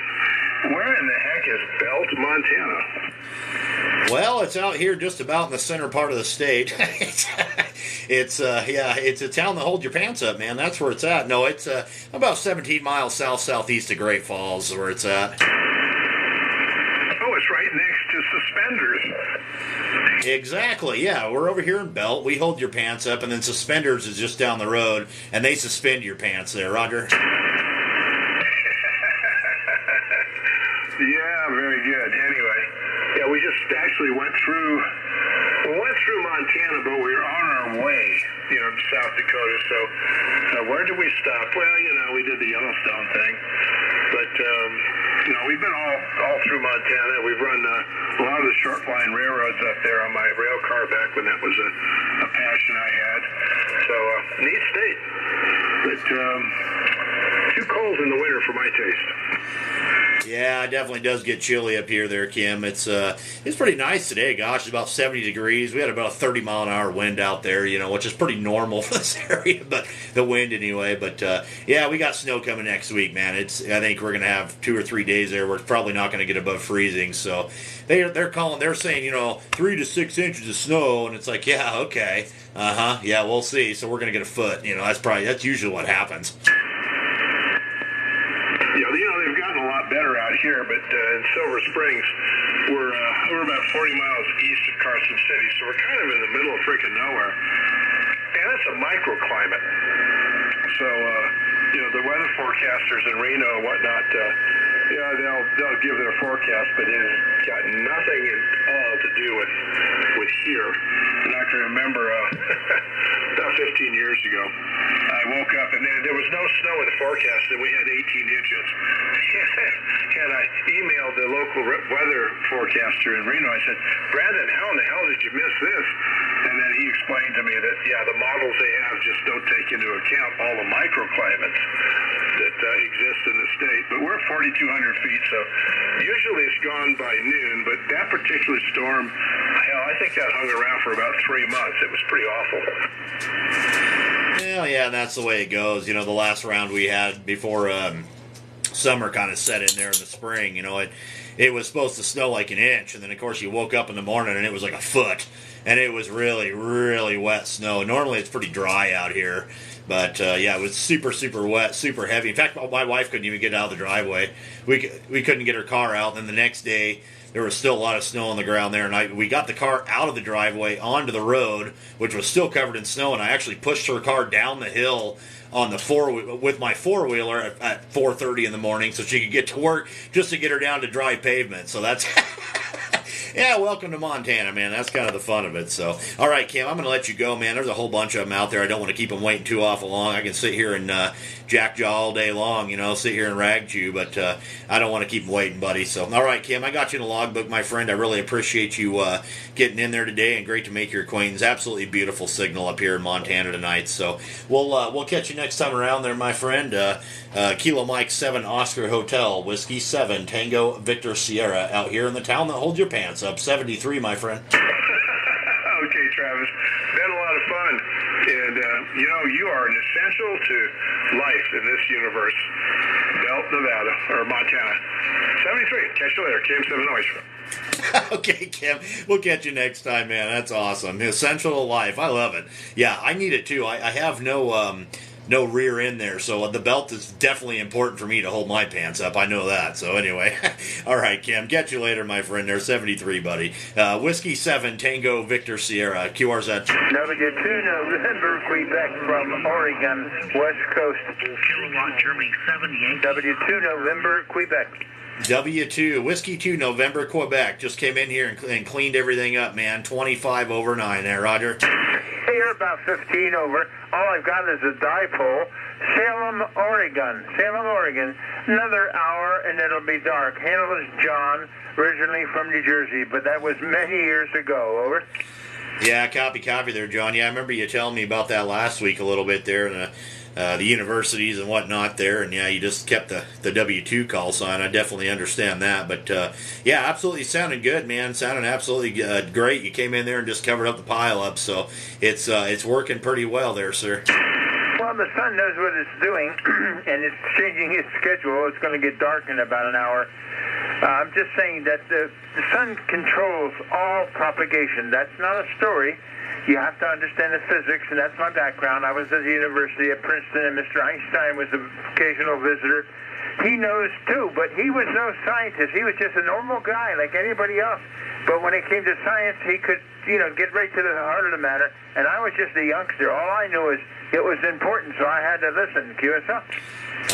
Where in the heck is Belt, Montana? Well, it's out here just about in the center part of the state. It's a town that holds your pants up, man. That's where it's at. No, it's about 17 miles southeast of Great Falls where it's at. Oh, it's right next to Suspenders. Exactly, yeah. We're over here in Belt. We hold your pants up, and then Suspenders is just down the road, and they suspend your pants there, Roger. Yeah, very good. Anyway, yeah, we just actually went through Montana, but we were on our way, you know, to South Dakota. So where did we stop? Well, you know, we did the Yellowstone thing, but you know, we've been all through Montana. We've run a lot of the short line railroads up there on my rail car back when that was a passion I had. So neat state, but too cold in the winter for my taste. Yeah, it definitely does get chilly up here there, Kim. It's pretty nice today. Gosh, it's about 70 degrees. We had about a 30-mile-an-hour wind out there, you know, which is pretty normal for this area, but the wind anyway. But, yeah, we got snow coming next week, man. I think we're going to have 2 or 3 days there. We're probably not going to get above freezing. So they're saying, you know, 3 to 6 inches of snow, and it's like, yeah, okay. Yeah, we'll see. So we're going to get a foot. You know, that's usually what happens. They've gotten a lot better out here, but in Silver Springs, we're about 40 miles east of Carson City, so we're kind of in the middle of freaking nowhere. And it's a microclimate. So, you know, the weather forecasters in Reno and whatnot, they'll give their forecast, but it has got nothing at all to do with here. And I can remember about 15 years ago, I woke up and there was no snow in the forecast, and we had 18 inches. And I emailed the local weather forecaster in Reno. I said, Brandon, how in the hell did you miss this? And then he explained to me that, yeah, the models they have just don't take into account all the microclimates that exist in the state. But we're 4,200 feet, so usually it's gone by noon. But that particular storm, hell, I think that hung around for about 3 months. It was pretty awful. Well, yeah, that's the way it goes. You know, the last round we had before summer kind of set in there in the spring, you know, it was supposed to snow like an inch, and then of course you woke up in the morning and it was like a foot, and it was really, really wet snow. Normally it's pretty dry out here, but yeah, it was super, super wet, super heavy. In fact, my wife couldn't even get out of the driveway. We couldn't get her car out, and then the next day there was still a lot of snow on the ground there, and we got the car out of the driveway onto the road, which was still covered in snow, and I actually pushed her car down the hill on the with my four-wheeler at 4:30 in the morning so she could get to work, just to get her down to dry pavement. So that's yeah, welcome to Montana, man. That's kind of the fun of it. So, all right, Kim, I'm going to let you go, man. There's a whole bunch of them out there. I don't want to keep them waiting too awful long. I can sit here and jackjaw all day long, you know, sit here and rag chew, but I don't want to keep them waiting, buddy. So, all right, Kim, I got you in the logbook, my friend. I really appreciate you getting in there today, and great to make your acquaintance. Absolutely beautiful signal up here in Montana tonight. So, we'll catch you next time around there, my friend. Kilo Mike 7 Oscar Hotel, Whiskey 7 Tango Victor Sierra, out here in the town that holds your pants up. 73, my friend. Okay, Travis. Been a lot of fun. And, you know, you are an essential to life in this universe. Belt, Nevada, or Montana. 73. Catch you later. KM7 Oyster. Okay, Kim. We'll catch you next time, man. That's awesome. Essential to life. I love it. Yeah, I need it too. I have no rear end there, so the belt is definitely important for me to hold my pants up. I know that. So anyway, all right, Kim. Catch you later, my friend. There's 73, buddy. Whiskey 7 Tango Victor Sierra. QRZ. W2 November, Quebec from Oregon, West Coast. Kilowatt Germany 78. W2 November, Quebec. W2 Whiskey 2 November, Quebec. Just came in here and cleaned everything up, man. 25 over 9 there, Roger. Hey, you're about 15 over. All I've got is a dipole. Salem, Oregon. Salem, Oregon. Another hour and it'll be dark. Handle is John, originally from New Jersey, but that was many years ago. Over. Yeah, copy there, John. Yeah, I remember you telling me about that last week a little bit there, and the universities and whatnot there, and yeah, you just kept the W2 call sign. I definitely understand that, but yeah, absolutely sounding good, man. Sounding absolutely great. You came in there and just covered up the pile up, so it's working pretty well there, sir. Well, the sun knows what it's doing, and it's changing its schedule. It's going to get dark in about an hour. I'm just saying that the sun controls all propagation. That's not a story. You have to understand the physics, and that's my background. I was at the university at Princeton, and Mr. Einstein was an occasional visitor. He knows, too, but he was no scientist. He was just a normal guy like anybody else. But when it came to science, he could, get right to the heart of the matter. And I was just a youngster. All I knew is it was important, so I had to listen. QSL?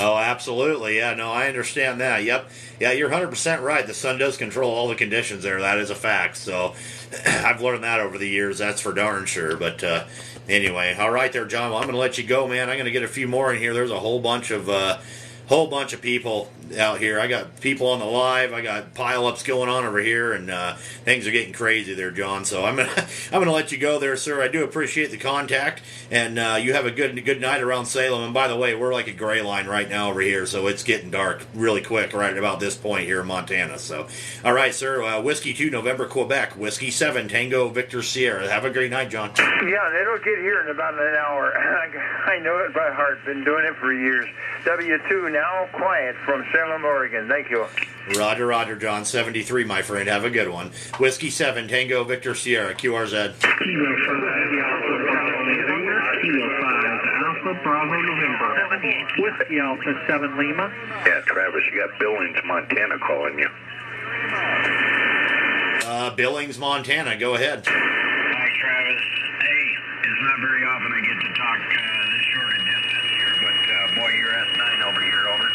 Oh, absolutely. Yeah, no, I understand that. Yep. Yeah, you're 100% right. The sun does control all the conditions there. That is a fact. So I've learned that over the years. That's for darn sure. But anyway, all right there, John. Well, I'm going to let you go, man. I'm going to get a few more in here. There's a whole bunch of people out here. I got people on the live. I got pile-ups going on over here, and things are getting crazy there, John. So I'm gonna let you go there, sir. I do appreciate the contact, and you have a good night around Salem. And by the way, we're like a gray line right now over here, so it's getting dark really quick right about this point here in Montana. So, all right, sir. Whiskey 2 November, Quebec. Whiskey 7 Tango Victor Sierra. Have a great night, John. Yeah, it'll get here in about an hour. I know it by heart. Been doing it for years. W2 now quiet from Salem, Oregon. Thank you. Roger, John. 73, my friend. Have a good one. Whiskey 7 Tango Victor Sierra. QRZ. Kilo 5 Alpha Bravo November. Whiskey Alpha 7 Lima. Yeah, Travis, you got Billings, Montana calling you. Billings, Montana. Go ahead. Hi, Travis. Hey, it's not very often I get to talk this short a distance here, but boy, you're S9 over here, over.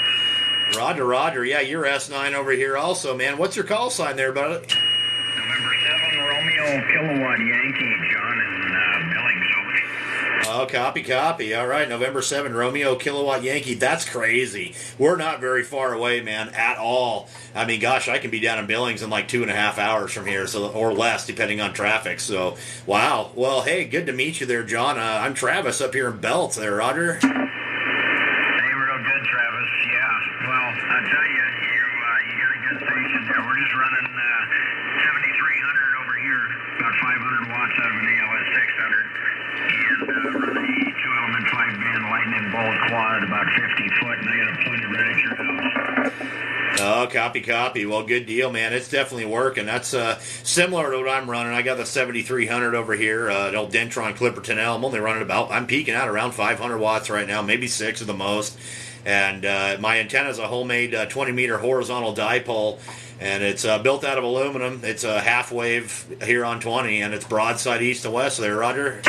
Roger. Yeah, you're S9 over here also, man. What's your call sign there, buddy? November 7 Romeo Kilowatt Yankee, John, and Billings, over. Oh, copy. All right, November 7 Romeo Kilowatt Yankee. That's crazy. We're not very far away, man, at all. I mean, gosh, I can be down in Billings in like 2.5 hours from here, so or less, depending on traffic. So, wow. Well, hey, good to meet you there, John. I'm Travis up here in Belts there, Roger. Hey, real good, Travis. Yeah. Well, I tell you, you got a good station there. We're just running 7,300 over here, about 500 watts out of an ALS 600, and running the 2-element 5 quad about 50 foot, and I got a plunge right at your house. Oh, copy. Well, good deal, man. It's definitely working. That's similar to what I'm running. I got the 7300 over here, an old Dentron Clipper 10L. I'm only running I'm peaking out around 500 watts right now, maybe 6 at the most. And my antenna is a homemade 20-meter horizontal dipole, and it's built out of aluminum. It's a half wave here on 20, and it's broadside east to west there, Roger.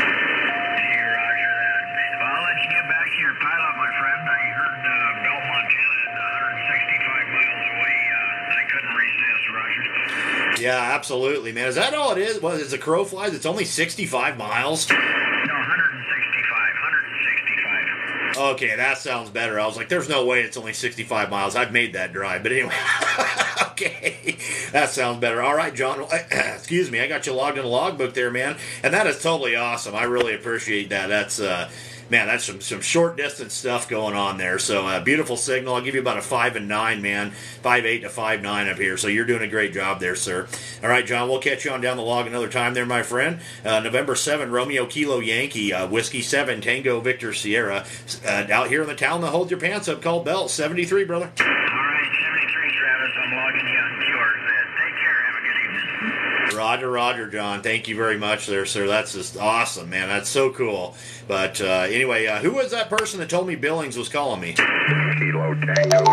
Yeah, absolutely, man. Is that all it is? Well, is the crow flies? It's only 65 miles? No, 165. Okay, that sounds better. I was like, there's no way it's only 65 miles. I've made that drive. But anyway, okay, that sounds better. All right, John. Excuse me. I got you logged in the logbook there, man. And that is totally awesome. I really appreciate that. That's... man, that's some short distance stuff going on there. So beautiful signal. I'll give you about a 5 and 9, man, 5.8 to 5.9 up here. So you're doing a great job there, sir. All right, John, we'll catch you on down the log another time there, my friend. November 7, Romeo Kilo Yankee, Whiskey 7, Tango Victor Sierra, out here in the town that holds your pants up called Belt 73, brother. All right, 73, Travis. I'm logging you on QRZ. Take care. Have a good evening. Roger, John. Thank you very much there, sir. That's just awesome, man. That's so cool. But anyway, who was that person that told me Billings was calling me? Kilo Tango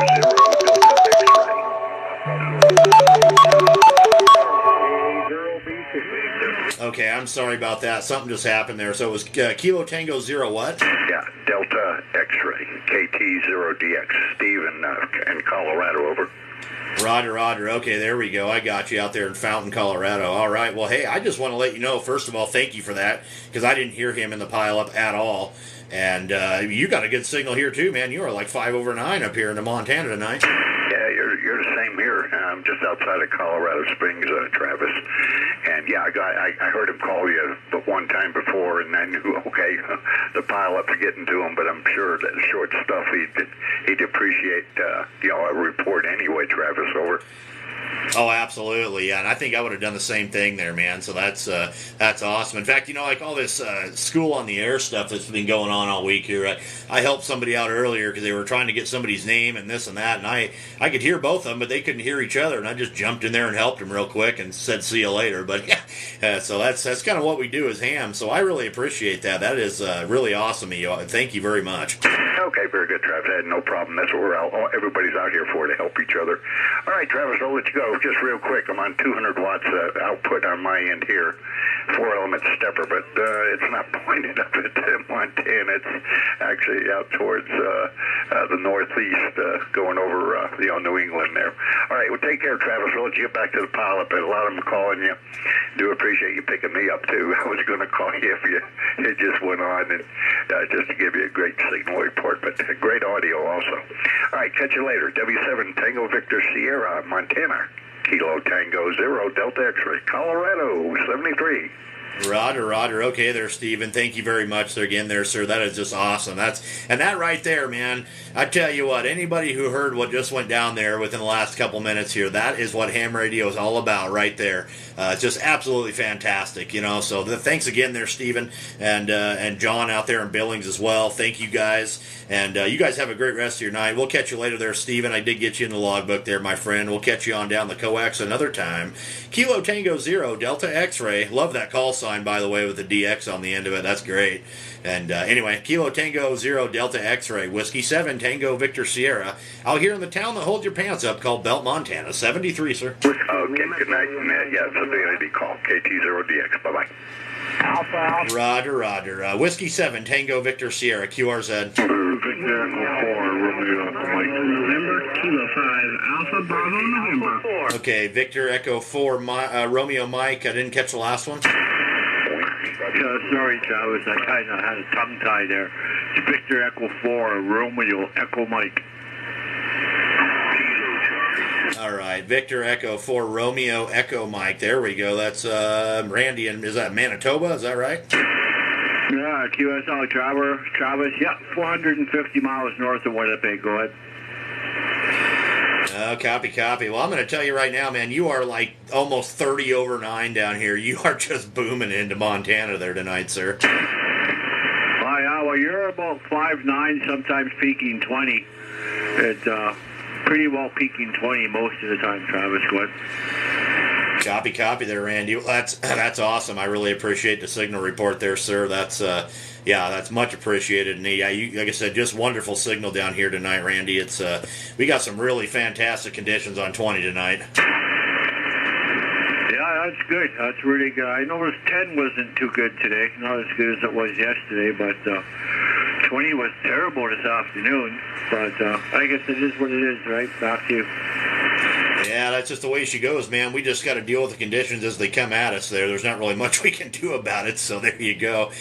0. Okay, I'm sorry about that. Something just happened there. So it was Kilo Tango 0 what? Yeah, Delta X-ray, KT0DX. Steve in Colorado, over. Roger. Okay, there we go. I got you out there in Fountain, Colorado. All right. Well, hey, I just want to let you know, first of all, thank you for that, because I didn't hear him in the pileup at all. And you got a good signal here, too, man. You are like 5 over 9 up here in the Montana tonight. Yeah, you're the same here. I'm just outside of Colorado Springs, Travis. And, yeah, I heard him call you one time before, and I knew, okay, the pileups getting to him, but I'm sure that short stuff he'd appreciate, a report anyway, Travis, over. Oh, absolutely, yeah, and I think I would have done the same thing there, man. So that's awesome. In fact, like all this school on the air stuff that's been going on all week here. I helped somebody out earlier because they were trying to get somebody's name and this and that, and I could hear both of them, but they couldn't hear each other, and I just jumped in there and helped them real quick and said, "See you later." But yeah, so that's kind of what we do as ham. So I really appreciate that. That is really awesome of you. Thank you very much. Okay, very good, Travis. I had no problem. That's what everybody's out here for, to help each other. All right, Travis, I'll let you go. Just real quick, I'm on 200 watts output on my end here, 4-element stepper, but it's not pointed up at Montana. It's actually out towards the northeast, going over New England there. All right, well, take care, Travis. We'll let you get back to the pileup. A lot of them calling you. Do appreciate you picking me up, too. I was going to call you if it just went on, and just to give you a great signal report, but great audio also. All right, catch you later. W7 Tango Victor Sierra, Montana. Kilo Tango 0, Delta X-ray, Colorado, 73. Roger. Okay there, Stephen. Thank you very much there again there, sir. That is just awesome. That right there, man. I tell you what, anybody who heard what just went down there within the last couple minutes here, that is what ham radio is all about right there. It's just absolutely fantastic, So thanks again there, Stephen, and John out there in Billings as well. Thank you guys. And you guys have a great rest of your night. We'll catch you later there, Stephen. I did get you in the logbook there, my friend. We'll catch you on down the coax another time. Kilo Tango 0, Delta X-ray. Love that call sign, by the way, with the DX on the end of it. That's great. And anyway, Kilo Tango 0, Delta X-ray. Whiskey 7, Tango Victor Sierra. Out here in the town that holds your pants up called Belt, Montana. 73, sir. Okay, good night. Yeah, it's a vanity call. KT0DX. Bye-bye. Alpha. Roger. Whiskey 7, Tango Victor Sierra, QRZ. Victor Echo 4, Romeo November, Kilo 5, Alpha Bravo November. Okay, Victor Echo 4, Romeo Mike. I didn't catch the last one. Sorry, Travis. I kind of had a tongue tie there. It's Victor Echo 4, Romeo Echo Mike. All right, Victor Echo 4, Romeo Echo Mike. There we go. That's Randy, and is that Manitoba? Is that right? Yeah, QSL Travis. Yeah, 450 miles north of Winnipeg. Go ahead. Oh, copy. Well, I'm going to tell you right now, man, you are like almost 30 over 9 down here. You are just booming into Montana there tonight, sir. Well, you're about 5'9", sometimes peaking 20. It's pretty well peaking 20 most of the time, Travis. Go ahead. Copy there, Randy. Well, that's awesome. I really appreciate the signal report there, sir. That's that's much appreciated. And yeah, you, like I said, just wonderful signal down here tonight, Randy. It's we got some really fantastic conditions on 20 tonight. Yeah, that's good. That's really good. I noticed 10 wasn't too good today. Not as good as it was yesterday, but 20 was terrible this afternoon. But I guess it is what it is, right? Back to you. Yeah, that's just the way she goes, man. We just got to deal with the conditions as they come at us there. There's not really much we can do about it, so there you go.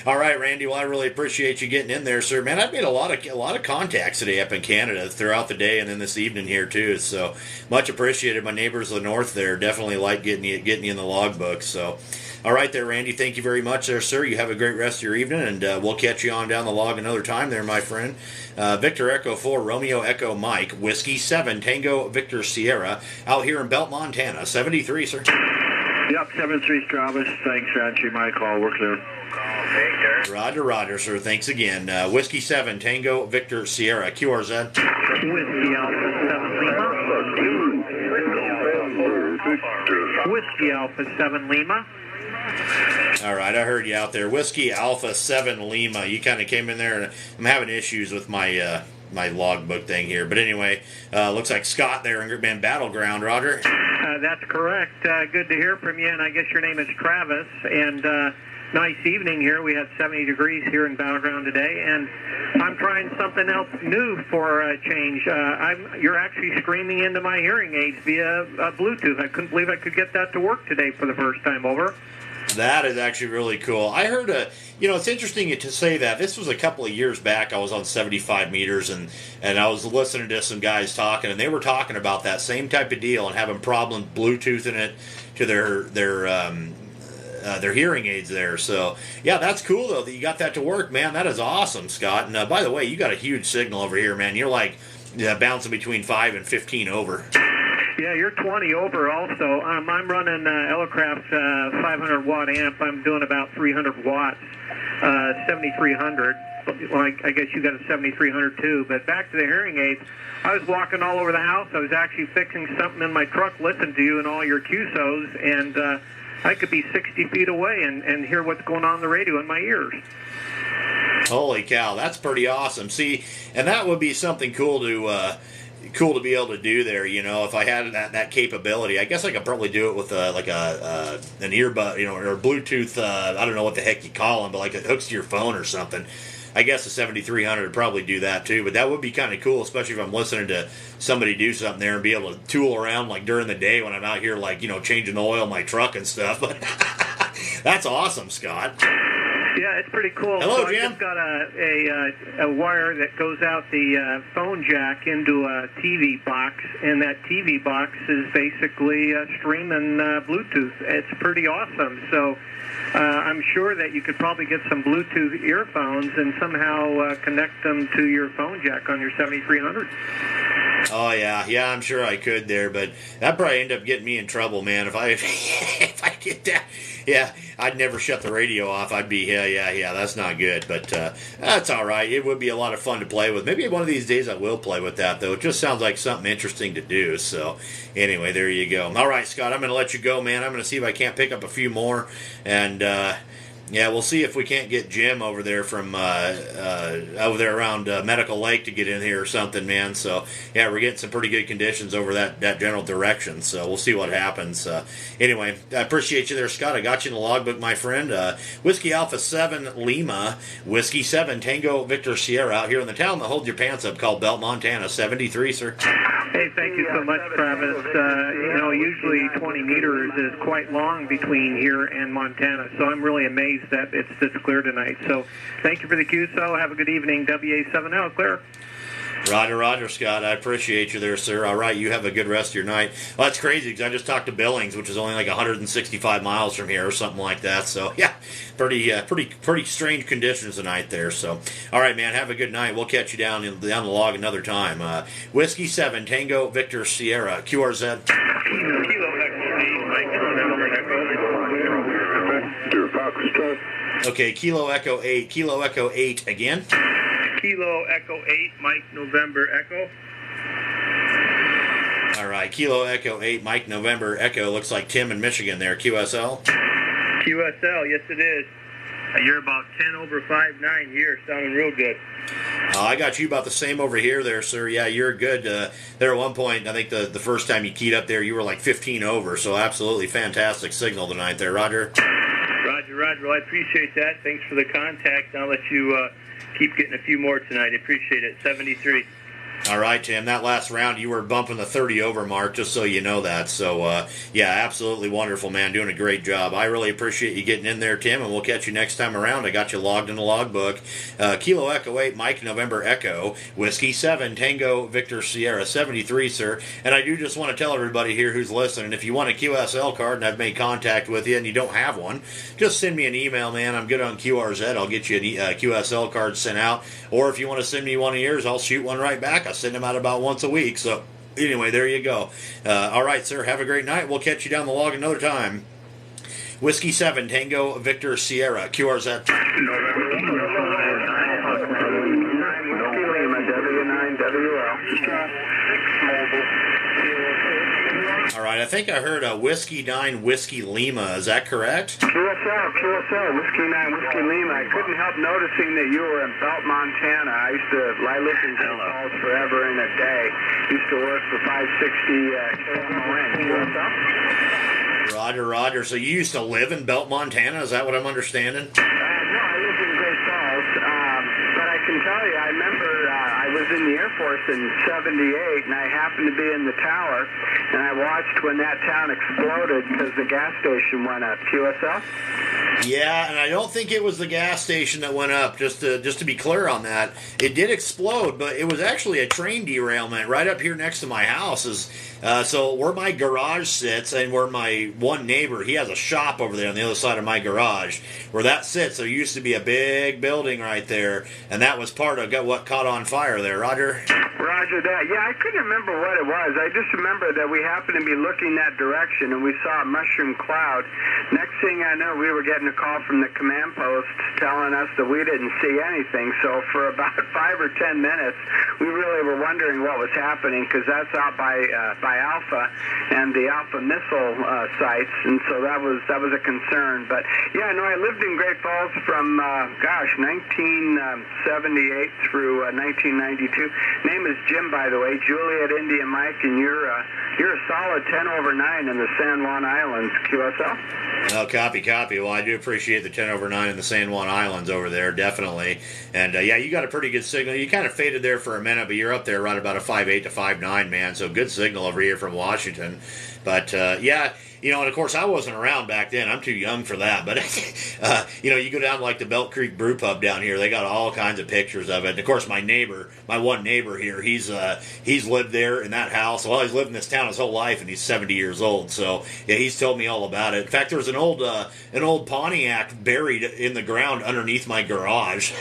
All right, Randy, well, I really appreciate you getting in there, sir. Man, I've made a lot of contacts today up in Canada throughout the day and then this evening here, too, so much appreciated. My neighbors of the north there definitely like getting you in the logbook, so... All right there, Randy. Thank you very much there, sir. You have a great rest of your evening, and we'll catch you on down the log another time there, my friend. Victor Echo 4, Romeo Echo Mike, Whiskey 7, Tango Victor Sierra, out here in Belt, Montana. 73, sir. Yep, 73, Travis. Thanks for answering my call. We're clear. Roger, sir. Thanks again. Whiskey 7, Tango Victor Sierra, QRZ. Whiskey Alpha 7 Lima. Whiskey Alpha 7 Lima. All right, I heard you out there. Whiskey Alpha 7 Lima. You kind of came in there, and I'm having issues with my my logbook thing here. But anyway, looks like Scott there in Group Band Battleground, Roger. That's correct. Good to hear from you, and I guess your name is Travis. And nice evening here. We had 70 degrees here in Battleground today, and I'm trying something else new for a change. You're actually screaming into my hearing aids via Bluetooth. I couldn't believe I could get that to work today for the first time. Over. That is actually really cool. I heard it's interesting to say that. This was a couple of years back. I was on 75 meters, and I was listening to some guys talking, and they were talking about that same type of deal and having problems Bluetoothing it to their hearing aids there. So, yeah, that's cool, though, that you got that to work, man. That is awesome, Scott. And by the way, you got a huge signal over here, man. You're like bouncing between 5 and 15 over. Yeah, you're 20 over also. I'm running Elecraft 500-watt amp. I'm doing about 300 watts, 7300. Well, I guess you got a 7300 too. But back to the hearing aids, I was walking all over the house. I was actually fixing something in my truck, listening to you and all your QSOs, and I could be 60 feet away and hear what's going on the radio in my ears. Holy cow, that's pretty awesome. See, and that would be something cool to be able to do there. You know, if I had that capability, I guess I could probably do it with an earbud, or Bluetooth. I don't know what the heck you call them, but like it hooks to your phone or something. I guess the 7300 would probably do that too, but that would be kind of cool, especially if I'm listening to somebody do something there and be able to tool around like during the day when I'm out here, like, changing the oil in my truck and stuff. But that's awesome, Scott. Yeah, it's pretty cool. Hello, so Jim. I just got a wire that goes out the phone jack into a TV box, and that TV box is basically streaming Bluetooth. It's pretty awesome. So I'm sure that you could probably get some Bluetooth earphones and somehow connect them to your phone jack on your 7300. Oh yeah, I'm sure I could there, but that'd probably end up getting me in trouble, man. If I did that, yeah, I'd never shut the radio off. I'd be yeah, that's not good, but that's all right. It would be a lot of fun to play with. Maybe one of these days I will play with that, though. It just sounds like something interesting to do. So anyway, there you go. All right, Scott, I'm going to let you go, man. I'm going to see if I can't pick up a few more, and yeah, we'll see if we can't get Jim over there from over there around Medical Lake to get in here or something, man. So yeah, we're getting some pretty good conditions over that general direction. So we'll see what happens. Anyway, I appreciate you there, Scott. I got you in the logbook, my friend. Whiskey Alpha 7 Lima, Whiskey 7 Tango Victor Sierra, out here in the town that holds your pants up, called Belt, Montana. 73, sir. Hey, thank you so much, Travis. Usually 20 meters is quite long between here and Montana, so I'm really amazed that it's this clear tonight. So thank you for the QSO. Have a good evening. WA7L, clear. Roger, Scott. I appreciate you there, sir. All right, you have a good rest of your night. Well, that's crazy because I just talked to Billings, which is only like 165 miles from here or something like that. So, yeah, pretty strange conditions tonight there. So, all right, man, have a good night. We'll catch you down the log another time. Whiskey 7, Tango Victor Sierra, QRZ. Okay, Kilo Echo 8 again. Kilo Echo 8, Mike November Echo. All right, Kilo Echo 8, Mike November Echo. Looks like Tim in Michigan there, QSL. QSL, yes it is. You're about 10 over 5'9" here, sounding real good. I got you about the same over here there, sir. Yeah, you're good. There at one point, I think the first time you keyed up there, you were like 15 over, so absolutely fantastic signal tonight there, Roger. Roger. Well, I appreciate that. Thanks for the contact. I'll let you keep getting a few more tonight. I appreciate it. 73. All right, Tim, that last round you were bumping the 30 over mark, just so you know that. So, yeah, absolutely wonderful, man. Doing a great job. I really appreciate you getting in there, Tim, and we'll catch you next time around. I got you logged in the logbook. Kilo Echo 8, Mike November Echo, Whiskey 7, Tango Victor Sierra 73, sir. And I do just want to tell everybody here who's listening, if you want a QSL card and I've made contact with you and you don't have one, just send me an email, man. I'm good on QRZ. I'll get you a QSL card sent out. Or if you want to send me one of yours, I'll shoot one right back. I send them out about once a week. So anyway, there you go. All right, sir. Have a great night. We'll catch you down the log another time. Whiskey 7, Tango Victor Sierra, QRZ. All right, I think I heard a Whiskey 9 Whiskey Lima. Is that correct? QSL, Whiskey 9 Whiskey Lima. I couldn't help noticing that you were in Belt, Montana. I lived in Great Falls forever and a day. Used to work for 560 KMON. QSL? Roger. So you used to live in Belt, Montana? Is that what I'm understanding? No, I lived in Great Falls. But I can tell you, I remember I was in the Air Force in 78, and I happened to be in the tower, and I watched when that town exploded because the gas station went up. QSL? Yeah, and I don't think it was the gas station that went up, just to be clear on that. It did explode, but it was actually a train derailment right up here next to my house. So where my garage sits and where my one neighbor, he has a shop over there on the other side of my garage. Where that sits, there used to be a big building right there, and that was part of what caught on fire there. Roger? Roger that. Yeah, I couldn't remember what it was. I just remember that we happened to be looking that direction, and we saw a mushroom cloud. Next thing I know, we were getting a call from the command post telling us that we didn't see anything. So for about 5 or 10 minutes, we really were wondering what was happening, because that's out by Alpha and the Alpha missile sites, and so that was a concern. But yeah, no, I lived in Great Falls from 1978 through 1992. Name is Jim, by the way. Juliet, India, Mike, and you're a solid 10 over 9 in the San Juan Islands. QSL? Oh, copy. Well, I do appreciate the 10 over 9 in the San Juan Islands over there, definitely. And yeah, you got a pretty good signal. You kind of faded there for a minute, but you're up there right about a 5.8 to 5.9, man. So good signal over here from Washington. But yeah, you know, and of course I wasn't around back then. I'm too young for that. But you know, you go down to like the Belt Creek Brew Pub down here. They got all kinds of pictures of it. And of course, my one neighbor here, he's lived there in that house. Well, he's lived in this town his whole life, and he's 70 years old. So yeah, he's told me all about it. In fact, there was an old Pontiac buried in the ground underneath my garage.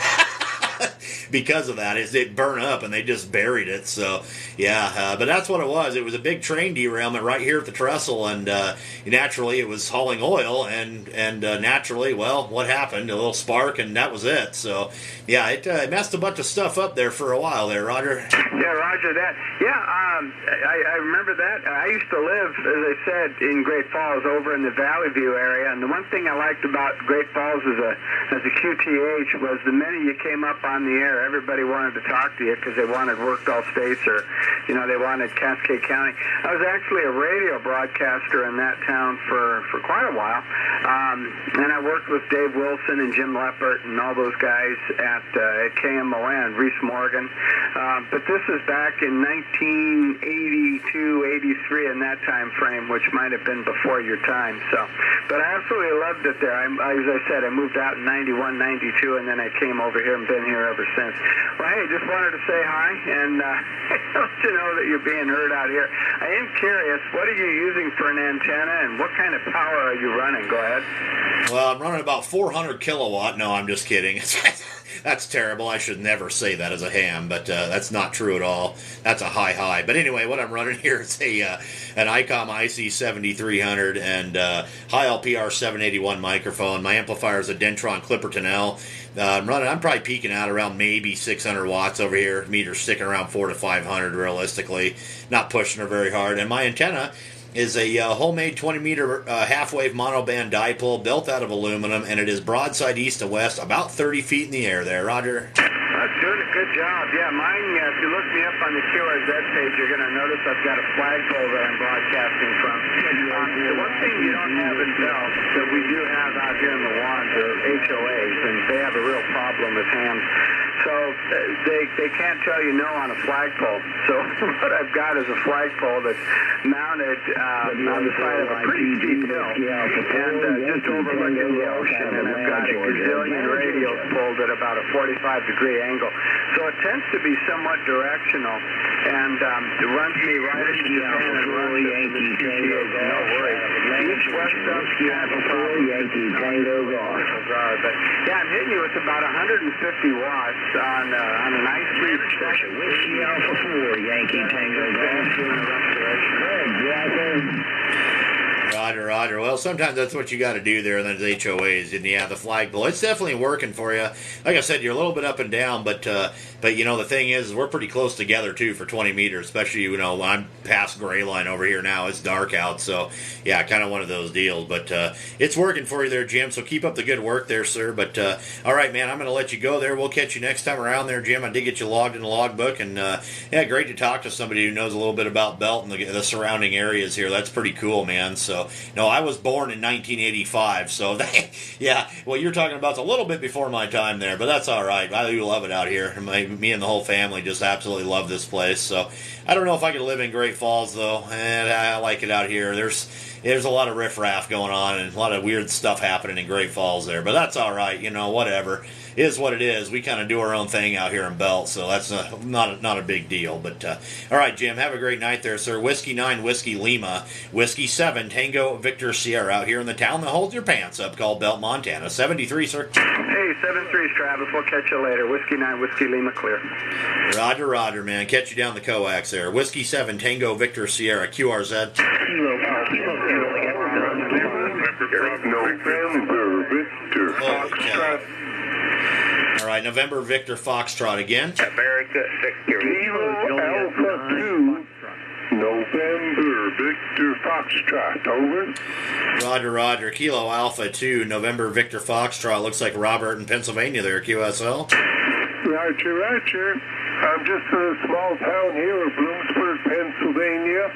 Because of that, it burned up and they just buried it. So yeah, but that's what it was. It was a big train derailment right here at the trestle, and naturally it was hauling oil, and naturally, well, what happened? A little spark, and that was it. So yeah, it messed a bunch of stuff up there for a while there, Roger. Yeah, Roger that. Yeah, I remember that. I used to live, as I said, in Great Falls over in the Valley View area, and the one thing I liked about Great Falls as a QTH was the minute you came up on the air, everybody wanted to talk to you because they wanted Work Gulf States, or you know, they wanted Cascade County. I was actually a radio broadcaster in that town for quite a while, and I worked with Dave Wilson and Jim Leppert and all those guys at KMON, Reese Morgan. But this is back in 1982, 83, in that time frame, which might have been before your time. So, but I absolutely loved it there. As I said, I moved out in 91, 92, and then I came over here and been here ever since. Well, hey, just wanted to say hi and let you know that you're being heard out here. I am curious, what are you using for an antenna, and what kind of power are you running? Go ahead. Well, I'm running about 400 kilowatt. No, I'm just kidding. That's terrible. I should never say that as a ham, but that's not true at all. That's a high. But anyway, what I'm running here is an ICOM IC 7300 and high LPR 781 microphone. My amplifier is a Dentron Clipperton L. I'm probably peaking out around maybe 600 watts over here. Meter's sticking around 400 to 500 realistically. Not pushing her very hard. And my antenna is a homemade 20-meter half-wave monoband dipole built out of aluminum, and it is broadside east to west, about 30 feet in the air there. Roger. Doing a good job. Yeah, mine, if you look me up on the QRZ page, you're going to notice I've got a flagpole that I'm broadcasting from. The one thing you don't have in Bell that we do have out here in the wands are HOAs, and they have a real problem with hams. So they can't tell you no on a flagpole. So what I've got is a flagpole that's mounted on the side of a pretty steep hill and just overlooking the ocean. And I've got a gazillion radios pulled at about a 45-degree angle. So it tends to be somewhat directional, and it runs me right into Japan and runs into the QTH, no worries. East, west, up, Yankee Tango Golf. But yeah, I'm hitting you with about 150 watts on a nice three session. Whiskey Alpha 4, Yankee Tango Roger. Well, sometimes that's what you got to do there in those HOAs. And yeah, the flagpole, it's definitely working for you. Like I said, you're a little bit up and down, but you know, the thing is, we're pretty close together too for 20 meters, especially, you know, I'm past gray line over here now. It's dark out, so yeah, kind of one of those deals. But it's working for you there, Jim, so keep up the good work there, sir. But all right, man, I'm going to let you go there. We'll catch you next time around there, Jim. I did get you logged in the logbook, and yeah, great to talk to somebody who knows a little bit about Belt and the surrounding areas here. That's pretty cool, man. So, no, I was born in 1985, so yeah, what you're talking about is a little bit before my time there, but that's all right. I do love it out here. Me and the whole family just absolutely love this place. So I don't know if I could live in Great Falls though, and I like it out here. There's a lot of riffraff going on and a lot of weird stuff happening in Great Falls there, but that's all right. You know, whatever. It is what it is. We kind of do our own thing out here in Belt, so that's not a big deal. But all right, Jim, have a great night there, sir. Whiskey 9, Whiskey Lima, Whiskey 7, Tango Victor Sierra out here in the town that holds your pants up called Belt, Montana. 73, sir. Hey, 73, Travis. We'll catch you later. Whiskey 9, Whiskey Lima, clear. Roger, man. Catch you down the coax there. Whiskey 7, Tango Victor Sierra, QRZ. November Victor Foxtrot. All right, November Victor Foxtrot again. America Kilo Alpha 2. November Victor Foxtrot. Over. Roger. Kilo Alpha 2, November Victor Foxtrot. Looks like Robert in Pennsylvania there, QSL. Roger. I'm just in a small town here of Bloomsburg, Pennsylvania,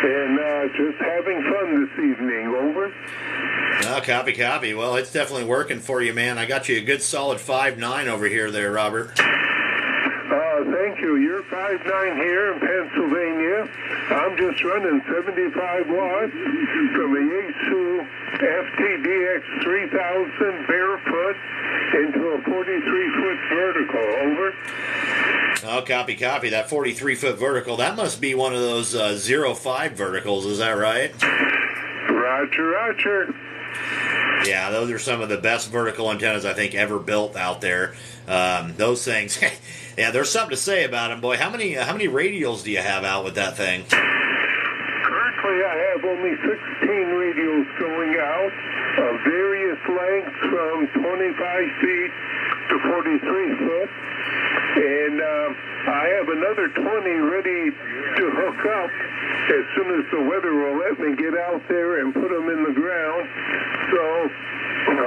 and just having fun this evening. Over. Copy. Well, it's definitely working for you, man. I got you a good solid 5.9 over here there, Robert. Thank you. You're 5.9 here in Pennsylvania. I'm just running 75 watts from a Yaesu FTDX 3000 barefoot into a 43-foot vertical. Over. Oh, copy. That 43-foot vertical, that must be one of those 0.5 verticals, is that right? Roger. Yeah, those are some of the best vertical antennas I think ever built out there. Those things, yeah, there's something to say about them, boy. How many radials do you have out with that thing? Currently, I have only 16 radials going out of various lengths from 25 feet to 43 foot. And I have another 20 ready to hook up as soon as the weather will let me get out there and put them in the ground. So,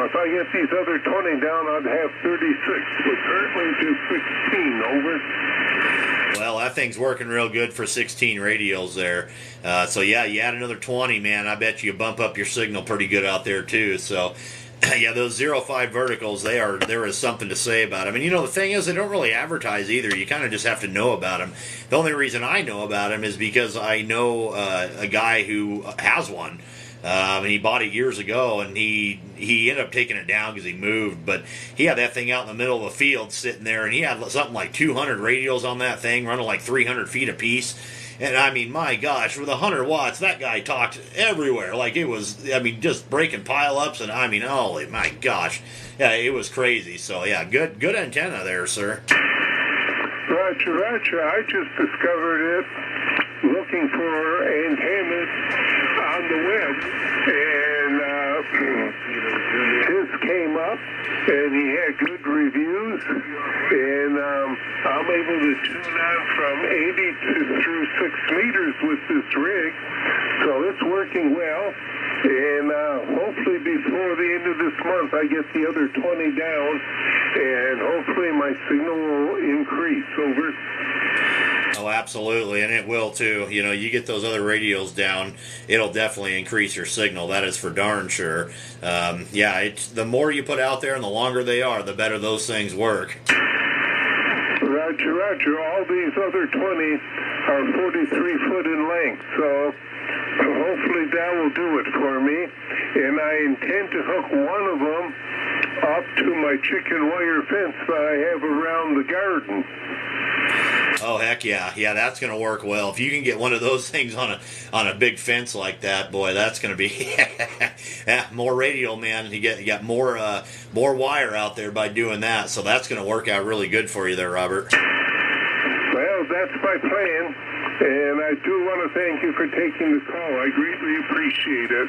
if I get these other 20 down, I'd have 36, but currently just 16. Over. Well, that thing's working real good for 16 radials there. So, yeah, you add another 20, man, I bet you bump up your signal pretty good out there, too. So, yeah, those 0.5 verticals, there is something to say about them. And, you know, the thing is, they don't really advertise either. You kind of just have to know about them. The only reason I know about them is because I know a guy who has one. And he bought it years ago, and he ended up taking it down because he moved. But he had that thing out in the middle of the field sitting there, and he had something like 200 radials on that thing, running like 300 feet apiece. And I mean, my gosh, with 100 watts, that guy talked everywhere. Like, it was, I mean, just breaking pile-ups, and I mean, holy, my gosh. Yeah, it was crazy. So, yeah, good antenna there, sir. Roger. I just discovered it looking for antennas on the web, and his came up, and he had good reviews, and I'm able to tune on from 80 through 6 meters with this rig, so it's working well. And hopefully before the end of this month, I get the other 20 down, and hopefully my signal will increase. Over. Oh, absolutely, and it will too. You know, you get those other radios down, it'll definitely increase your signal. That is for darn sure. Yeah, the more you put out there and the longer they are, the better those things work. Roger. All these other 20 are 43 foot in length, so hopefully that will do it for me. And I intend to hook one of them up to my chicken wire fence that I have around the garden. Oh, heck yeah. Yeah, that's going to work well. If you can get one of those things on a big fence like that, boy, that's going to be yeah, more radio, man. You got more wire out there by doing that, so that's going to work out really good for you there, Robert. Well, that's my plan, and I do want to thank you for taking the call. I greatly appreciate it.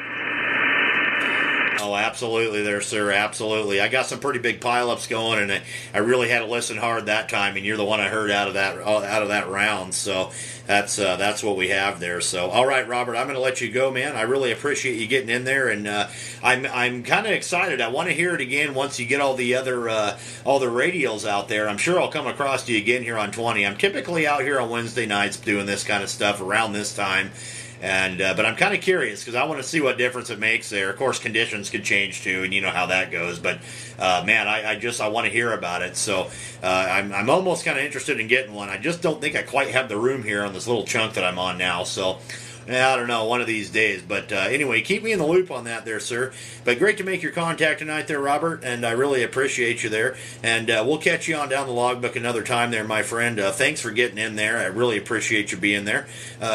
Oh, absolutely there, sir. Absolutely. I got some pretty big pileups going, and I really had to listen hard that time, and you're the one I heard out of that round. So that's what we have there. So, all right, Robert, I'm going to let you go, man. I really appreciate you getting in there, and I'm kind of excited. I want to hear it again once you get all the radios out there. I'm sure I'll come across you again here on 20. I'm typically out here on Wednesday nights doing this kind of stuff around this time. And but I'm kind of curious because I want to see what difference it makes there. Of course, conditions could change too, and you know how that goes. But man, I want to hear about it. So I'm almost kind of interested in getting one. I just don't think I quite have the room here on this little chunk that I'm on now. So I don't know, one of these days. But anyway, keep me in the loop on that there, sir. But great to make your contact tonight there, Robert, and I really appreciate you there. And we'll catch you on down the logbook another time there, my friend. Thanks for getting in there. I really appreciate you being there.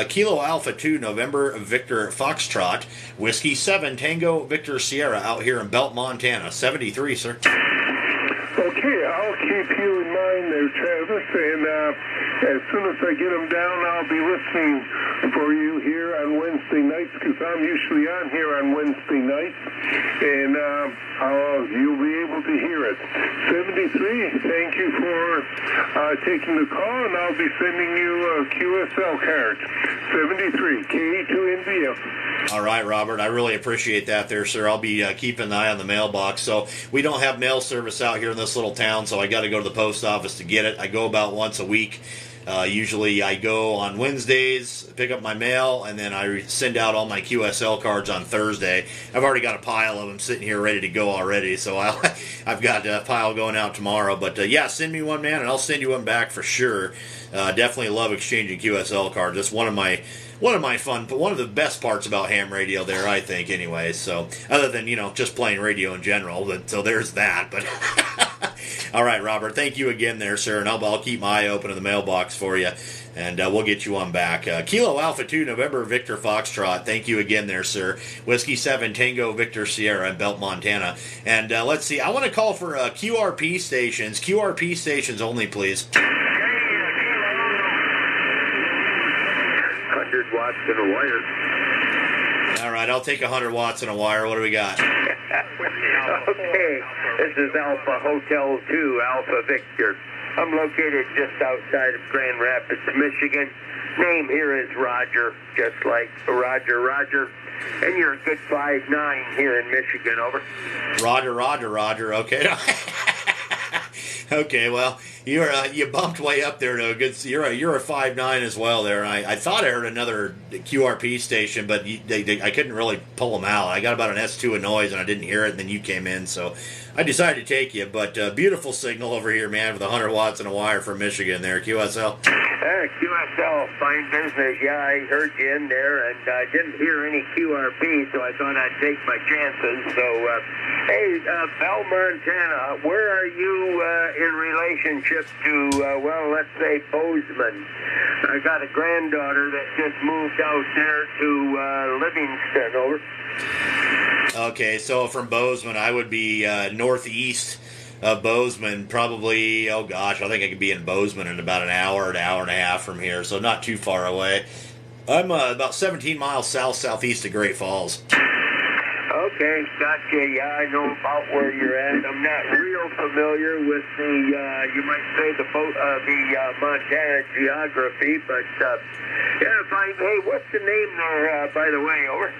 Kilo Alpha 2, November Victor Foxtrot, Whiskey 7, Tango Victor Sierra out here in Belt, Montana. 73, sir. Okay, I'll keep you in mind there, Travis, and as soon as I get them down, I'll be listening for you here on Wednesday nights, because I'm usually on here on Wednesday nights, and you'll be able to hear it. 73, thank you for taking the call, and I'll be sending you a QSL card. 73, KE2NBF. All right, Robert, I really appreciate that there, sir. I'll be keeping an eye on the mailbox. So we don't have mail service out here in this little town, so I got to go to the post office to get it. I go about once a week. Usually I go on Wednesdays, pick up my mail, and then I send out all my QSL cards on Thursday. I've already got a pile of them sitting here ready to go already, so I've got a pile going out tomorrow. But yeah, send me one, man, and I'll send you one back for sure. Definitely love exchanging QSL cards. That's one of my fun, but one of the best parts about ham radio there, I think, anyway. So other than, just playing radio in general, so there's that. But all right, Robert, thank you again there, sir, and I'll keep my eye open in the mailbox for you, and we'll get you on back. Kilo Alpha 2, November Victor Foxtrot, thank you again there, sir. Whiskey 7, Tango Victor Sierra in Belt, Montana. And let's see, I want to call for QRP stations only, please. 100 watts in a wire. All right, I'll take 100 watts in a wire. What do we got? Okay, this is Alpha Hotel 2, Alpha Victor. I'm located just outside of Grand Rapids, Michigan. Name here is Roger, just like Roger. And you're a good 5'9" here in Michigan, over. Roger. Okay. Okay, well, you bumped way up there to a good. You're a 5'9" as well there. And I thought I heard another QRP station, but I couldn't really pull them out. I got about an S2 of noise, and I didn't hear it. And then you came in, so I decided to take you. But beautiful signal over here, man, with 100 watts and a wire from Michigan there. QSL. QSL, fine business. Yeah, I heard you in there, and I didn't hear any QRP, so I thought I'd take my chances. So, hey, Bell, Montana, where are you in relationship shipped to, well, let's say Bozeman. I got a granddaughter that just moved out there to Livingston. Over. Okay, so from Bozeman, I would be northeast of Bozeman, probably, oh gosh, I think I could be in Bozeman in about an hour and a half from here, so not too far away. I'm about 17 miles southeast of Great Falls. Okay, gotcha. Yeah, I know about where you're at. I'm not real familiar with the, you might say the Montana geography, but yeah, fine. Hey, what's the name there, by the way? Over.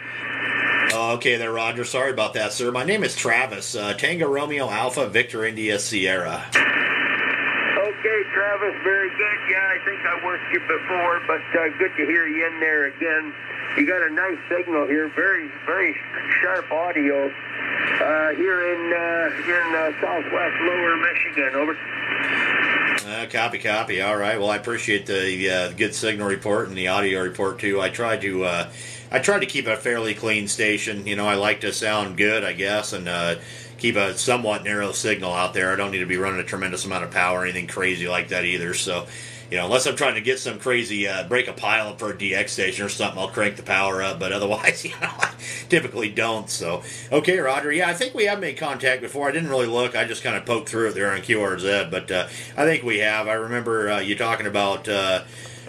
Okay there, Roger. Sorry about that, sir. My name is Travis. Tango Romeo Alpha Victor India Sierra. Okay, Travis, very good. Yeah, I think I worked you before, but good to hear you in there again. You got a nice signal here, very, very sharp audio here in southwest lower Michigan. Over. Copy. All right. Well, I appreciate the good signal report and the audio report too. I tried to keep a fairly clean station. You know, I like to sound good, I guess, and keep a somewhat narrow signal out there. I don't need to be running a tremendous amount of power or anything crazy like that either. So, you know, unless I'm trying to get some crazy break a pile up for a DX station or something, I'll crank the power up. But otherwise, you know, I typically don't. So, okay, Roger. Yeah, I think we have made contact before. I didn't really look. I just kind of poked through it there on QRZ. But I think we have. I remember you talking about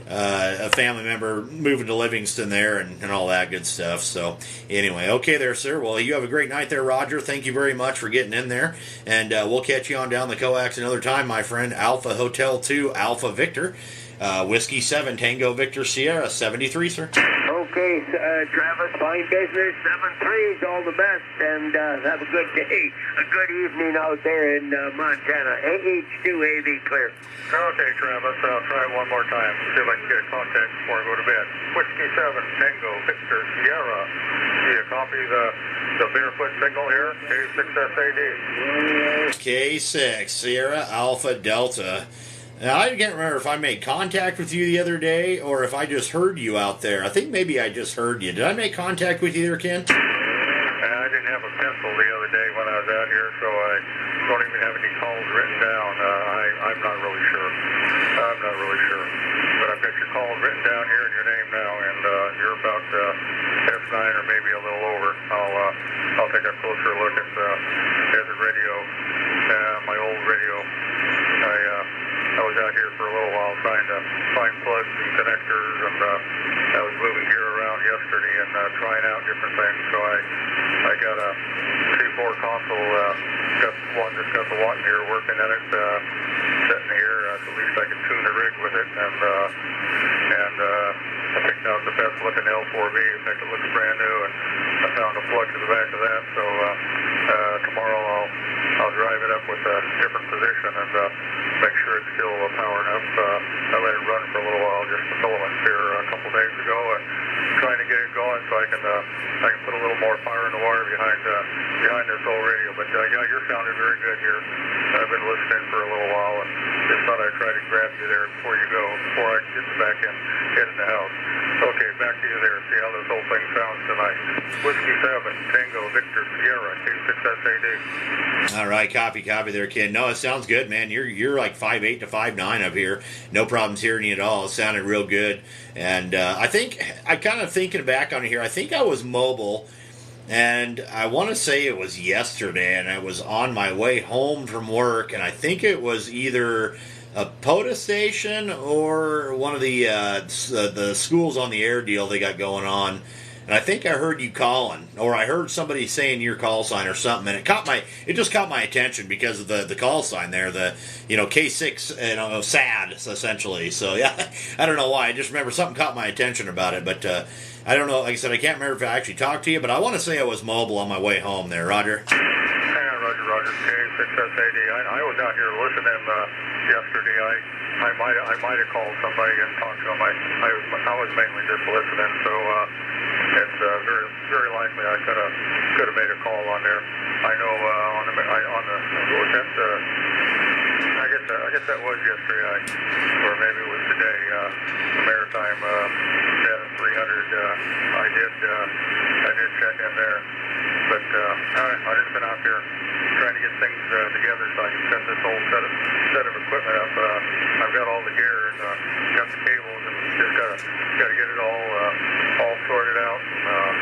a family member moving to Livingston there and all that good stuff. So anyway, okay there, sir. Well, you have a great night there, Roger. Thank you very much for getting in there, and we'll catch you on down the coax another time, my friend. Alpha Hotel 2 Alpha Victor, Whiskey 7 Tango Victor Sierra 73, sir. Okay, Travis, fine business. 7-3's all the best, and have a good day, a good evening out there in Montana. AH2AV clear. Okay, Travis, I'll try it one more time. See if I can get a contact before I go to bed. Whiskey 7 Tango Victor Sierra. Do you copy the barefoot signal here? K6SAD. K6 Sierra Alpha Delta. Now, I can't remember if I made contact with you the other day or if I just heard you out there. I think maybe I just heard you. Did I make contact with you there, Ken? I didn't have a pencil the other day when I was out here, so I don't even have any calls written down. I'm not really sure. But I've got your calls written down here and your name now, and you're about S9 or maybe a little over. I'll take a closer look at the desert radio, my old radio. I was out here for a little while trying to find plugs and connectors, and I was moving gear around yesterday and trying out different things. So I got a C4 console, got one that's got the watt meter working in it, sitting here. At least I can tune the rig with it, and I picked out the best looking L4B. In fact, it looks brand new, and I found a plug to the back of that. So tomorrow I'll drive it up with a different position and make sure it's still powering up. I let it run for a little while, just the filaments here a couple days ago, and trying to get it going so I can put a little more fire in the wire behind this old radio. But yeah, you're sounding very good here. I've been listening for a little while, and just thought I'd try to grab you there before you go, before I get back in the house. Okay, back to you there. See how this whole thing sounds tonight. Whiskey 7 Tango Victor Sierra K6SAD. All right, copy there, Ken. No, it sounds good, man. You're like 5'8" to 5'9" up here. No problems hearing you at all. It sounded real good. And I think, I'm kind of thinking back on it here, I think I was mobile, and I want to say it was yesterday, and I was on my way home from work, and I think it was either a POTA station or one of the schools on the air deal they got going on. And I think I heard you calling, or I heard somebody saying your call sign or something, and it just caught my attention because of the call sign there, K6, SAD essentially. So yeah, I don't know why. I just remember something caught my attention about it, but I don't know. Like I said, I can't remember if I actually talked to you, but I want to say I was mobile on my way home there, Roger. Yeah, Roger. K6SAD. I was out here listening yesterday. I might have called somebody and talked to them. I was mainly just listening, so it's very very likely I could have made a call on there. I know on the was that I guess that was yesterday, or maybe it was today. The Maritime 300. I did check in there. But I've just been out there trying to get things together so I can set this whole set of equipment up. I've got all the gear and got the cables, and just got to get it all sorted out and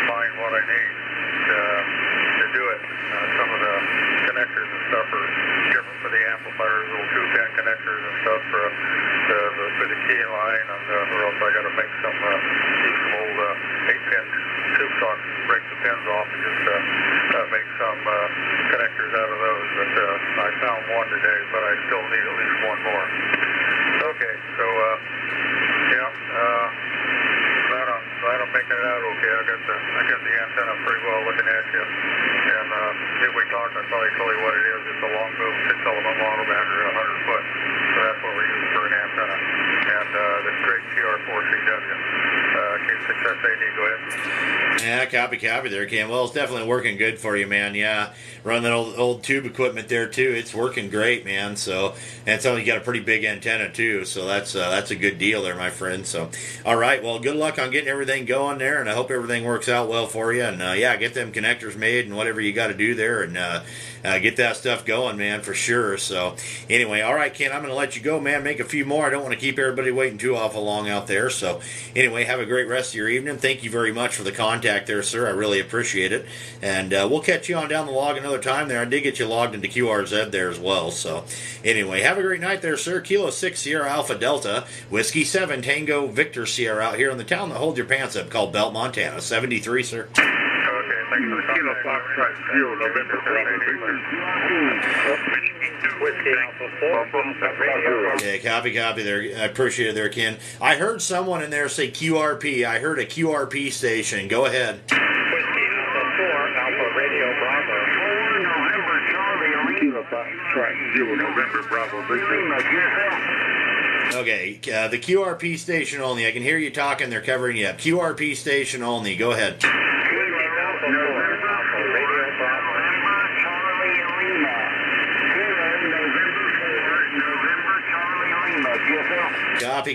find what I need to do it. Some of the connectors and stuff are different for the amplifiers, little 2-pin connectors and stuff for the key line, or else I got to make use some old 8-pin tube socks and break the pins off and just make some connectors out of those. But I found one today, but I still need at least one more. Okay, so glad I'm making it out okay. I got the antenna pretty well looking at you. And if we talk, I'll probably tell you what it is. It's a long boom, 6-element monobander, 100 foot. So that's what we use for an antenna. And the straight TR4CW. K6SAD, go ahead. Yeah, copy there, Ken. Well, it's definitely working good for you, man. Yeah, run that old tube equipment there too. It's working great, man. So, and so you got a pretty big antenna too. So that's a good deal there, my friend. So, all right. Well, good luck on getting everything going there, and I hope everything works out well for you. And yeah, get them connectors made and whatever you got to do there, and get that stuff going, man, for sure. So, anyway, all right, Ken, I'm going to let you go, man. Make a few more. I don't want to keep everybody waiting too awful long out there. So, anyway, have a great rest of your evening. Thank you very much for the contact there, sir. I really appreciate it. And we'll catch you on down the log another time there. I did get you logged into QRZ there as well. So, anyway, have a great night there, sir. Kilo 6 Sierra Alpha Delta, Whiskey 7 Tango Victor Sierra out here in the town that holds your pants up called Belt, Montana. 73, sir. Okay, thanks for the Kilo Fox Strike 0 November 4. Whiskey Alpha 4. Yeah, copy there. I appreciate it there, Ken. I heard someone in there say QRP. I heard a QRP station. Go ahead. Whiskey Alpha 4, Alpha Radio Bravo. Kilo Fox Strike 0 November Bravo Victor. Okay, the QRP station only. I can hear you talking. They're covering you up. QRP station only. Go ahead.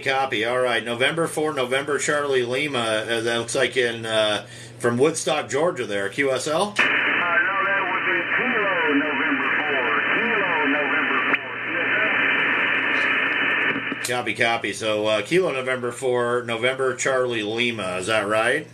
Copy. All right, November 4, November Charlie Lima. That looks like in from Woodstock, Georgia. There, QSL. Copy. So, Kilo November 4, November Charlie Lima. Is that right?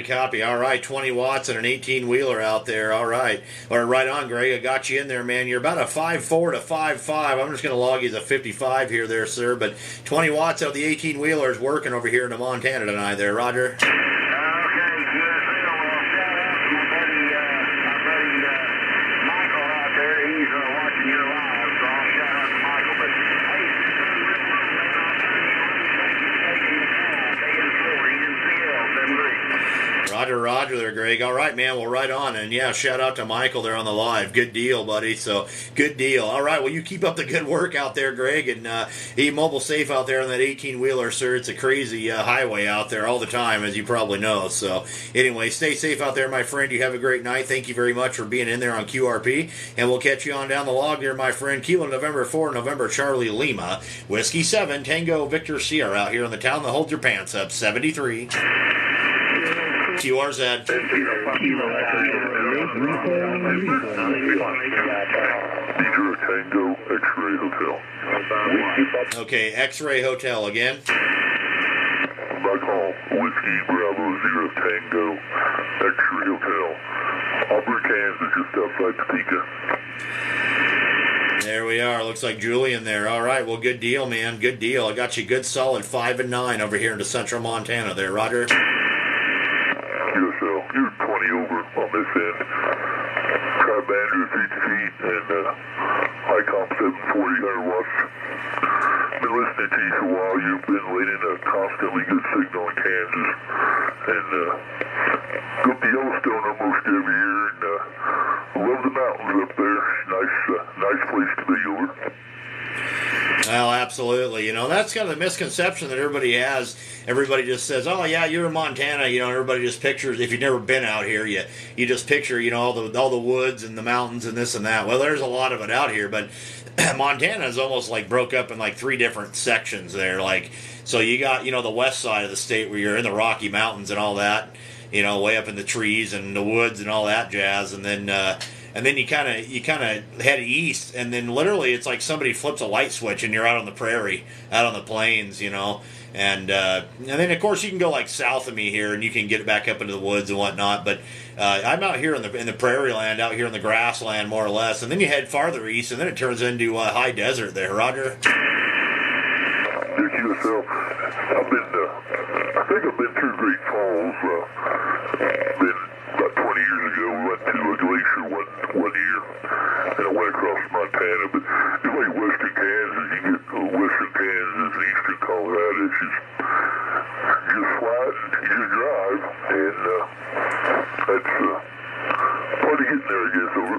Copy. All right, 20 watts and an 18-wheeler out there. All right. Well, right on, Greg. I got you in there, man. You're about a 5.4 to 5.5. I'm just going to log you as a 55 here there, sir. But 20 watts out of the 18-wheeler is working over here in Montana tonight there, Roger. Roger there, Greg. All right, man. Well, right on. And yeah, shout out to Michael there on the live. Good deal, buddy. So, good deal. All right. Well, you keep up the good work out there, Greg. And be mobile safe out there on that 18-wheeler, sir. It's a crazy highway out there all the time, as you probably know. So, anyway, stay safe out there, my friend. You have a great night. Thank you very much for being in there on QRP. And we'll catch you on down the log there, my friend. Kilo November 4, November Charlie Lima, Whiskey 7, Tango Victor Sierra out here in the town that holds your pants up. 73. QRZ. Tango X-Ray Hotel. Okay, X-Ray Hotel again. My call, Whiskey Bravo 0 Tango X-Ray Hotel. Auburn, Kansas, just outside Topeka. There we are. Looks like Julian there. All right. Well, good deal, man. Good deal. I got you good solid 5 and 9 over here into central Montana there, Roger. QSL, you're 20 over on this end. Tri-bander 50 feet and ICOM 740 watts. Been listening to you for a while. You've been leading a constantly good signal in Kansas. And go to Yellowstone almost every year. And love the mountains up there. Nice place to be, over. Well, absolutely. You know, that's kind of the misconception that everybody has. Everybody just says, "Oh yeah, you're in Montana." You know, everybody just pictures. If you've never been out here, you just picture, you know, all the woods and the mountains and this and that. Well, there's a lot of it out here, but Montana is almost like broke up in like 3 different sections there. Like, so you got, you know, the west side of the state where you're in the Rocky Mountains and all that, you know, way up in the trees and the woods and all that jazz, and then you kind of head east, and then literally it's like somebody flips a light switch and you're out on the prairie, out on the plains, you know. And then of course you can go like south of me here, and you can get back up into the woods and whatnot. But I'm out here in the prairie land, out here in the grassland more or less. And then you head farther east, and then it turns into high desert there. Roger. Dick, yourself. I think I've been through Great Falls. Been about 20 years ago. We went to a glacier one year, and I went across Montana. But it's like western Kansas. You get western Kansas and eastern Colorado. It's just flat. You just drive, and that's part of getting there, I guess. Over.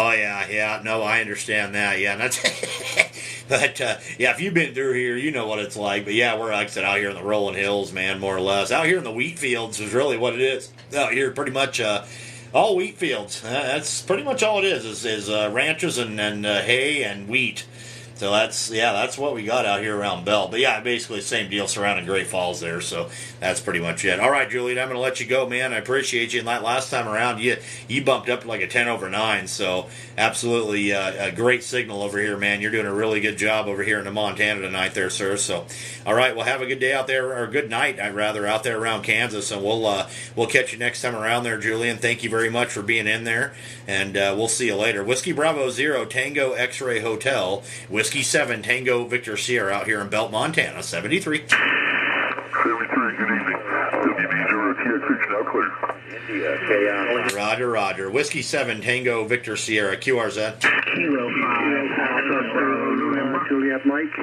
Oh yeah. No, I understand that. Yeah, and that's. But, yeah, if you've been through here, you know what it's like. But, yeah, we're, like I said, out here in the rolling hills, man, more or less. Out here in the wheat fields is really what it is. Out here, pretty much all wheat fields. That's pretty much all it is ranches and hay and wheat. So that's what we got out here around Bell. But yeah, basically the same deal surrounding Great Falls there. So that's pretty much it. All right, Julian, I'm going to let you go, man. I appreciate you. And that last time around, you bumped up to like a 10/9. So absolutely a great signal over here, man. You're doing a really good job over here in Montana tonight there, sir. So all right, well, have a good day out there, or good night, I'd rather, out there around Kansas. And we'll catch you next time around there, Julian. Thank you very much for being in there. And we'll see you later. Whiskey Bravo 0 Tango X-Ray Hotel. Whiskey 7 Tango Victor Sierra out here in Belt, Montana. 73. 73, good evening. WB0 TX6 now clear. India, Roger. Whiskey 7 Tango Victor Sierra. QRZ. Kilo 5 Alpha November Juliet Mike.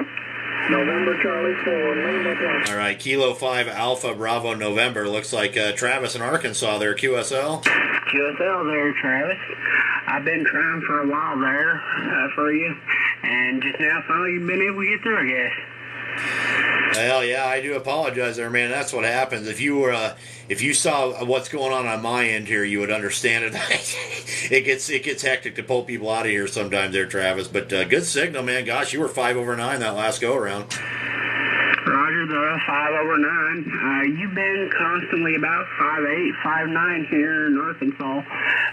November Charlie 4. All right, Kilo 5 Alpha Bravo November. Looks like Travis in Arkansas there. QSL. QSL there, Travis. I've been trying for a while there for you, and just now finally you've been able to get through, I guess. Well, yeah, I do apologize there, man. That's what happens. If you saw what's going on my end here, you would understand it. It gets hectic to pull people out of here sometimes there, Travis. But good signal, man. Gosh, you were 5/9 that last go around. Roger, the 5/9. You've been constantly about 5'8", 5'9" here in Arkansas.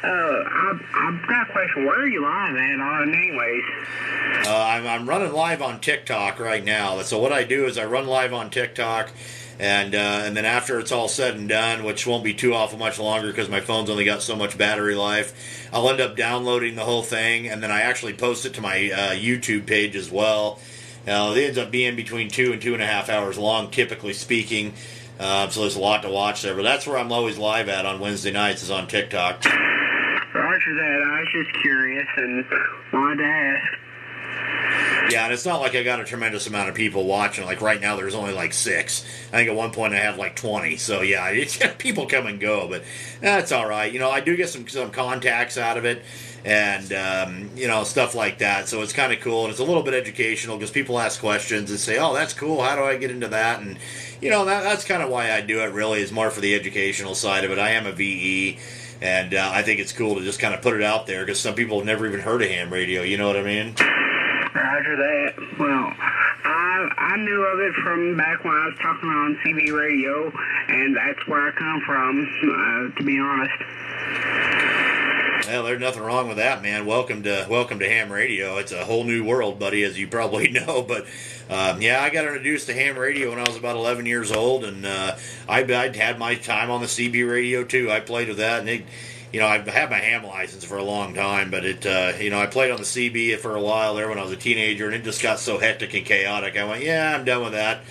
I've got a question. Where are you live at on anyways? I'm running live on TikTok right now. So what I do is I run live on TikTok, and then after it's all said and done, which won't be too awful much longer because my phone's only got so much battery life, I'll end up downloading the whole thing, and then I actually post it to my YouTube page as well. It ends up being between 2 and 2.5 hours long, typically speaking. So there's a lot to watch there. But that's where I'm always live at on Wednesday nights, is on TikTok. Roger that. I was just curious and wanted to ask. Yeah, and it's not like I got a tremendous amount of people watching. Like right now, there's only like 6. I think at one point I had like 20. So yeah, people come and go, but that's all right. You know, I do get some contacts out of it, and stuff like that. So it's kind of cool, and it's a little bit educational because people ask questions and say, "Oh, that's cool. How do I get into that?" And that's kind of why I do it. Really, is more for the educational side of it. I am a VE. And I think it's cool to just kind of put it out there because some people have never even heard of ham radio. You know what I mean? Roger that. Well, I knew of it from back when I was talking on CB radio, and that's where I come from, to be honest. Well, there's nothing wrong with that, man. Welcome to ham radio. It's a whole new world, buddy, as you probably know. But I got introduced to ham radio when I was about 11 years old, and I'd had my time on the CB radio too. I played with that, and I've had my ham license for a long time, but I played on the CB for a while there when I was a teenager, and it just got so hectic and chaotic. I went, yeah, I'm done with that,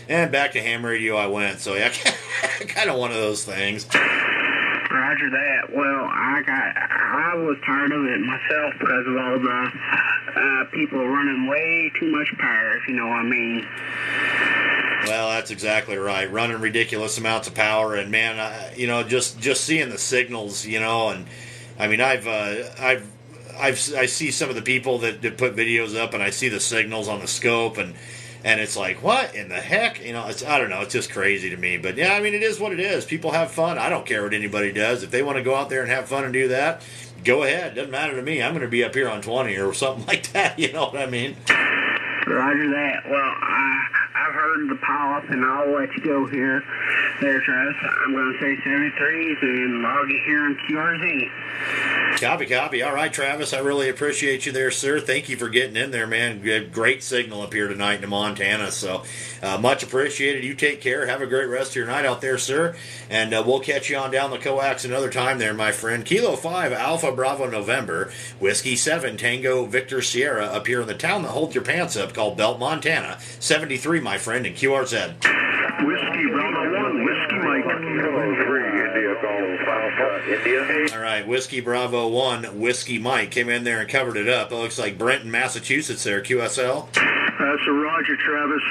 and back to ham radio I went. So yeah, kind of one of those things. Roger that. Well, I was tired of it myself because of all the people running way too much power, if you know what I mean. Well, that's exactly right. Running ridiculous amounts of power, and man, just seeing the signals, and I mean, I've I see some of the people that put videos up, and I see the signals on the scope, and it's like, what in the heck? You know, I don't know. It's just crazy to me. But yeah, I mean, it is what it is. People have fun. I don't care what anybody does. If they want to go out there and have fun and do that, go ahead. Doesn't matter to me. I'm going to be up here on 20 or something like that. You know what I mean? Roger that. Well, I've heard the pile-up, and I'll let you go here. There, Travis. I'm going to say 73s, and I'll get here in QRZ. Copy. All right, Travis, I really appreciate you there, sir. Thank you for getting in there, man. Great signal up here tonight in Montana, so much appreciated. You take care. Have a great rest of your night out there, sir, and we'll catch you on down the coax another time there, my friend. Kilo 5, Alpha Bravo November, Whiskey 7, Tango Victor Sierra up here in the town that holds your pants up called Belt, Montana. 73, my friend, in QRZ. Whiskey Bravo 1, Whiskey Mike. 3, India Golf Alpha, India. All right, Whiskey Bravo 1, Whiskey Mike came in there and covered it up. It looks like Brenton, Massachusetts there, QSL. That's a Roger, Travis.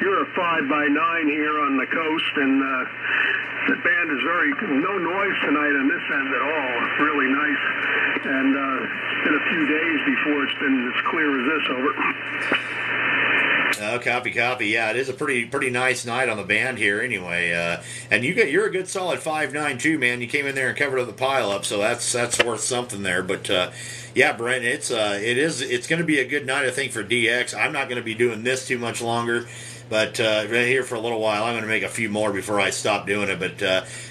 You're a 5x9 here on the coast, and the band is no noise tonight on this end at all. Really nice. And it's been a few days before it's been as clear as this. Over. Copy. Yeah, it is a pretty nice night on the band here anyway. And you're a good solid 5'9" too, man. You came in there and covered up the pile up, so that's worth something there. But yeah, Brent, it's going to be a good night, I think, for DX. I'm not going to be doing this too much longer, but right here for a little while. I'm going to make a few more before I stop doing it. But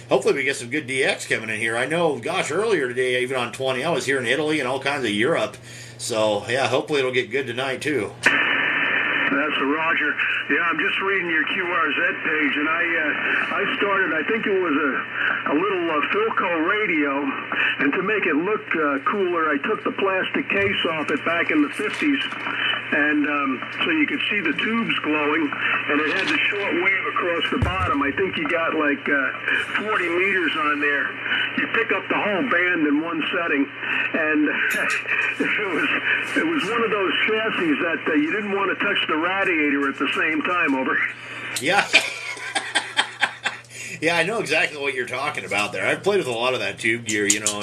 hopefully we get some good DX coming in here. I know, gosh, earlier today, even on 20, I was here in Italy and all kinds of Europe. So yeah, hopefully it'll get good tonight too. That's a Roger. Yeah, I'm just reading your QRZ page, and I started, I think it was a little Philco radio, and to make it look cooler, I took the plastic case off it back in the 50s, and so you could see the tubes glowing, and it had the short wave across the bottom. I think you got like 40 meters on there. You pick up the whole band in one setting, and it was one of those chassis that you didn't want to touch the radiator at the same time. Over. Yeah. Yeah, I know exactly what you're talking about there. I've played with a lot of that tube gear, you know,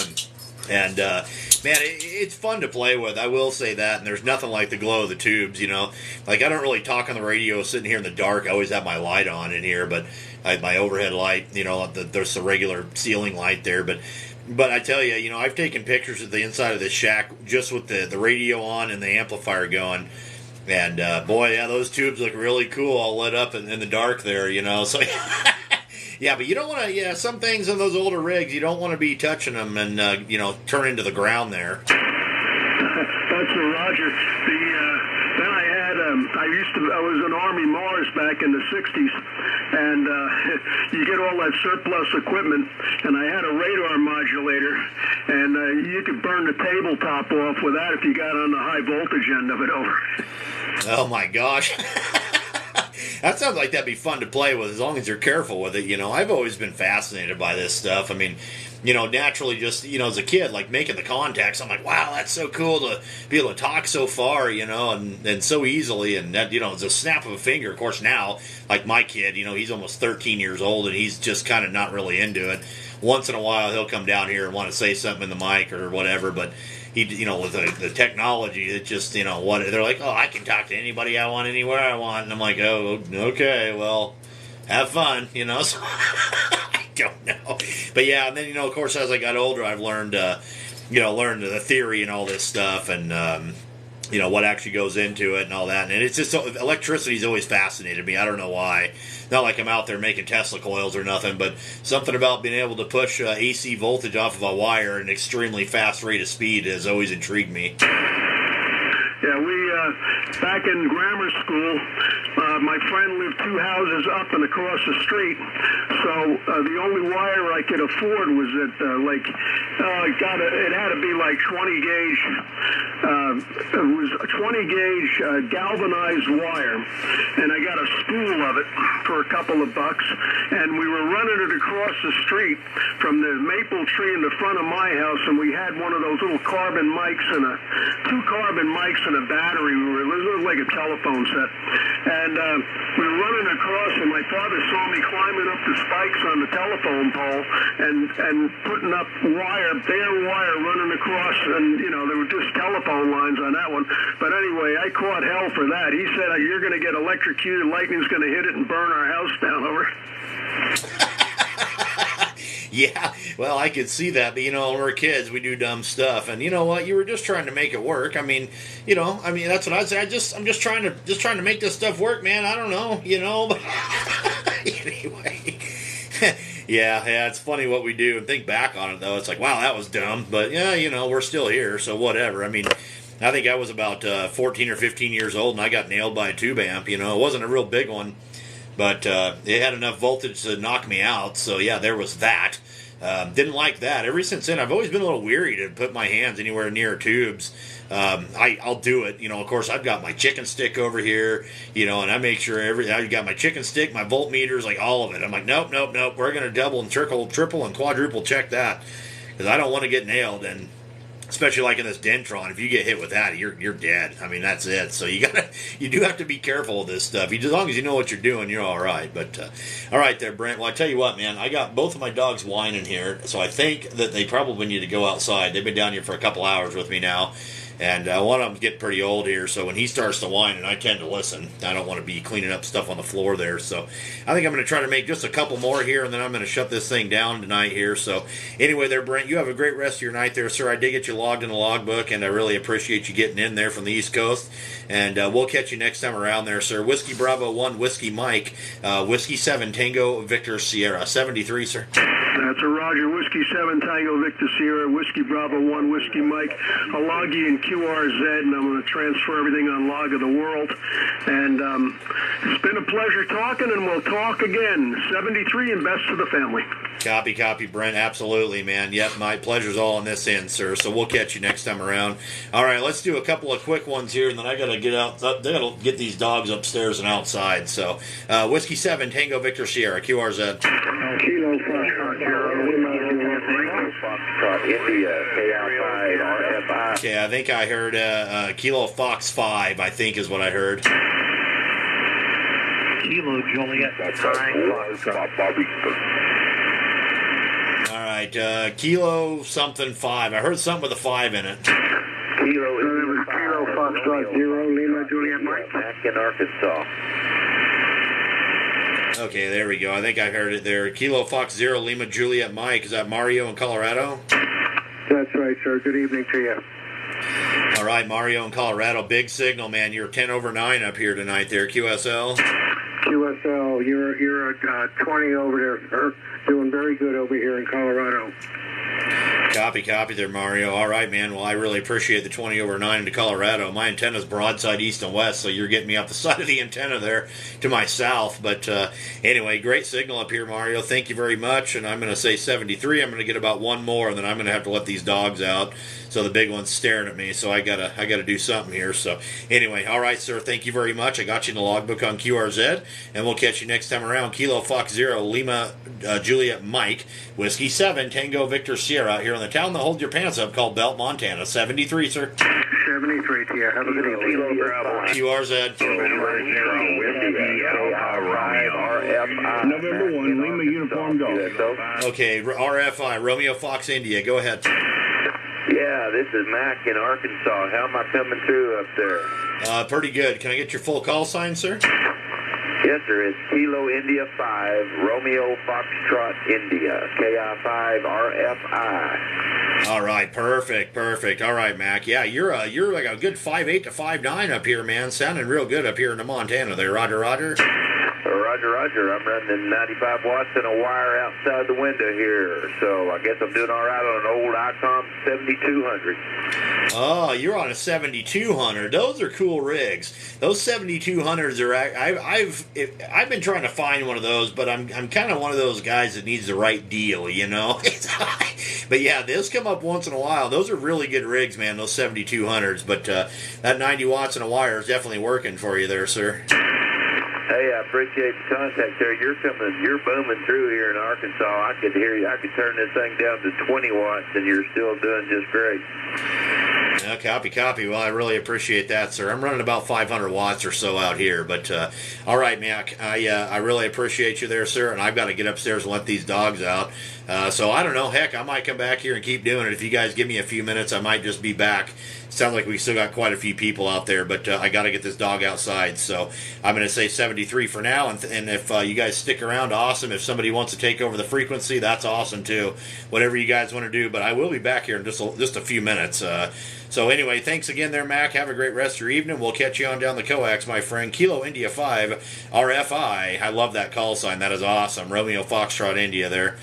and man, it's fun to play with. I will say that, and there's nothing like the glow of the tubes, you know. Like, I don't really talk on the radio sitting here in the dark. I always have my light on in here, but I have my overhead light, you know, there's a regular ceiling light there, but I tell you, you know, I've taken pictures of the inside of this shack just with the radio on and the amplifier going. And, boy, yeah, those tubes look really cool all lit up in the dark there, you know. So, yeah, but you don't want to, some things in those older rigs, you don't want to be touching them and, you know, turn into the ground there. That's a Roger. Then I was in Army Mars back in the 60s, and you get all that surplus equipment, and I had a radar modulator, and you could burn the tabletop off with that if you got on the high voltage end of it. Over. Oh my gosh. That sounds like that'd be fun to play with as long as you're careful with it, you know. I've always been fascinated by this stuff. I mean, you know, naturally just, you know, as a kid, like making the contacts, I'm like, wow, that's so cool to be able to talk so far, you know, and so easily, and that, you know, it's a snap of a finger. Of course, now, like my kid, you know, he's almost 13 years old, and he's just kind of not really into it. Once in a while, he'll come down here and want to say something in the mic or whatever, but he, you know, with the technology, it just, you know, what they're like, oh, I can talk to anybody I want, anywhere I want, and I'm like, oh, okay, well, have fun, you know. So I don't know, but yeah, and then, you know, of course, as I got older, I've learned, you know, the theory and all this stuff, and you know, what actually goes into it and all that, and it's just, electricity's always fascinated me. I don't know why. Not like I'm out there making Tesla coils or nothing, but something about being able to push AC voltage off of a wire at an extremely fast rate of speed has always intrigued me. Yeah, we, back in grammar school, my friend lived 2 houses up and across the street, so the only wire I could afford was at, it had to be like 20 gauge, it was a 20 gauge galvanized wire, and I got a spool of it for a couple of bucks, and we were running it across the street from the maple tree in the front of my house, and we had one of those little carbon mics and 2 carbon mics and a battery. It was like a telephone set. and we were running across, and my father saw me climbing up the spikes on the telephone pole and putting up wire, bare wire, running across, and there were just telephone lines on that one. But anyway, I caught hell for that. He said, "You're going to get electrocuted, lightning's going to hit it and burn our house down." Over. Yeah, well, I could see that, but when we're kids, we do dumb stuff, and you know what? You were just trying to make it work. I mean, that's what I'd say. I'm just trying to make this stuff work, man. I don't know, But anyway, yeah, it's funny what we do, and think back on it though. It's like, wow, that was dumb, but yeah, we're still here, so whatever. I mean, I think I was about 14 or 15 years old, and I got nailed by a tube amp. It wasn't a real big one. But it had enough voltage to knock me out, so yeah, there was that. Didn't like that. Ever since then, I've always been a little weary to put my hands anywhere near tubes. I'll do it. Of course, I've got my chicken stick over here, and I make sure I've got my chicken stick, my voltmeters, like all of it. I'm like, nope. We're going to double and triple and quadruple check that because I don't want to get nailed. And especially like in this Dentron, if you get hit with that, you're dead. I mean, that's it. So you do have to be careful of this stuff. As long as you know what you're doing, you're all right. But all right there, Brent. Well, I tell you what, man, I got both of my dogs whining here, so I think that they probably need to go outside. They've been down here for a couple hours with me now. And one of them's getting pretty old here, so when he starts to whine, and I tend to listen, I don't want to be cleaning up stuff on the floor there. So I think I'm going to try to make just a couple more here, and then I'm going to shut this thing down tonight here. So anyway there, Brent, you have a great rest of your night there, sir. I did get you logged in the logbook, and I really appreciate you getting in there from the East Coast. And we'll catch you next time around there, sir. Whiskey Bravo 1, Whiskey Mike, Whiskey 7, Tango Victor Sierra. 73, sir. That's a Roger. Whiskey 7, Tango Victor Sierra, Whiskey Bravo 1, Whiskey Mike. I'll log you in QRZ, and I'm going to transfer everything on Log of the World. And it's been a pleasure talking, and we'll talk again. 73 and best to the family. Copy, Brent. Absolutely, man. Yep, my pleasure's all on this end, sir. So we'll catch you next time around. All right, let's do a couple of quick ones here, and then I got to get out. They got to get these dogs upstairs and outside. So Whiskey 7, Tango Victor Sierra, QRZ. Kilo Foxtrot India, KI5, RFI. Okay, I think I heard Kilo Fox 5, I think is what I heard. Kilo Juliet. All right, Kilo something 5. I heard something with a 5 in it. Kilo Foxtrot 0, Lima Juliet Mike. Back in Arkansas. Okay, there we go. I think I heard it there. Kilo Fox 0, Lima Juliet Mike. Is that Mario in Colorado? That's right, sir. Good evening to you. All right, Mario in Colorado. Big signal, man. You're 10 over 9 up here tonight there, QSL. QSL, you're 20 over there, sir. Doing very good over here in Colorado. Copy there, Mario. All right, man. Well, I really appreciate the 20 over 9 into Colorado. My antenna's broadside east and west, so you're getting me off the side of the antenna there to my south. But anyway, great signal up here, Mario. Thank you very much. And I'm going to say 73. I'm going to get about one more, and then I'm going to have to let these dogs out. So the big one's staring at me, so I gotta do something here. So anyway, all right, sir. Thank you very much. I got you in the logbook on QRZ, and we'll catch you next time around. Kilo Fox 0, Lima Juliet Mike, Whiskey 7, Tango Victor Sierra out here in the town that holds your pants up called Belt, Montana. 73, sir. 73 to you. Have a good evening. QRZ. November 1, Lima Uniform Golf. Okay, RFI, Romeo Fox India. Go ahead. Yeah, this is Mac in Arkansas. How am I coming through up there? Pretty good. Can I get your full call sign, sir? Yes, sir. It's Kilo India 5, Romeo Foxtrot India, KI5 RFI. All right, perfect. All right, Mac. Yeah, you're like a good 5'8" to 5'9" up here, man. Sounding real good up here in the Montana there. Roger. Roger. I'm running 95 watts and a wire outside the window here, so I guess I'm doing all right on an old ICOM 7200. Oh, you're on a 7200. Those are cool rigs. Those 7200s are. I've been trying to find one of those, but I'm kind of one of those guys that needs the right deal, you know. But yeah, those come up once in a while. Those are really good rigs, man. Those 7200s. But that 90 watts and a wire is definitely working for you there, sir. Hey, I appreciate the contact there. You're booming through here in Arkansas. I could hear you. I could turn this thing down to 20 watts, and you're still doing just great. Copy. Well, I really appreciate that, sir. I'm running about 500 watts or so out here, but all right, Mac. I really appreciate you there, sir. And I've got to get upstairs and let these dogs out. So I don't know. Heck, I might come back here and keep doing it. If you guys give me a few minutes, I might just be back. Sounds like we still got quite a few people out there, but I got to get this dog outside. So I'm going to say 73 for now. And if you guys stick around, awesome. If somebody wants to take over the frequency, that's awesome too. Whatever you guys want to do. But I will be back here in just a few minutes. So anyway, thanks again there, Mac. Have a great rest of your evening. We'll catch you on down the coax, my friend. Kilo India 5 RFI. I love that call sign. That is awesome. Romeo Foxtrot India there.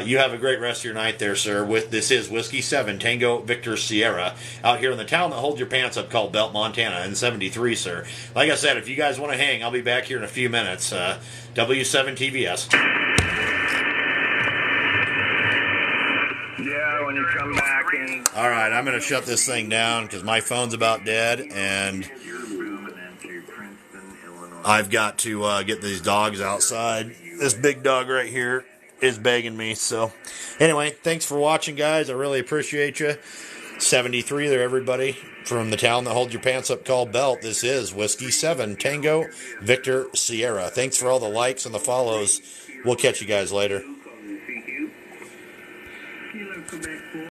You have a great rest of your night there, sir. This is Whiskey 7 Tango Victor Sierra out here in the town that holds your pants up called Belt, Montana in 73, sir. Like I said, if you guys want to hang, I'll be back here in a few minutes. W7TVS. Yeah, when you come back in. All right, I'm going to shut this thing down because my phone's about dead, and I've got to get these dogs outside. This big dog right here is begging me. So anyway, thanks for watching, guys. I really appreciate you. 73 there, everybody, from the town that holds your pants up called Belt. This is Whiskey 7 Tango Victor Sierra. Thanks for all the likes and the follows. We'll catch you guys later.